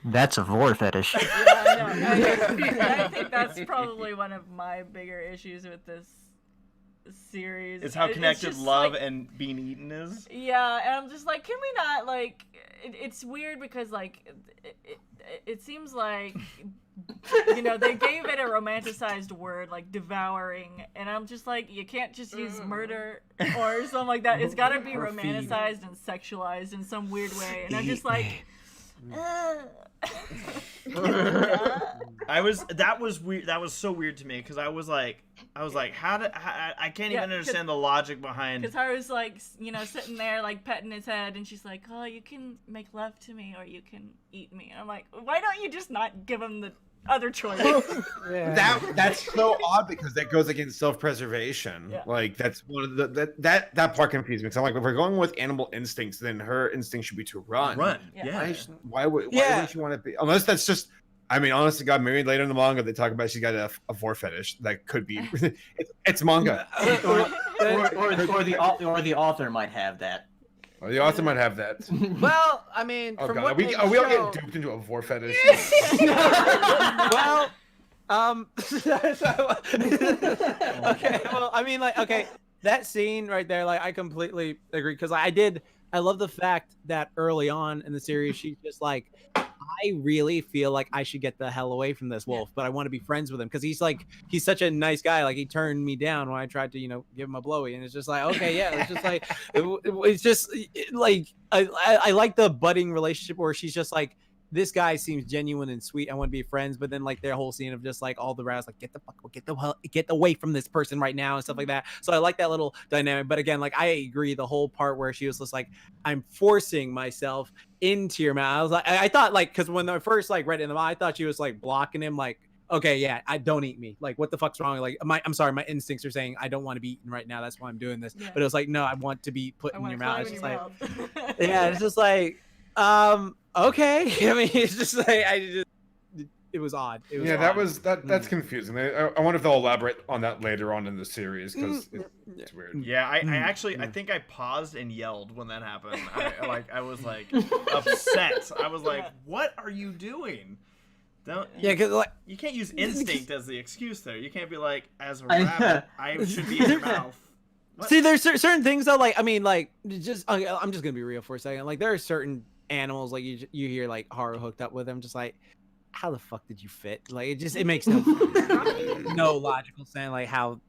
That's a vor fetish. Yeah, I know. I think that's probably one of my bigger issues with this series. It's how connected love and being eaten is. Yeah, and I'm just like, can we not like? It's weird because like, it seems like, they gave it a romanticized word like devouring, and I'm just like, you can't just use murder or something like that. It's got to be romanticized and sexualized in some weird way, and I'm just like. That was weird. That was so weird to me because I was like, I can't even understand the logic behind. Because Haru's like, sitting there like petting his head, and she's like, oh, you can make love to me or you can eat me. And I'm like, why don't you just not give him the other choice? That's so odd because that goes against self-preservation. Yeah. Like that's one of that part confused me because I'm like, if we're going with animal instincts, then her instinct should be to run. Yeah. Why wouldn't she want to be? Unless that's just. I mean, honestly, God, maybe later in the manga they talk about she's got a vor fetish that could be. It's manga. or the author might have that. Well, the author might have that. Well, I mean, oh from God, what are we all getting duped into a vor fetish? Well, okay. Well, I mean, like, okay. that scene right there, like I completely agree because I love the fact that early on in the series she's just like, I really feel like I should get the hell away from this wolf, but I want to be friends with him because he's such a nice guy. Like he turned me down when I tried to give him a blowy, and it's just like, okay, yeah, it's just like it's just like I like the budding relationship where she's just like, this guy seems genuine and sweet. I want to be friends, but then like their whole scene of just like all the rest, like get away from this person right now and stuff like that. So I like that little dynamic. But again, like I agree, the whole part where she was just like, I'm forcing myself into your mouth. I was like, I thought like, because when I first like read it in the mouth, I thought she was like blocking him, like, okay, yeah, I don't eat me. Like, what the fuck's wrong? Like, I'm sorry, my instincts are saying I don't want to be eaten right now. That's why I'm doing this. Yeah. But it was like, no, I want to be put in your mouth. It's just like, mouth. yeah, it's just like, okay. I mean, it's just like it was odd. It was odd. That's confusing. I wonder if they'll elaborate on that later on in the series because it's weird. Yeah, I actually I think I paused and yelled when that happened. I was like upset. I was like, "What are you doing?" Because like you can't use instinct as the excuse there. You can't be like, as a rabbit, I should be in your mouth. What? See, there's certain things though. Like, I mean, like, I'm just gonna be real for a second. Like, there are certain animals like you hear like Haru hooked up with them, just like, how the fuck did you fit? Like, it makes no logical sense. Like, how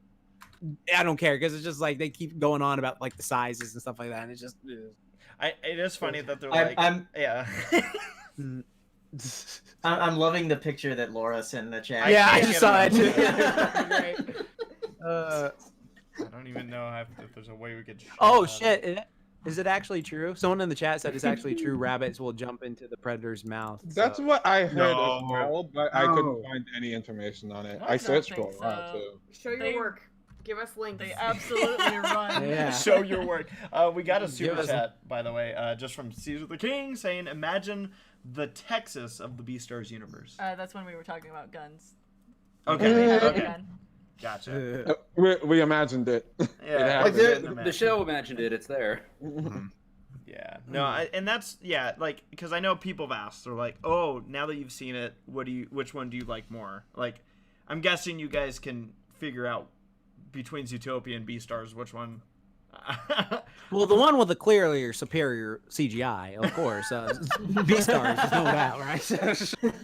I don't care because it's just like they keep going on about like the sizes and stuff like that, and it's just. It is funny that they're yeah. I'm loving the picture that Laura sent in the chat. Yeah, I just saw it too. I don't even know if there's a way we could. Oh shit! Is it actually true? Someone in the chat said it's actually true. Rabbits will jump into the predator's mouth. That's what I heard as well, but I couldn't No. find any information on it. I I don't searched think for a while so. too. Show your They- work. Give us links. They absolutely run. Yeah. Show your work. We got a Give super us- chat, by the way, just from Caesar the King saying, "Imagine the Texas of the Beastars universe." That's when we were talking about guns. Okay, They have a okay, gun. gotcha. We imagined it. Yeah, Like The show imagined it. It's there. Yeah, no, and that's like because I know people have asked, they're like, "Oh, now that you've seen it, which one do you like more?" Like, I'm guessing you guys can figure out between Zootopia and Beastars which one. Well, the one with the clearly superior CGI, of course. Beastars, there's no doubt, right?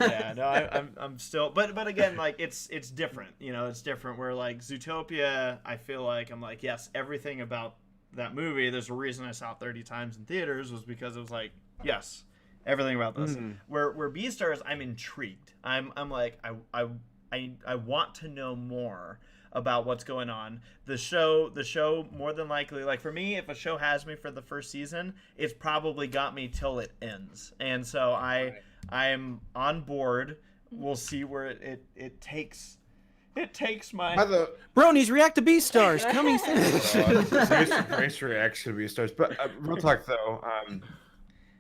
Yeah, no, I'm still, but again, like it's different, it's different. Where like Zootopia, I feel like I'm like, yes, everything about that movie. There's a reason I saw it 30 times in theaters was because it was like, yes, everything about this. Where Beastars, I'm intrigued. I'm like I want to know more about what's going on. The show more than likely, like for me, if a show has me for the first season, it's probably got me till it ends. And so I'm on board. We'll see where it takes my Bronies react to Beastars coming soon. Grace reaction to Beastars. But real talk though,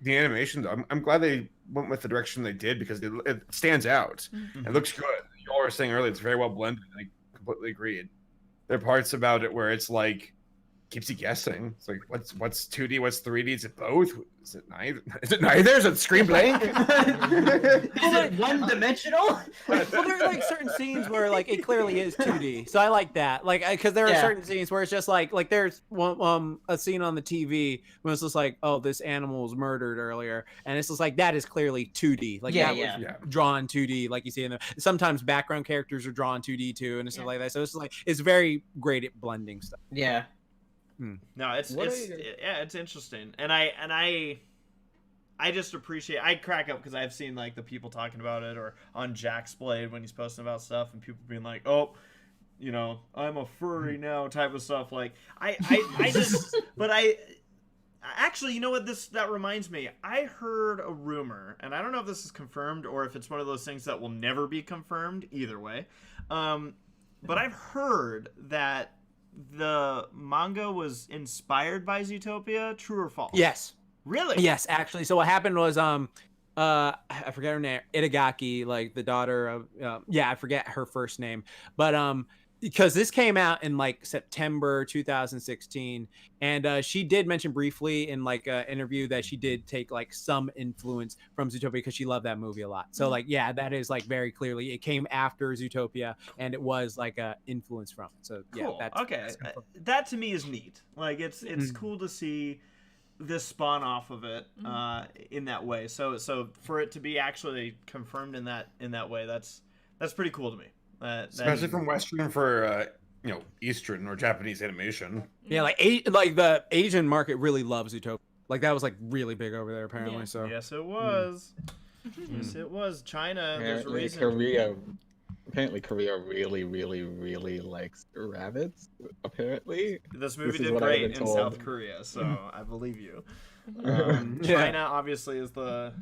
the animation, I'm glad they went with the direction they did because it stands out. It looks good. You all were saying earlier, it's very well blended. I completely agreed. There are parts about it where it's like keeps you guessing. It's like what's 2D, what's 3D? Is it both? Is it neither? Is it neither? Is it screen blank? Is it one-dimensional? Well, there are like certain scenes where like it clearly is 2D, so I like that. Like, because there are certain scenes where it's just like there's one a scene on the TV when it's just like, oh, this animal was murdered earlier, and it's just like that is clearly 2D. Like that was drawn 2D, like you see in the. Sometimes background characters are drawn 2D too, and stuff like that. So it's like it's very great at blending stuff. Yeah. No, it's interesting, and I just appreciate. I crack up because I've seen like the people talking about it, or on Jaxblade when he's posting about stuff, and people being like, "Oh, I'm a furry now," type of stuff. Like I just, but I actually, you know what? That reminds me. I heard a rumor, and I don't know if this is confirmed or if it's one of those things that will never be confirmed. Either way, but I've heard that the manga was inspired by Zootopia. True or false? Yes. Really? Yes, actually. So what happened was I forget her name, Itagaki, like the daughter of I forget her first name, but because this came out in like September 2016, and she did mention briefly in like an interview that she did take like some influence from Zootopia because she loved that movie a lot. So like, yeah, that is like very clearly it came after Zootopia, and it was like a influence from it. So yeah, Cool. that's Okay. that's confirmed. That to me is neat. Like it's cool to see this spawn off of it in that way. So for it to be actually confirmed in that way, that's pretty cool to me. Especially from Western for Eastern or Japanese animation. Yeah, like the Asian market really loves Zootopia. Like that was like really big over there apparently. Yeah. So Yes, it was. Yes, it was. China. There's a reason. Apparently Korea really, really, really likes rabbits. Apparently, This movie This is did what I've great been in told. South Korea, so I believe you. Yeah. China obviously is the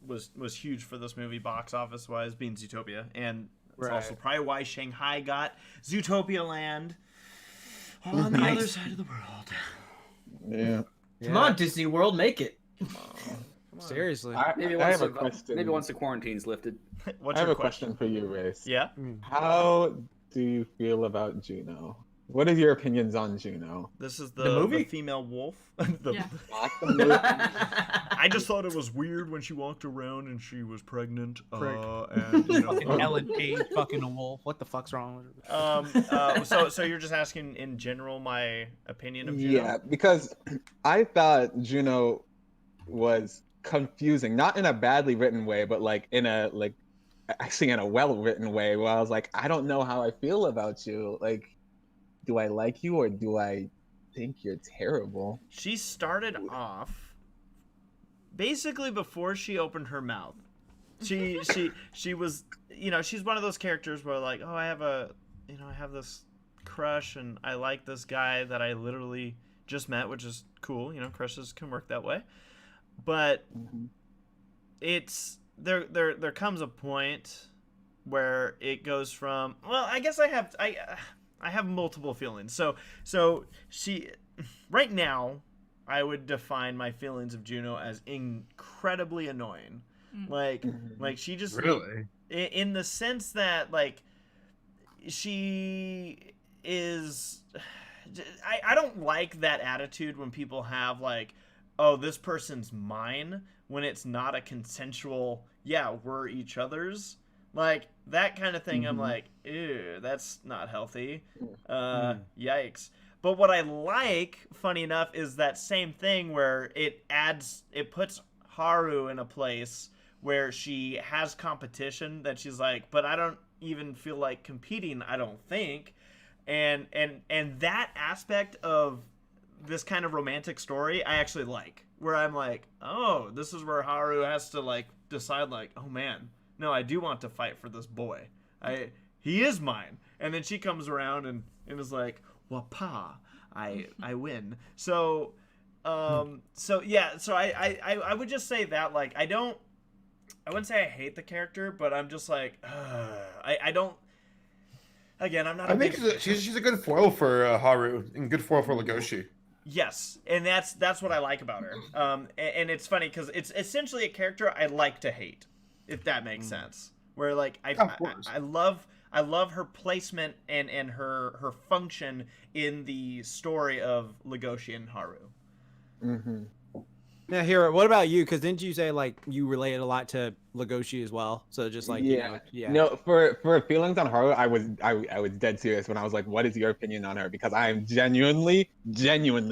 was huge for this movie box office wise, being Zootopia, and it's Right. also probably why Shanghai got Zootopia Land on the Nice. other side of the world. yeah. Come on, Disney World, make it. Come on. Seriously. Maybe I once have a question. maybe once the quarantine's lifted. What's I have your a question for you, Race. Yeah. How do you feel about Juno? What are your opinions on Juno? This is The movie? the female wolf. Yeah. Not the movie. I just thought it was weird when she walked around and she was pregnant. And Fucking Ellen Page fucking a wolf. What the fuck's wrong with it? So you're just asking in general my opinion of Juno? Yeah, because I thought Juno was confusing, not in a badly written way, but like in a actually in a well written way where I was like, I don't know how I feel about you. Like, do I like you or do I think you're terrible? She started off basically before she opened her mouth. She was, she's one of those characters where like, oh, I have this crush and I like this guy that I literally just met, which is cool. Crushes can work that way. But it's there comes a point where it goes from, well, I guess I have multiple feelings. So she right now I would define my feelings of Juno as incredibly annoying. Like she just Really? in the sense that like she is I don't like that attitude when people have like, oh, this person's mine, when it's not a consensual, yeah, we're each other's. Like, that kind of thing, I'm like, ew, that's not healthy. Yikes. But what I like, funny enough, is that same thing where it puts Haru in a place where she has competition that she's like, but I don't even feel like competing, I don't think. And that aspect of this kind of romantic story I actually like, where I'm like, oh, this is where Haru has to like decide like, oh man, no, I do want to fight for this boy. He is mine. And then she comes around and is like, wapa, I win. So yeah, so I would just say that like I wouldn't say I hate the character, but I'm just like, I don't. Again, I'm not. I think she's a good foil for Haru and good foil for Legoshi. Yes, and that's what I like about her. And it's funny because it's essentially a character I like to hate, if that makes sense. Where like I love her placement and her function in the story of Legoshi and Haru. Now, Hiro, what about you? Because didn't you say like you related a lot to Legoshi as well? So just like No, for feelings on Haru, I was dead serious when I was like, what is your opinion on her? Because I am genuinely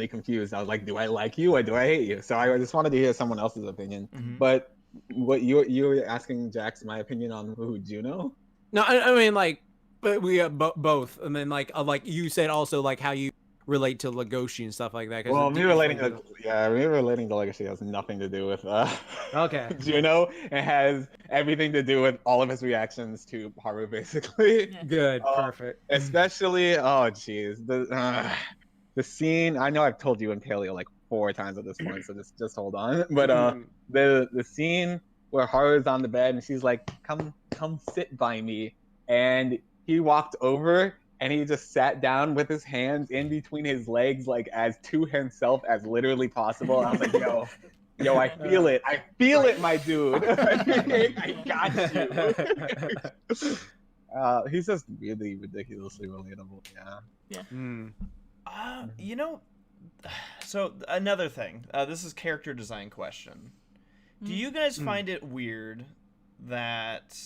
confused. I was like, do I like you or do I hate you? So I just wanted to hear someone else's opinion. But what you were asking Jax my opinion on who, Juno? No, I mean like, but we have both, and then like you said also like how you relate to Legoshi and stuff like that. Well, me relating to Legoshi has nothing to do with okay. Juno. It has everything to do with all of his reactions to Haru, basically. Yeah. Good, perfect. Especially, oh jeez, the scene. I know I've told you in Paleo like 4 times at this point, so just hold on. But the scene where Haru's on the bed and she's like, "Come sit by me," and he walked over. And he just sat down with his hands in between his legs, like as to himself as literally possible. I was like, yo, I feel it. I feel it, my dude. I got you. He's just really ridiculously relatable. Yeah. You know, so another thing. This is character design question. Do you guys find it weird that,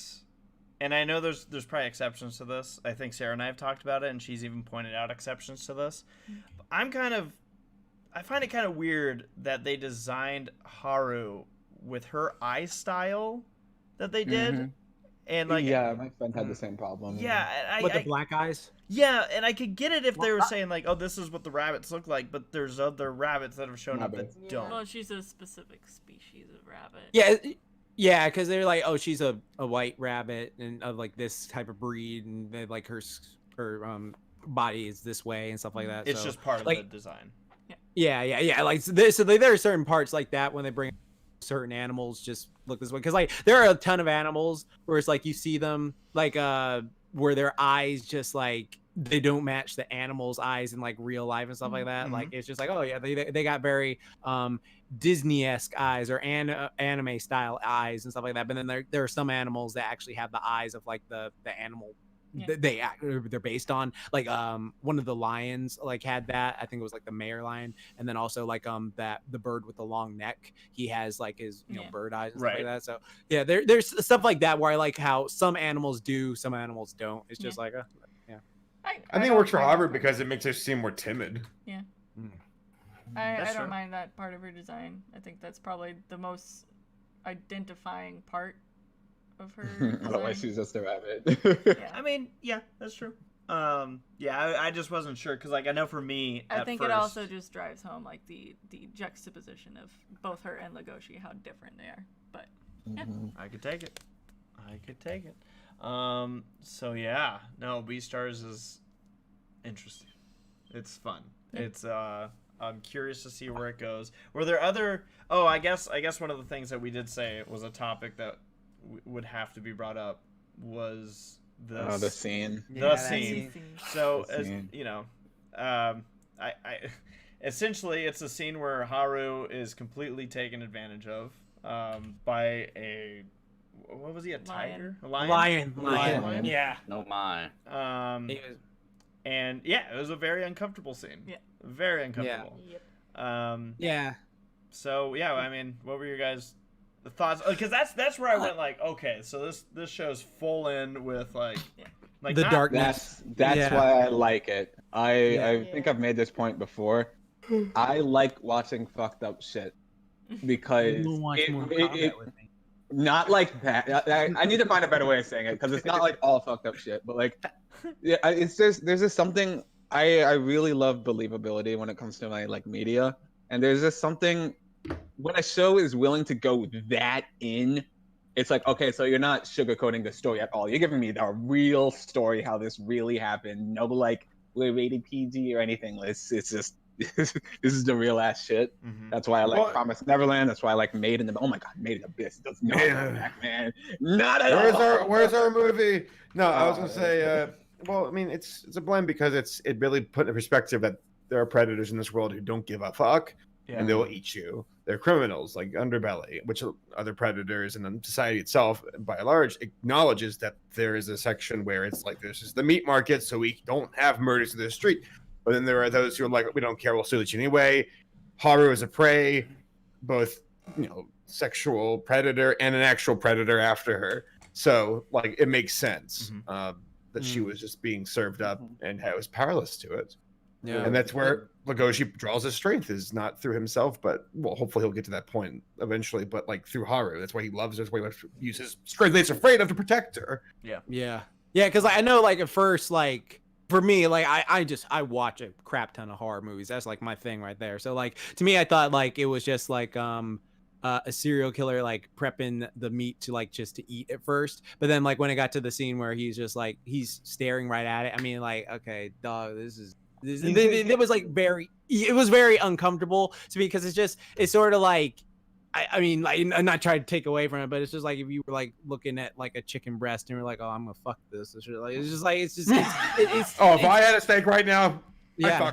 and I know there's probably exceptions to this. I think Sarah and I have talked about it, and she's even pointed out exceptions to this. I find it kind of weird that they designed Haru with her eye style that they did. And like, yeah, my friend had the same problem. Yeah, With the black eyes. Yeah, and I could get it if they were saying like, "Oh, this is what the rabbits look like," but there's other rabbits that have shown up that don't. Well, she's a specific species of rabbit. Yeah, because they're like, "Oh, she's a white rabbit and of like this type of breed, and they like her body is this way and stuff like that." It's so, just part of like, the design. Yeah. Like so there are certain parts like that when they bring certain animals just look this way, because like there are a ton of animals where it's like you see them like where their eyes just like they don't match the animal's eyes in like real life and stuff like that. Like it's just like, oh yeah, they got very Disney-esque eyes or anime style eyes and stuff like that. But then there are some animals that actually have the eyes of like the animal they're based on. Like one of the lions like had that. I think it was like the mayor lion, and then also like that the bird with the long neck, he has like his bird eyes and stuff like that. So yeah, there's stuff like that where I like how some animals do, some animals don't. It's just like I think it works for Haru because it makes her seem more timid. Yeah. I don't mind that part of her design. I think that's probably the most identifying part of her. Otherwise, she's just a rabbit. I mean, yeah, that's true. I just wasn't sure because, like, I know for me, I think it also just drives home like the juxtaposition of both her and Legoshi, how different they are. But yeah, I could take it. So yeah, no, Beastars is interesting. It's fun. It's I'm curious to see where it goes. Were there other? Oh, I guess one of the things that we did say was a topic that would have to be brought up was the scene. The scene. So as you know, I essentially it's a scene where Haru is completely taken advantage of by a. What was he? A tiger? A lion? Lion. Yeah. No my. And yeah, it was a very uncomfortable scene. Yeah. Very uncomfortable. Yeah. So yeah, I mean, what were your guys' thoughts? Because that's where I went like, okay, so this show's full in with like the darkness. That's why I like it. I think I've made this point before. I like watching fucked up shit because not like that. I need to find a better way of saying it because it's not like all fucked up shit, but like, yeah, it's just there's just something I really love believability when it comes to my like media, and there's just something when a show is willing to go that in. It's like, okay, so you're not sugarcoating the story at all. You're giving me the real story, how this really happened. No, like we're rated PG or anything. It's just. This is the real ass shit. That's why I like Promised Neverland. That's why I like Made in the. Oh my god, Made in the Abyss does not go back, man. Not at all. Where's our movie? No, I was gonna say. Well, I mean, it's a blend because it really put in perspective that there are predators in this world who don't give a fuck and they'll eat you. They're criminals like Underbelly, which other predators and society itself, by and large, acknowledges that there is a section where it's like this is the meat market, so we don't have murders in the street. But then there are those who are like, we don't care, we'll salute you anyway. Haru is a prey, both, sexual predator and an actual predator after her. So, like, it makes sense that she was just being served up and was powerless to it. Yeah. And that's where Legoshi draws his strength, is not through himself, but, well, hopefully he'll get to that point eventually, but, like, through Haru. That's why he loves her. That's why he uses strength that he's afraid of to protect her. Yeah. Yeah, because I know, like, at first, like, for me, like I watch a crap ton of horror movies. That's like my thing right there. So like to me, I thought like it was just like a serial killer like prepping the meat to like just to eat at first. But then like when it got to the scene where he's just like he's staring right at it. I mean like okay, dog, this it was like it was very uncomfortable to me because it's sort of like. I mean, like, I'm not trying to take away from it, but it's just like if you were like looking at like a chicken breast and you're like, oh, I'm gonna fuck this. It's just like it's if I had a steak right now, yeah,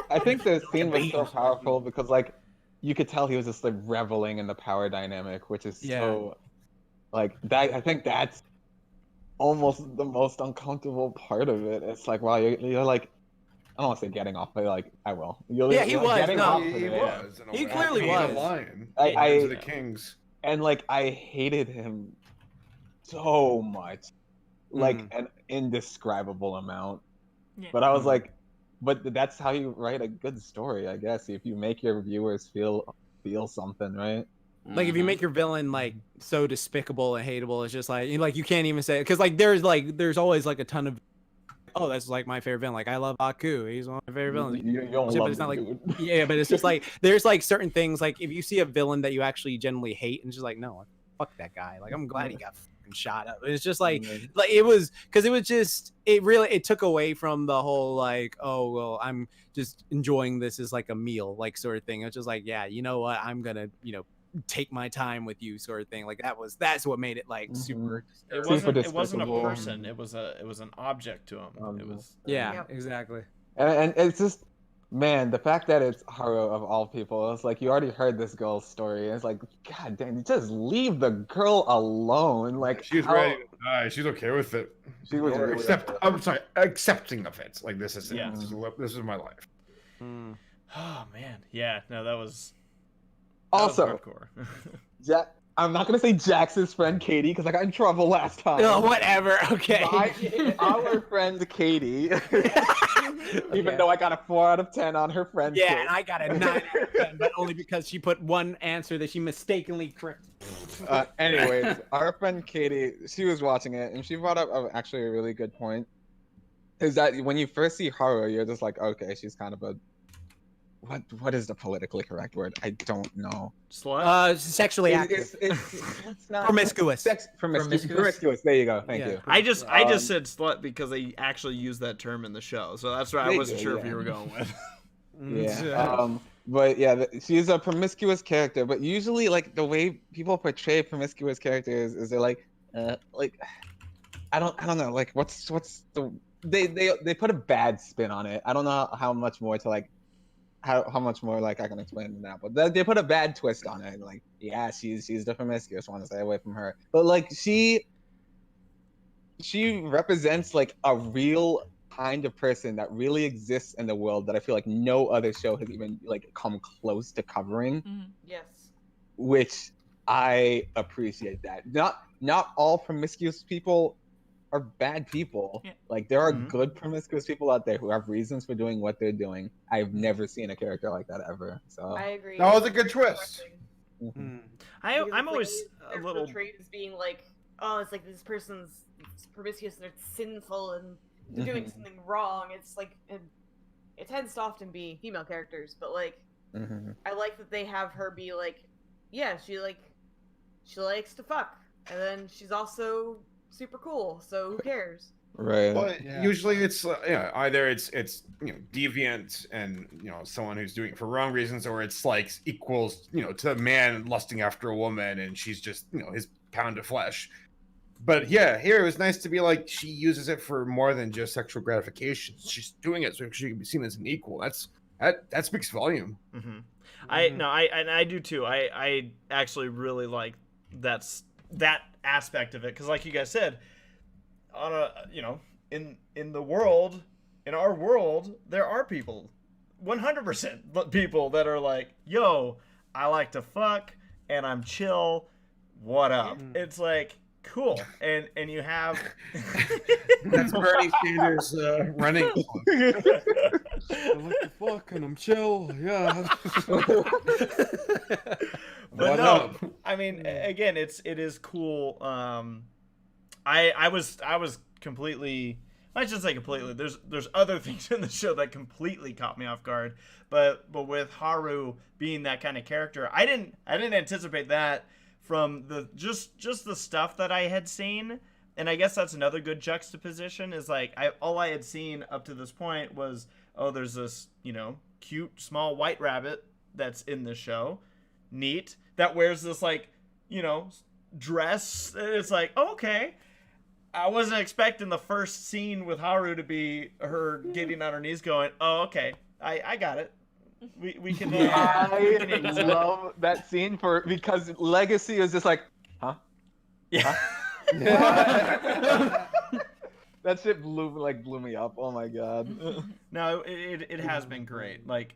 I think the scene was so powerful because like you could tell he was just like reveling in the power dynamic, which is so like that. I think that's almost the most uncomfortable part of it. It's like, wow, you're like, I don't want to say getting off, but like, I will. Yeah, he you're was, getting no. off of He it. was. In a He way. clearly He's a was. lion. I- Lions are the kings. And like, I hated him so much, like an indescribable amount. Yeah. But I was like, but that's how you write a good story, I guess. If you make your viewers feel something, right? Like if you make your villain like so despicable and hateable, it's just like you can't even say it because there's always like a ton of that's like my favorite villain. Like I love Aku, he's one of my favorite villains. You don't But love it's not the like dude. yeah, but it's just like there's like certain things like if you see a villain that you actually genuinely hate and it's just like no, fuck that guy. Like I'm glad he got fucking shot up. It's just like it was because it was just it took away from the whole like oh well I'm just enjoying this as like a meal like sort of thing. It's just like yeah you know what I'm gonna take my time with you sort of thing. Like that's what made it like super. It Super wasn't a despicable. person. It was an object to him. It was Yeah, Yep. exactly. And it's just, man, the fact that it's Haru of all people, it's like you already heard this girl's story. It's like, god damn, you just leave the girl alone. Like She's ready to die. She's okay with it. She was Or really I'm sorry, accepting of it. Like this is it. Yeah. This is my life. Oh man, yeah. No, that was Also, hardcore. I'm not gonna say Jax's friend Katie because I got in trouble last time. Oh, whatever. Okay. Our friend Katie, even though I got a 4 out of 10 on her friend. Yeah, quiz. and I got a 9 out of 10, but only because she put one answer that she mistakenly corrected. Anyways, our friend Katie, she was watching it, and she brought up actually a really good point. Is that when you first see Haru, you're just like, okay, she's kind of a what is the politically correct word? I don't know. Slut. Sexually active. It's not Promiscuous. Promiscuous. There you go. Thank Yeah. you. I just said slut because they actually used that term in the show, so that's why I They wasn't do, sure if yeah. you were going with. Yeah. But yeah, she's a promiscuous character. But usually, like the way people portray promiscuous characters is they're like I don't know. Like what's the they put a bad spin on it. I don't know how much more to like. How much more like I can explain than that, but they put a bad twist on it. Like, yeah, she's the promiscuous one. Stay away from her. But like, she represents like a real kind of person that really exists in the world that I feel like no other show has even like come close to covering. Yes. Which I appreciate that. Not all promiscuous people are bad people. Yeah. Like there are good promiscuous people out there who have reasons for doing what they're doing. I've never seen a character like that ever. So I agree. That was a good twist. I'm always a little. portrayed as being like, oh, it's like this person's promiscuous and they're sinful and they're doing something wrong. It's like it tends to often be female characters, but like I like that they have her be like, yeah, she likes to fuck, and then she's also super cool, so who cares? Right. But usually it's either it's deviant and someone who's doing it for wrong reasons, or it's like equals to a man lusting after a woman and she's just his pound of flesh. But yeah, here it was nice to be like she uses it for more than just sexual gratification. She's doing it so she can be seen as an equal. That speaks volume. I do too. I actually really like that aspect of it because, like you guys said, on a in the world, in our world, there are people, 100% people that are like, yo, I like to fuck and I'm chill. What up? It's like cool, and you have That's Bernie Sanders running. I like to fuck and I'm chill. Yeah. But no, I mean, again, it is cool. I was completely. I shouldn't say completely. There's other things in the show that completely caught me off guard. But with Haru being that kind of character, I didn't anticipate that from the just the stuff that I had seen. And I guess that's another good juxtaposition is like all I had seen up to this point was, oh, there's this cute small white rabbit that's in the show, neat, that wears this like dress. It's like, oh, okay. I wasn't expecting the first scene with Haru to be her getting on her knees going, oh, okay, I got it. We can. I love that scene because Legacy is just like, huh? Yeah. That shit blew me up. Oh my god. No, it has been great. Like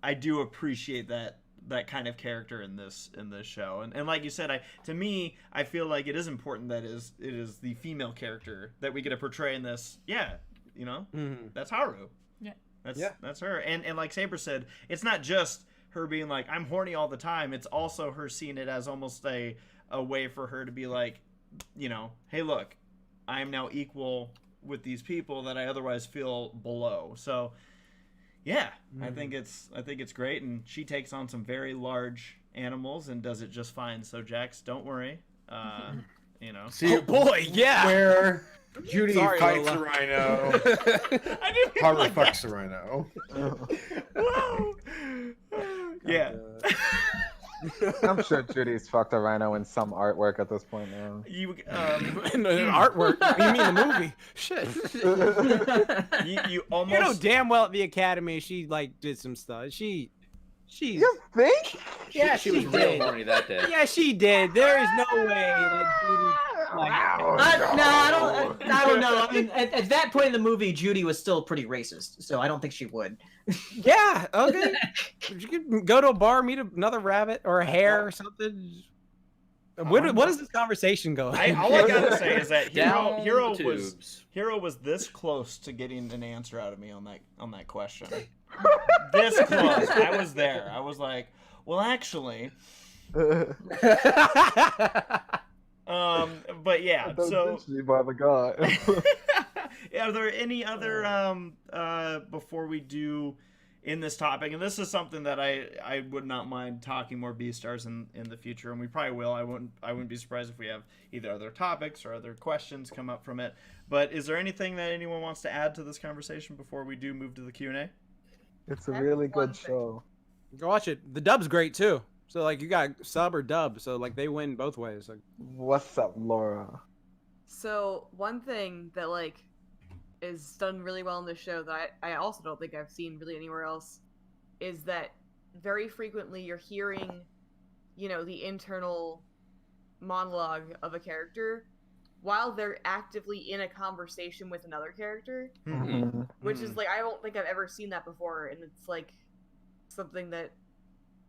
I do appreciate that kind of character in this show, and like you said, to me I feel like it is important that it is the female character that we get to portray in this. Yeah, you know, that's Haru. Yeah, that's her. And like Saber said, it's not just her being like I'm horny all the time. It's also her seeing it as almost a way for her to be like, you know, hey, look, I am now equal with these people that I otherwise feel below. So yeah, I think it's great, and she takes on some very large animals and does it just fine. So Jax, don't worry. You know. See, Oh boy, yeah. Where Judy Sorry, fights Lola. a rhino, I didn't Haru like fucks the rhino. Whoa. Yeah. I'm sure Judy's fucked a rhino in some artwork at this point now. You In artwork. You mean the movie? Shit. you almost You know damn well at the Academy she like did some stuff. She You think? yeah, She was she real did. horny that day. Yeah, she did. There is no way that Judy like I don't know. I mean, at that point in the movie, Judy was still pretty racist, so I don't think she would. yeah, okay. You could go to a bar, meet another rabbit or a hare or something. What is this conversation going? all I gotta say is that Down Hero the was tubes. this close to getting an answer out of me on that question. This close. I was there. I was like, well, actually, but yeah. So, by the god. are there any other before we do in this topic? And this is something that I would not mind talking more Beastars in the future, and we probably will. I wouldn't be surprised if we have either other topics or other questions come up from it. But is there anything that anyone wants to add to this conversation before we do move to the Q&A? It's a That's really one good thing. show. Go watch it. The dub's great too. So like you got sub or dub, so like they win both ways. Like, What's up, Laura? So one thing that like is done really well in this show that I also don't think I've seen really anywhere else is that very frequently you're hearing, you know, the internal monologue of a character while they're actively in a conversation with another character, which is like I don't think I've ever seen that before, and it's like something that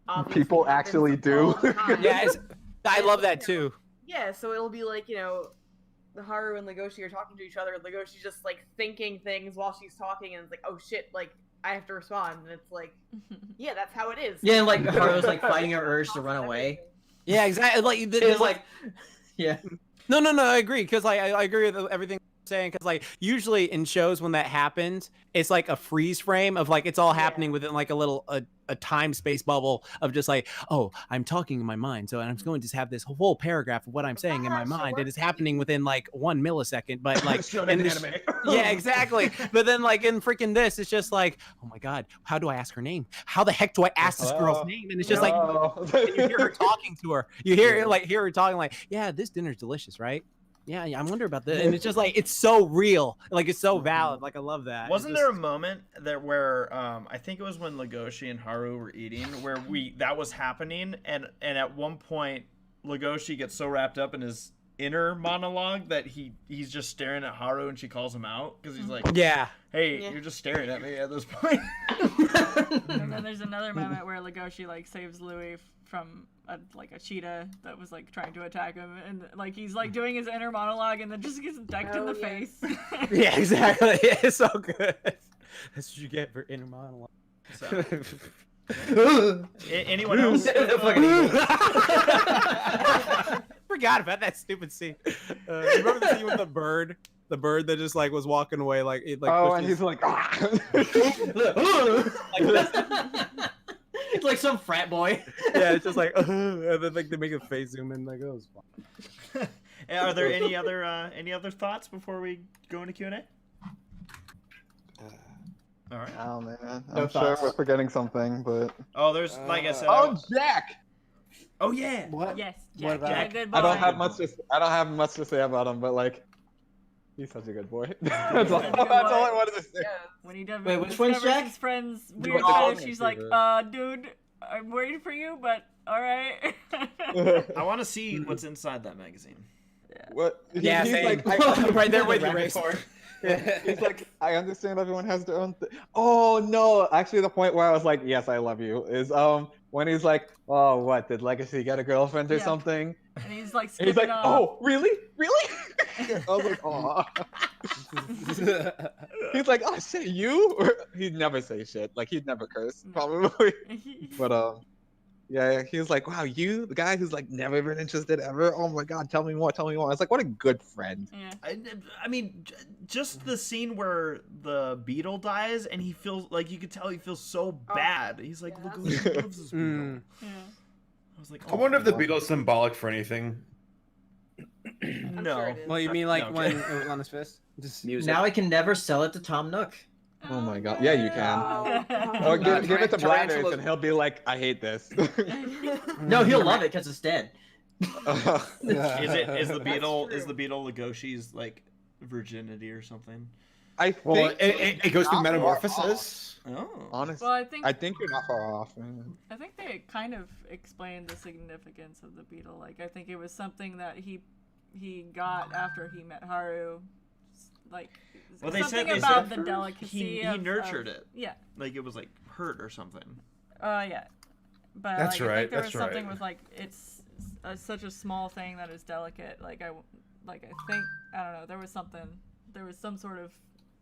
obviously People happens actually do. all the time. yeah, I love that too. Yeah, so it'll be like, you know, the Haru and Legoshi are talking to each other, and Legoshi's just like thinking things while she's talking, and it's like, oh shit, like I have to respond, and it's like, yeah, that's how it is. Yeah, and like Haru's like fighting her urge to run away. Yeah, exactly. Like It's like, yeah. No, I agree because I agree with everything you're saying because like usually in shows when that happens, it's like a freeze frame of like it's all happening within like a little a time space bubble of just like, oh, I'm talking in my mind, so and I'm going to have this whole paragraph of what I'm saying in my mind, and it's happening within like 1 millisecond, but like in this, yeah, exactly. But then like in freaking this, it's just like, oh my god, how do I ask her name? How the heck do I ask this girl's name? And it's just like, and you hear her talking to her. You hear her talking like, yeah, this dinner's delicious, right? Yeah, I wonder about this. And it's just like, it's so real. Like, it's so valid. Like, I love that. Wasn't there a moment where I think it was when Legoshi and Haru were eating where that was happening, and at one point Legoshi gets so wrapped up in his inner monologue that he's just staring at Haru, and she calls him out because he's like, yeah, hey, Yeah. you're just staring at me at this point. And then there's another moment where Legoshi like saves Louis from a cheetah that was like trying to attack him, and like he's like doing his inner monologue, and then just gets decked in Oh, the yeah. face. yeah, exactly. It's so good. That's what you get for inner monologue. So, anyone else? Forgot about that stupid scene. Remember the scene with the bird? The bird that just like was walking away, like it like. Oh, pushes- and he's like, It's like some frat boy. yeah, it's just like, and then like they make a face zoom in, like, oh, it's fine. Are there any other thoughts before we go into Q&A? All right. oh man, No I'm sure thoughts. we're forgetting something, but Oh, there's like I said. oh, Jack! Oh yeah. What? Yes, What Jack, about- you're a good I don't boy. have much to say about him, but like, he's such a good boy. that's all He's a good I boy. wanted to say. Yeah. When he does Wait, which one's discovers Jack? his friend's weird Oh, fetish, she's like, dude, I'm worried for you, but all right. I want to see what's inside that magazine. Yeah. What? Yeah, He's same. like, Right there with you, Rapid Race. fire. he's like, I understand everyone has their own. Oh no! Actually, the point where I was like, yes, I love you, is when he's like, oh, what? Did Legacy get a girlfriend or Yeah. something? And he's like And he's skipping like, off. oh, really? I was like, oh. He's like, oh shit, you? He'd never say shit. Like he'd never curse, No. probably. But yeah, he was like, wow, you, the guy who's like never been interested ever. Oh my god, tell me more, tell me more. I was like, what a good friend. Yeah. I mean, just the scene where the beetle dies and he feels like you could tell he feels so bad. He's like, yeah, look, that's- who loves this beetle. Mm. Yeah. I was like, I wonder if the God. beetle is symbolic for anything. I'm No. sure it is. Well, you mean like No, when okay. it was on his fist? Just Music. Now I can never sell it to Tom Nook. Oh my god, yeah, you can. Oh. Or give it to Blathers Tarantulas- and he'll be like, I hate this. No, he'll love it because it's dead. Is the That's beetle true. Legoshi's like virginity or something? I think Well, it goes through not far metamorphosis. Oh. honestly, Well, I think you're not far off. Man. I think they kind of explained the significance of the beetle. Like, I think it was something that he got after he met Haru. Like, Well, they something said about the first delicacy. he of, nurtured it. Yeah. Like it was like hurt or something. Yeah. But That's like, I right, think there that's was something right. with like it's such a small thing that is delicate. Like I think I don't know. There was some sort of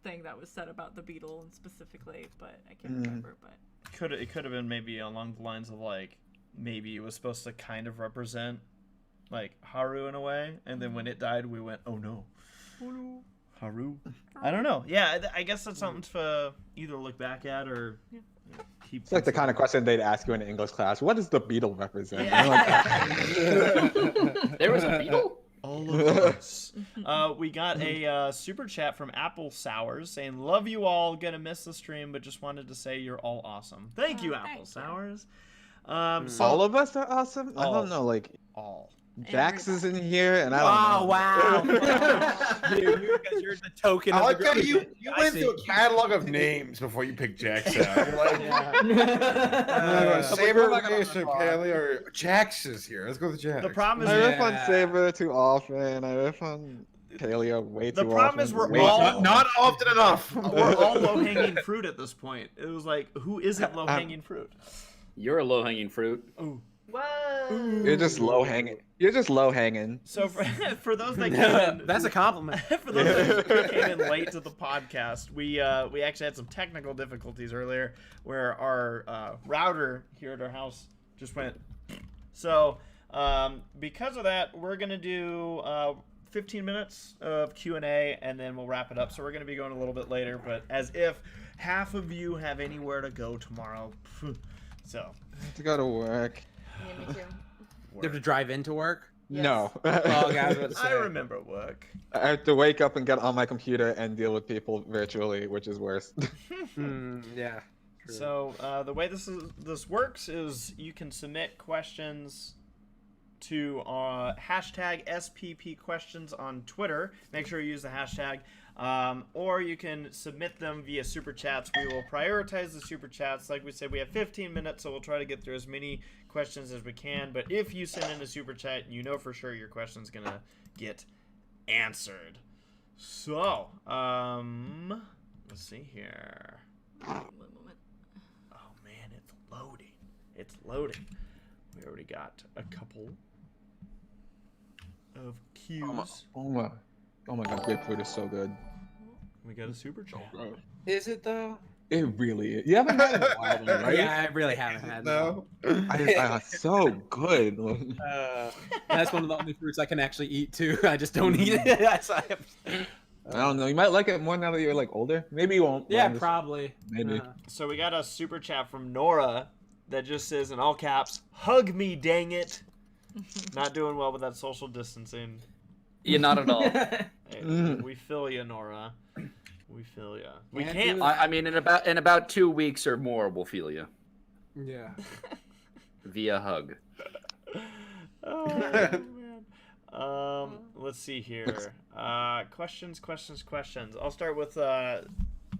thing that was said about the beetle specifically, but I can't remember. But It could have been maybe along the lines of like maybe it was supposed to kind of represent like Haru in a way, and then when it died, we went, oh no, Haru. I don't know. Yeah, I guess that's something to either look back at or keep. It's like the kind of question they'd ask you in an English class. What does the beetle represent? Yeah. There was a beetle? All of us. We got a super chat from Apple Sours saying, "Love you all. Gonna miss the stream, but just wanted to say you're all awesome. Thank you, Apple thank you. Sours." So All of us are awesome. I All. don't know, like all. Jax is in here, and I don't know. wow. you, because you're the token I of like the how group. you I went see. through a catalog of names before you picked Jax out. You're like, we're Saber, not gonna Race, or Paleo, or Jax is here. Let's go with Jax. The problem I is, riff on Yeah. Saber too often. I riff on Paleo way too The often. problem is we're Way all- too not, often. not often enough. we're all low hanging fruit at this point. It was like, who isn't low hanging fruit? You're a low-hanging fruit. Ooh. Whoa. You're just low hanging. You're just low hanging. So for those that came in, That's a compliment. for those that came in late to the podcast, we actually had some technical difficulties earlier where our router here at our house just went. So because of that, we're gonna do 15 minutes of Q&A and then we'll wrap it up. So we're gonna be going a little bit later, but as if half of you have anywhere to go tomorrow. So I have to go to work. Yeah, me too. You have to drive into work? Yes. No. Oh, okay, I was about to I say. remember work. I have to wake up and get on my computer and deal with people virtually, which is worse. Yeah. True. So the way this works is you can submit questions to hashtag SPP questions on Twitter. Make sure you use the hashtag. Or you can submit them via super chats. We will prioritize the super chats. Like we said, we have 15 minutes, so we'll try to get through as many questions as we can. But if you send in a super chat, you know for sure your question's gonna get answered. So, let's see here. one moment. Oh man, it's loading. It's loading. We already got a couple of cues. Oh my god, grapefruit is so good. We got a super chat. Is it though? It really is. You haven't had it in a while, though, right? Yeah, I really haven't had No. So good. That's one of the only fruits I can actually eat too. I just don't eat it. That's I don't know. You might like it more now that you're like older. Maybe you won't. Yeah, I'm just- probably. Maybe. So we got a super chat from Nora that just says in all caps, "Hug me, dang it." Not doing well with that social distancing. Yeah, not at all. Hey, we feel you, Nora. We feel you. We Can't can't. do I mean, in about 2 weeks or more, we'll feel you Yeah. via hug. Oh, man. Let's see here. Questions. I'll start with.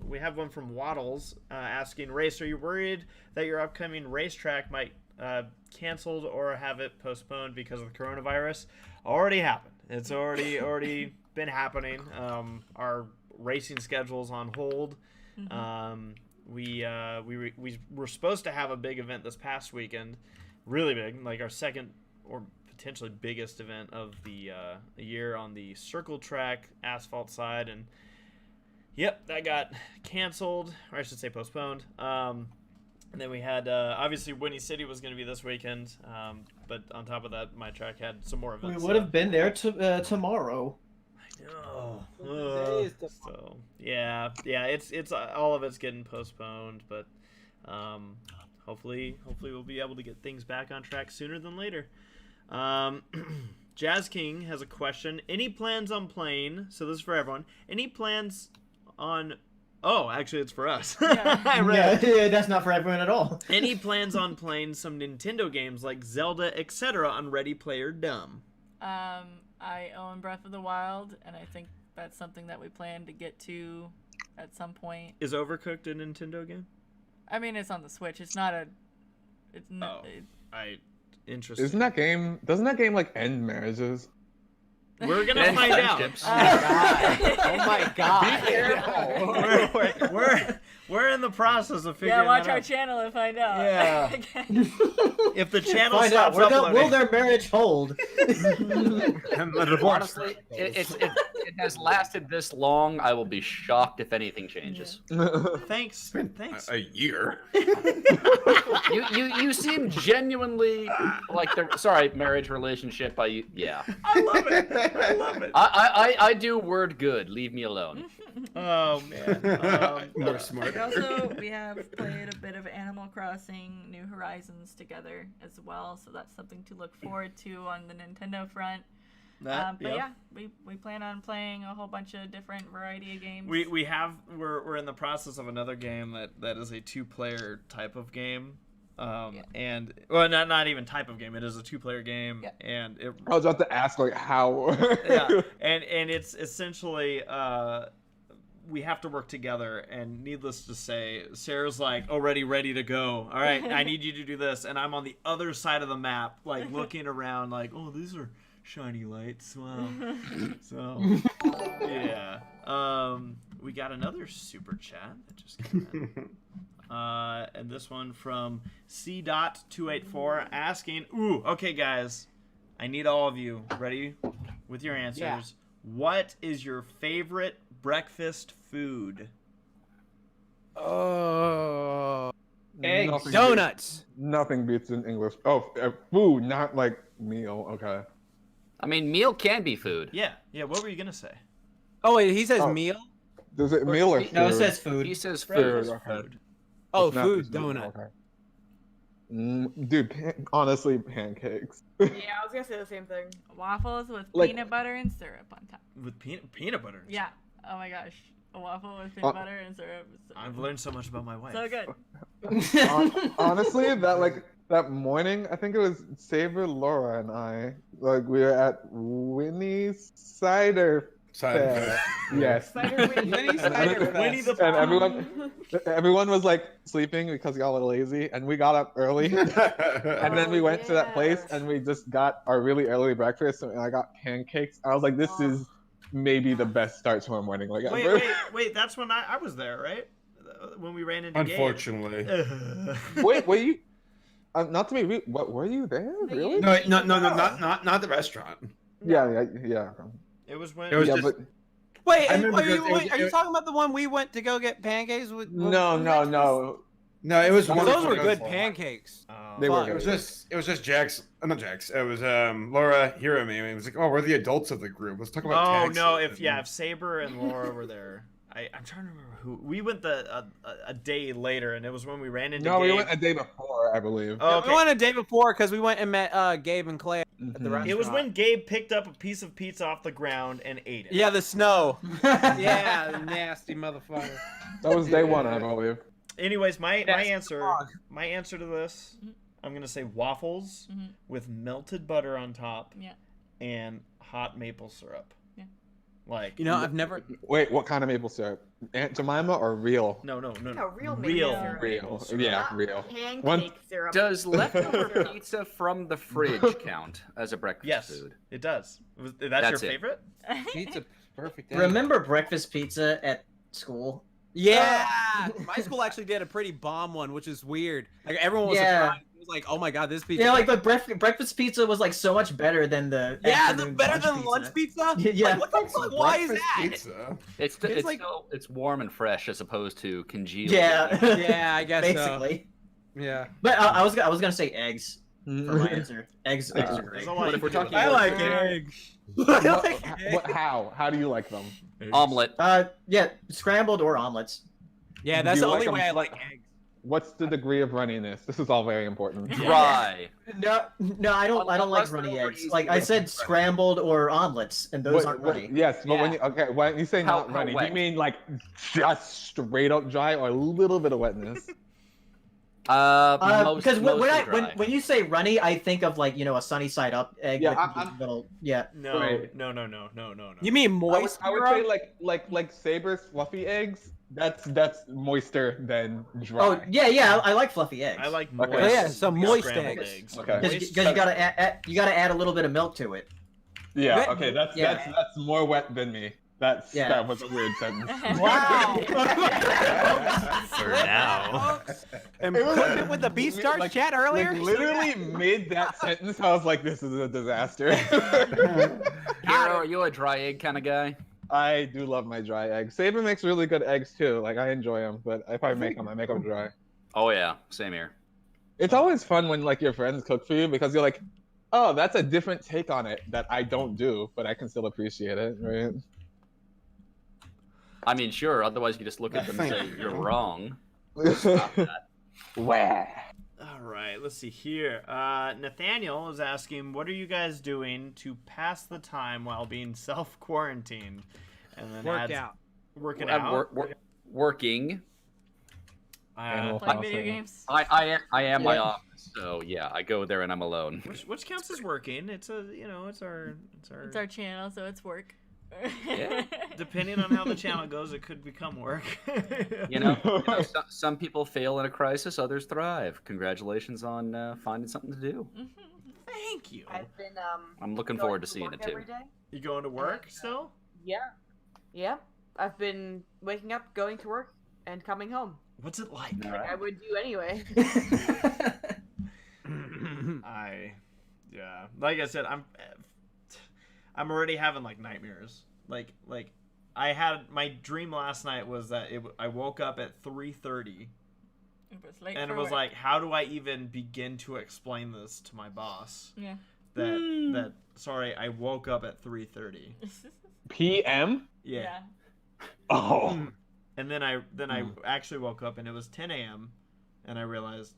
We have one from Waddles asking, "Race, are you worried that your upcoming racetrack might canceled or have it postponed because of the coronavirus?" Already happened. It's already been happening. Our racing schedule's on hold. We were supposed to have a big event this past weekend, really big, like our second or potentially biggest event of the year on the circle track asphalt side, and yep, that got canceled, or I should say postponed. And then we had obviously Winnie City was going to be this weekend, but on top of that, my track had some more events. We would have been there tomorrow. So yeah, it's all of it's getting postponed, but hopefully we'll be able to get things back on track sooner than later. Jazz King has a question. Any plans on playing? So this is for everyone. Any plans on? Oh, actually, it's for us. Yeah, that's not for everyone at all. Any plans on playing some Nintendo games like Zelda, etc. on Ready Player Dumb? I own Breath of the Wild, and I think that's something that we plan to get to at some point. Is Overcooked a Nintendo game? I mean, it's on the Switch. It's not a. It's not. Interesting. Doesn't that game like end marriages? We're gonna find out. Oh my god! Be careful. We're in the process of figuring. Yeah, watch that our out. channel and find out. Yeah. If the channel Find stops out. uploading, Will their marriage hold? Honestly, it has lasted this long. I will be shocked if anything changes. Thanks. A year. You seem genuinely like the marriage relationship. Yeah. I love it. I do word good. Leave me alone. Oh man. More smart. We have played a bit of Animal Crossing New Horizons together as well, so that's something to look forward to on the Nintendo front. We plan on playing a whole bunch of different variety of games. We're in the process of another game that is a 2-player type of game. And well, not even type of game. It is a 2-player game, and I was about to ask like how. and it's essentially we have to work together. And needless to say, Sarah's like already ready to go. All right, I need you to do this, and I'm on the other side of the map, like looking around, like, oh, these are shiny lights. Wow. So yeah, we got another super chat that just came in. And this one from C.284 asking, okay guys, I need all of you ready with your answers. Yeah. What is your favorite breakfast food? Eggs. Donuts. Nothing beats an English. Food, not like meal. Okay. I mean, meal can be food. Yeah. What were you gonna say? Oh wait, he says meal. Does it meal or food? No, it says food. He says Food. food. Okay. Oh, It's not food, just meal, donut. okay. Dude, honestly, pancakes. Yeah, I was gonna say the same thing. Waffles with Like- peanut butter and syrup on top. With peanut butter. Yeah. Oh my gosh. A waffle with peanut butter and syrup. I've learned so much about my wife. So good. Honestly, that morning, I think it was Saber, Laura, and I. Like we were at Winnie's Cider Fair. Yes. Winnie Cider Winnie the Fest. And everyone was like sleeping because y'all are lazy, and we got up early, and then we went to that place, and we just got our really early breakfast, and I got pancakes. I was like, this is maybe the best start to our morning. Like, ever. Wait, that's when I was there, right? When we ran into Unfortunately. Wait, were you? Not to be rude, what were you there? Really? No, not the restaurant. Yeah. It was when. It was Yeah, just, but Wait, I remember are you because- talking about the one we went to go get pancakes with? no. no, it was. Oh, one those of were the- good pancakes. They were Fuck. It was just Jax, not Jax. It was Laura, Hiro, and me. And it was like, oh, we're the adults of the group. Let's talk about. Oh taxes. no! If Saber and Laura were there, I'm trying to remember who. We went a day later, and it was when we ran into. No, Gabe. we went a day before, I believe. Oh, okay. We went a day before because we went and met Gabe and Claire at the restaurant. It was when Gabe picked up a piece of pizza off the ground and ate it. Yeah, the snow. Yeah, the nasty motherfucker. That was day one, I believe. Anyways, my That's answer wrong. to this, I'm gonna say waffles with melted butter on top Yeah. and hot maple syrup. Like, You know, I've never. Wait, what kind of maple syrup? Aunt Jemima or real? no, Real real, maple syrup. Real. syrup. Yeah, Not real. pancake One- syrup. Does leftover Syrup. pizza from the fridge count as a breakfast Yes, food? it does. That's That's your it. favorite? Pizza, perfect. Remember breakfast pizza at school? Yeah, my school actually did a pretty bomb one, which is weird. Like everyone was Yeah. surprised. It was like, oh my god, this pizza. Yeah, like the breakfast pizza was like so much better than the afternoon better lunch than pizza. lunch pizza. Yeah. Like, what the fuck? Why is Breakfast that? Pizza. It's like- still, it's warm and fresh as opposed to congealed. Yeah, Yeah, I guess basically. so. Yeah. But I was gonna say eggs for my answer. Eggs are There's great. a lot But you if we're can do talking with I that. like eggs. How do you like them? Omelet. Yeah, scrambled or omelets. Yeah, that's Do the you only like 'em- way I like eggs. What's the degree of runniness? This is all very important. Dry. No, I don't Unless like runny they're eggs. easy Like to I make. said, scrambled or omelets, and those aren't runny. Yes, but when Yeah. when you say How- not how runny, do wet? you mean like just straight up dry or a little bit of wetness? Because mostly dry. when you say runny, I think of like a sunny side up egg. Yeah, with I'm- little yeah. No, Right. no. You mean I would, moist? I would syrup? say like Saber's fluffy eggs. That's moister than dry. Oh yeah, I like fluffy eggs. I like Okay. moist. Oh, yeah, some moist scrambled eggs. Okay. because you gotta add a little bit of milk to it. Yeah. That- Okay. That's Yeah. that's more wet than me. Yeah. That was a weird sentence. Wow. For now. And It was putting like- it with the beef starch like- chat earlier. Like literally mid that sentence, I was like, "This is a disaster." Hero, are you a dry egg kind of guy? I do love my dry eggs. Saber makes really good eggs too. Like I enjoy them, but if I make them, I make them dry. Oh yeah, same here. It's always fun when like your friends cook for you because you're like, "Oh, that's a different take on it that I don't do, but I can still appreciate it." Right? I mean, sure. Otherwise, you just look at them and say Thank you're you. wrong. Stop that. Where? All right, let's see here. Nathaniel is asking, what are you guys doing to pass the time while being self-quarantined? And then Work adds- out. Working I'm out. working. Animal Playing Crossing. video games. I am my Yeah. office, so yeah, I go there and I'm alone. Which counts as working. It's it's our It's our channel, so it's work. Yeah. depending on how the channel goes, it could become work. You know, some people fail in a crisis, others thrive. Congratulations on finding something to do. Thank you. I've been I'm looking going forward to seeing work it too. every day. You going to work still? Yeah. I've been waking up, going to work, and coming home. What's it like? All Like right. I would do anyway. Yeah. Like I said, I'm already having like nightmares. Like I had my dream last night was that I woke up at 3:30 It was late and for it was work. like, how do I even begin to explain this to my boss? Yeah. That sorry, I woke up at 3:30. PM? Yeah. Oh. And then I actually woke up and it was 10 a.m. and I realized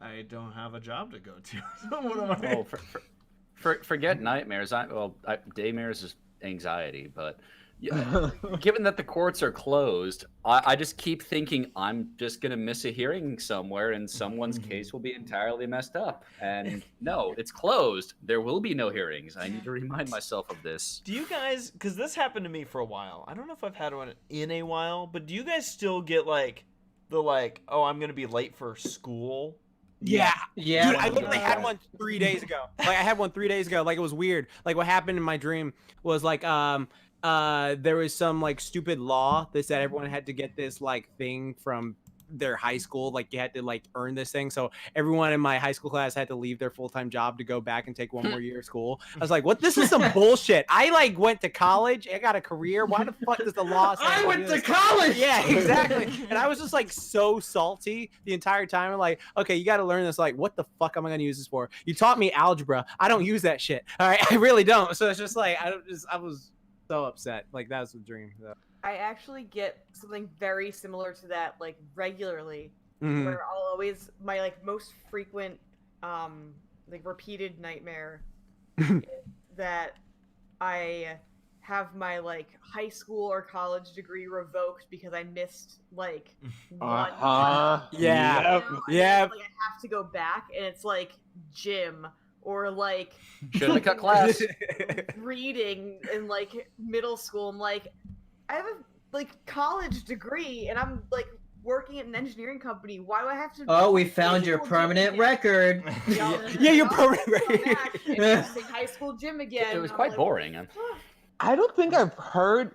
I don't have a job to go to. So what am I? Oh, forget nightmares. Daymares is anxiety, but yeah, given that the courts are closed, I just keep thinking I'm just gonna miss a hearing somewhere, and someone's case will be entirely messed up. And no, it's closed. There will be no hearings. I need to remind myself of this. Do you guys, because this happened to me for a while. I don't know if I've had one in a while, but do you guys still get like the oh, I'm gonna be late for school? Yeah. Yeah. Dude, I literally had one 3 days ago. Like I had one 3 days ago. Like it was weird. Like what happened in my dream was like there was some like stupid law that said everyone had to get this like thing from their high school. Like you had to like earn this thing. So everyone in my high school class had to leave their full-time job to go back and take one more year of school. I was like, what? This is some bullshit. I like went to college. I got a career. Why the fuck does the law say I can went do to this? college. Yeah, exactly. And I was just like so salty the entire time. I'm like, okay, you got to learn this. Like, what the fuck am I going to use this for? You taught me algebra. I don't use that shit. All right, I really don't. So it's just like I was so upset. Like that was a dream. So. I actually get something very similar to that like regularly. Mhm. Where I'll always my like most frequent like repeated nightmare is that I have my like high school or college degree revoked because I missed like one Yeah. Yep. term. Yeah. Like I have to go back and it's like gym or like Shouldn't have cut class. reading in like middle school. I'm like, I have a like college degree and I'm like working at an engineering company. Why do I have to? Oh, we found your high school gym permanent again? record. Yeah, your I'll permanent go record. back and just say high school gym again. It was I'm quite like, boring. I don't think I've heard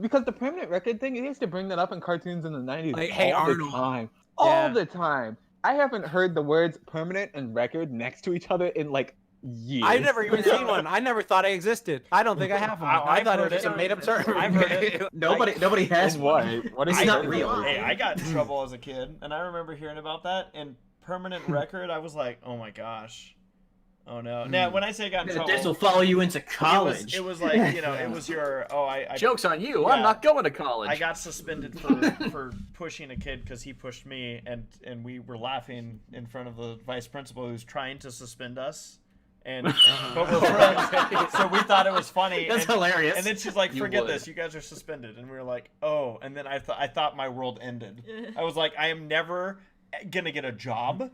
because the permanent record thing. They used to bring that up in cartoons in the 90s Like, hey, all the Arnold. time, Yeah. all the time. I haven't heard the words permanent and record next to each other in like years. I've never even seen one. I never thought I existed. I don't think I have one. I I've thought it heard was just it. a made up term. I've heard it. Nobody has And one. what? It's is not it? real. Hey, I got in trouble as a kid, and I remember hearing about that. And permanent record, I was like, oh my gosh. Oh no. Now, when I say I got in trouble, This will follow you into college. It was like, you know, it was your, I Joke's on you. Yeah. I'm not going to college. I got suspended for pushing a kid because he pushed me, and we were laughing in front of the vice principal who's trying to suspend us. And but we're friends, so we thought it was funny. That's hilarious. And then she's like, You "Forget would. this, you guys are suspended." And we were like, "Oh." And then I thought my world ended. I was like, "I am never gonna get a job."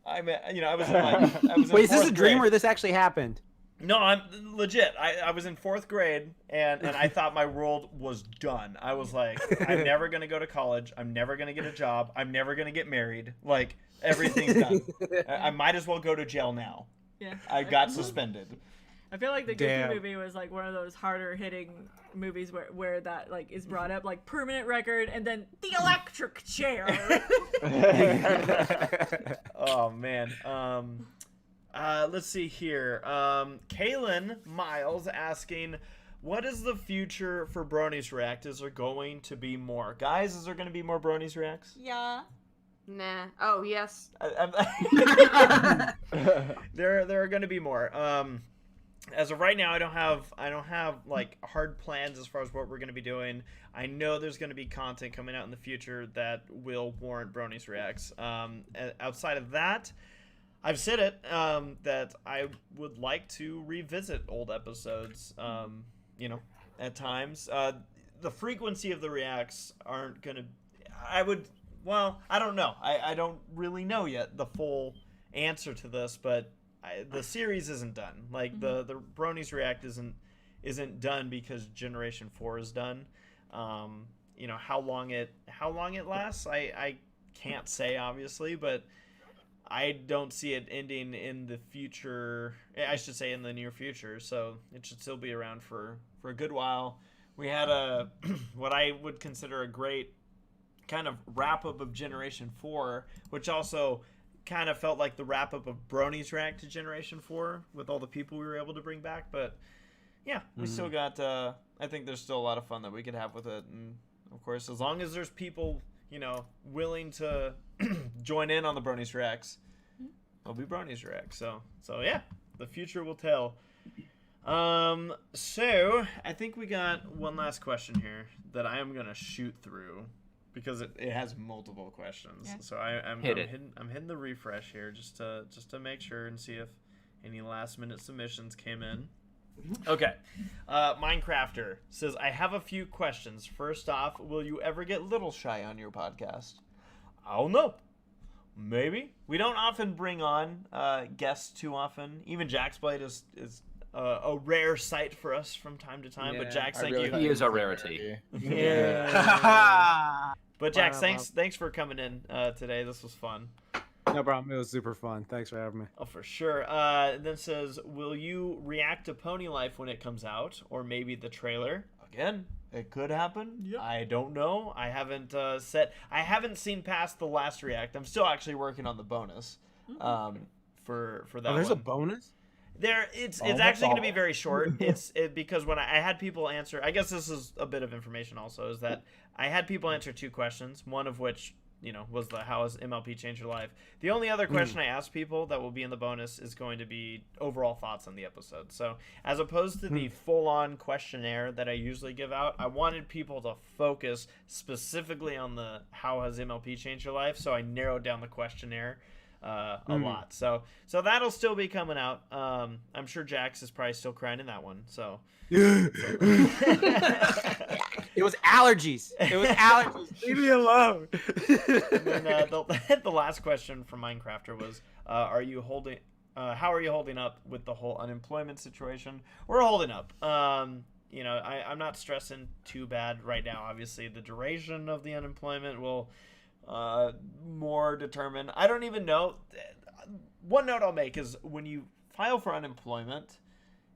I mean, you know, I was in Wait, is this a fourth dream grade. or this actually happened? No, I'm legit. I was in 4th grade, and I thought my world was done. I was like, I'm never going to go to college. I'm never going to get a job. I'm never going to get married. Like, everything's done. I might as well go to jail now. Yeah. I got suspended. I feel like the Damn. Goofy movie was like one of those harder hitting movies where that like is brought up, like permanent record and then the electric chair. Oh, man. Let's see here. Kaylin Miles asking, what is the future for Bronies React? Is there going to be more? Guys, is there going to be more Bronies Reacts? Yeah. Nah. Oh yes. There are going to be more. As of right now, I don't have like hard plans as far as what we're going to be doing. I know there's going to be content coming out in the future that will warrant Bronies Reacts. Outside of that, I've said it that I would like to revisit old episodes. You know, at times, the frequency of the reacts aren't going to. Well, I don't know. I don't really know yet the full answer to this, but the series isn't done. Like the Bronies React isn't done because Generation 4 is done. You know how long it lasts. I can't say obviously, but I don't see it ending in the future. I should say in the near future. So it should still be around for a good while. We had a what I would consider a great kind of wrap up of Generation 4, which also kind of felt like the wrap up of Bronies React to Generation 4 with all the people we were able to bring back. But yeah, we still got. I think there's still a lot of fun that we could have with it, and of course, as long as there's people, you know, willing to join in on the Bronies Reacts, there'll be Bronies Reacts. So yeah, the future will tell. So I think we got one last question here that I am gonna shoot through because it has multiple questions. Yeah. So I'm hitting the refresh here just to make sure and see if any last minute submissions came in. Okay. Minecrafter says, I have a few questions. First off, will you ever get Little Shy on your podcast? I don't know. Maybe. We don't often bring on guests too often. Even Jaxblade is a rare sight for us from time to time. But Jax, thank you. He is a rarity. Yeah. But Jax, thanks for coming in today. This was fun. No problem. It was super fun. Thanks for having me. Oh, for sure. Then says, will you react to Pony Life when it comes out? Or maybe the trailer? Again, it could happen. Yep. I don't know. I haven't I haven't seen past the last react. I'm still actually working on the bonus for that Oh, there's one. a bonus? It's actually going to be very short. Because when I had people answer, I guess this is a bit of information also, is that I had people answer 2 questions, one of which, you know, was the how has MLP changed your life. The only other question I asked people that will be in the bonus is going to be overall thoughts on the episode. So as opposed to the full-on questionnaire that I usually give out, I wanted people to focus specifically on the how has MLP changed your life. So I narrowed down the questionnaire a lot. So that'll still be coming out. I'm sure Jax is probably still crying in that one. So It was allergies. Leave me alone. And then the last question from Minecrafter was, are you holding how are you holding up with the whole unemployment situation? We're holding up. You know, I'm not stressing too bad right now. Obviously, the duration of the unemployment will more determine. I don't even know. One note I'll make is when you file for unemployment,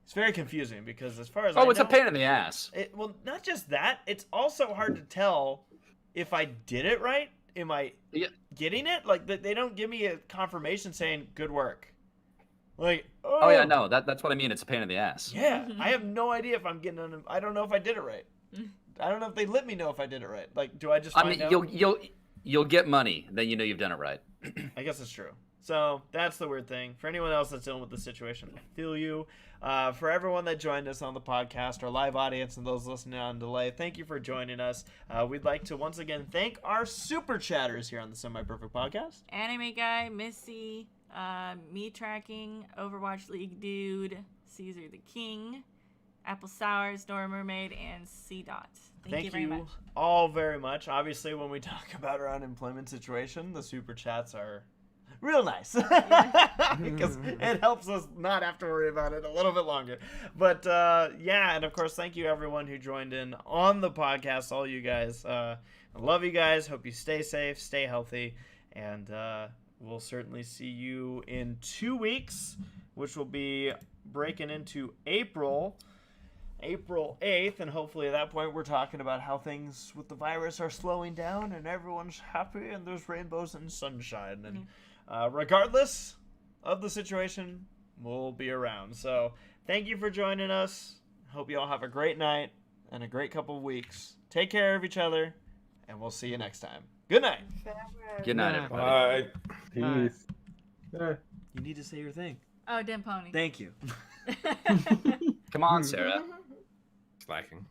it's very confusing because as far as it's a pain in the ass. Well, not just that. It's also hard to tell if I did it right. Am I getting it? Like, they don't give me a confirmation saying good work. Like, oh yeah, no, that's what I mean. It's a pain in the ass. Yeah, I have no idea if I'm getting I don't know if I did it right. I don't know if they let me know if I did it right. Like, do I just find out? You'll get money, then you know you've done it right. I guess it's true. So that's the weird thing. For anyone else that's dealing with the situation, I feel you. For everyone that joined us on the podcast, our live audience, and those listening on delay, thank you for joining us. We'd like to once again thank our super chatters here on the Semi Perfect Podcast. Anime Guy, Missy, Me Tracking, Overwatch League Dude, Caesar the King, Apple Sours, Nora Mermaid, and C. Dot. Thank you very much. All very much. Obviously, when we talk about our unemployment situation, the super chats are real nice because it helps us not have to worry about it a little bit longer. But yeah, and of course, thank you everyone who joined in on the podcast. All you guys, I love you guys. Hope you stay safe, stay healthy, and we'll certainly see you in 2 weeks, which will be breaking into April 8th, and hopefully at that point we're talking about how things with the virus are slowing down and everyone's happy and there's rainbows and sunshine. And regardless of the situation, we'll be around. So thank you for joining us. Hope you all have a great night and a great couple of weeks. Take care of each other, and we'll see you next time. Good night. Good night, everybody. Bye. Peace. You need to say your thing. Oh, damn pony. Thank you. Come on, Sarah. Slacking.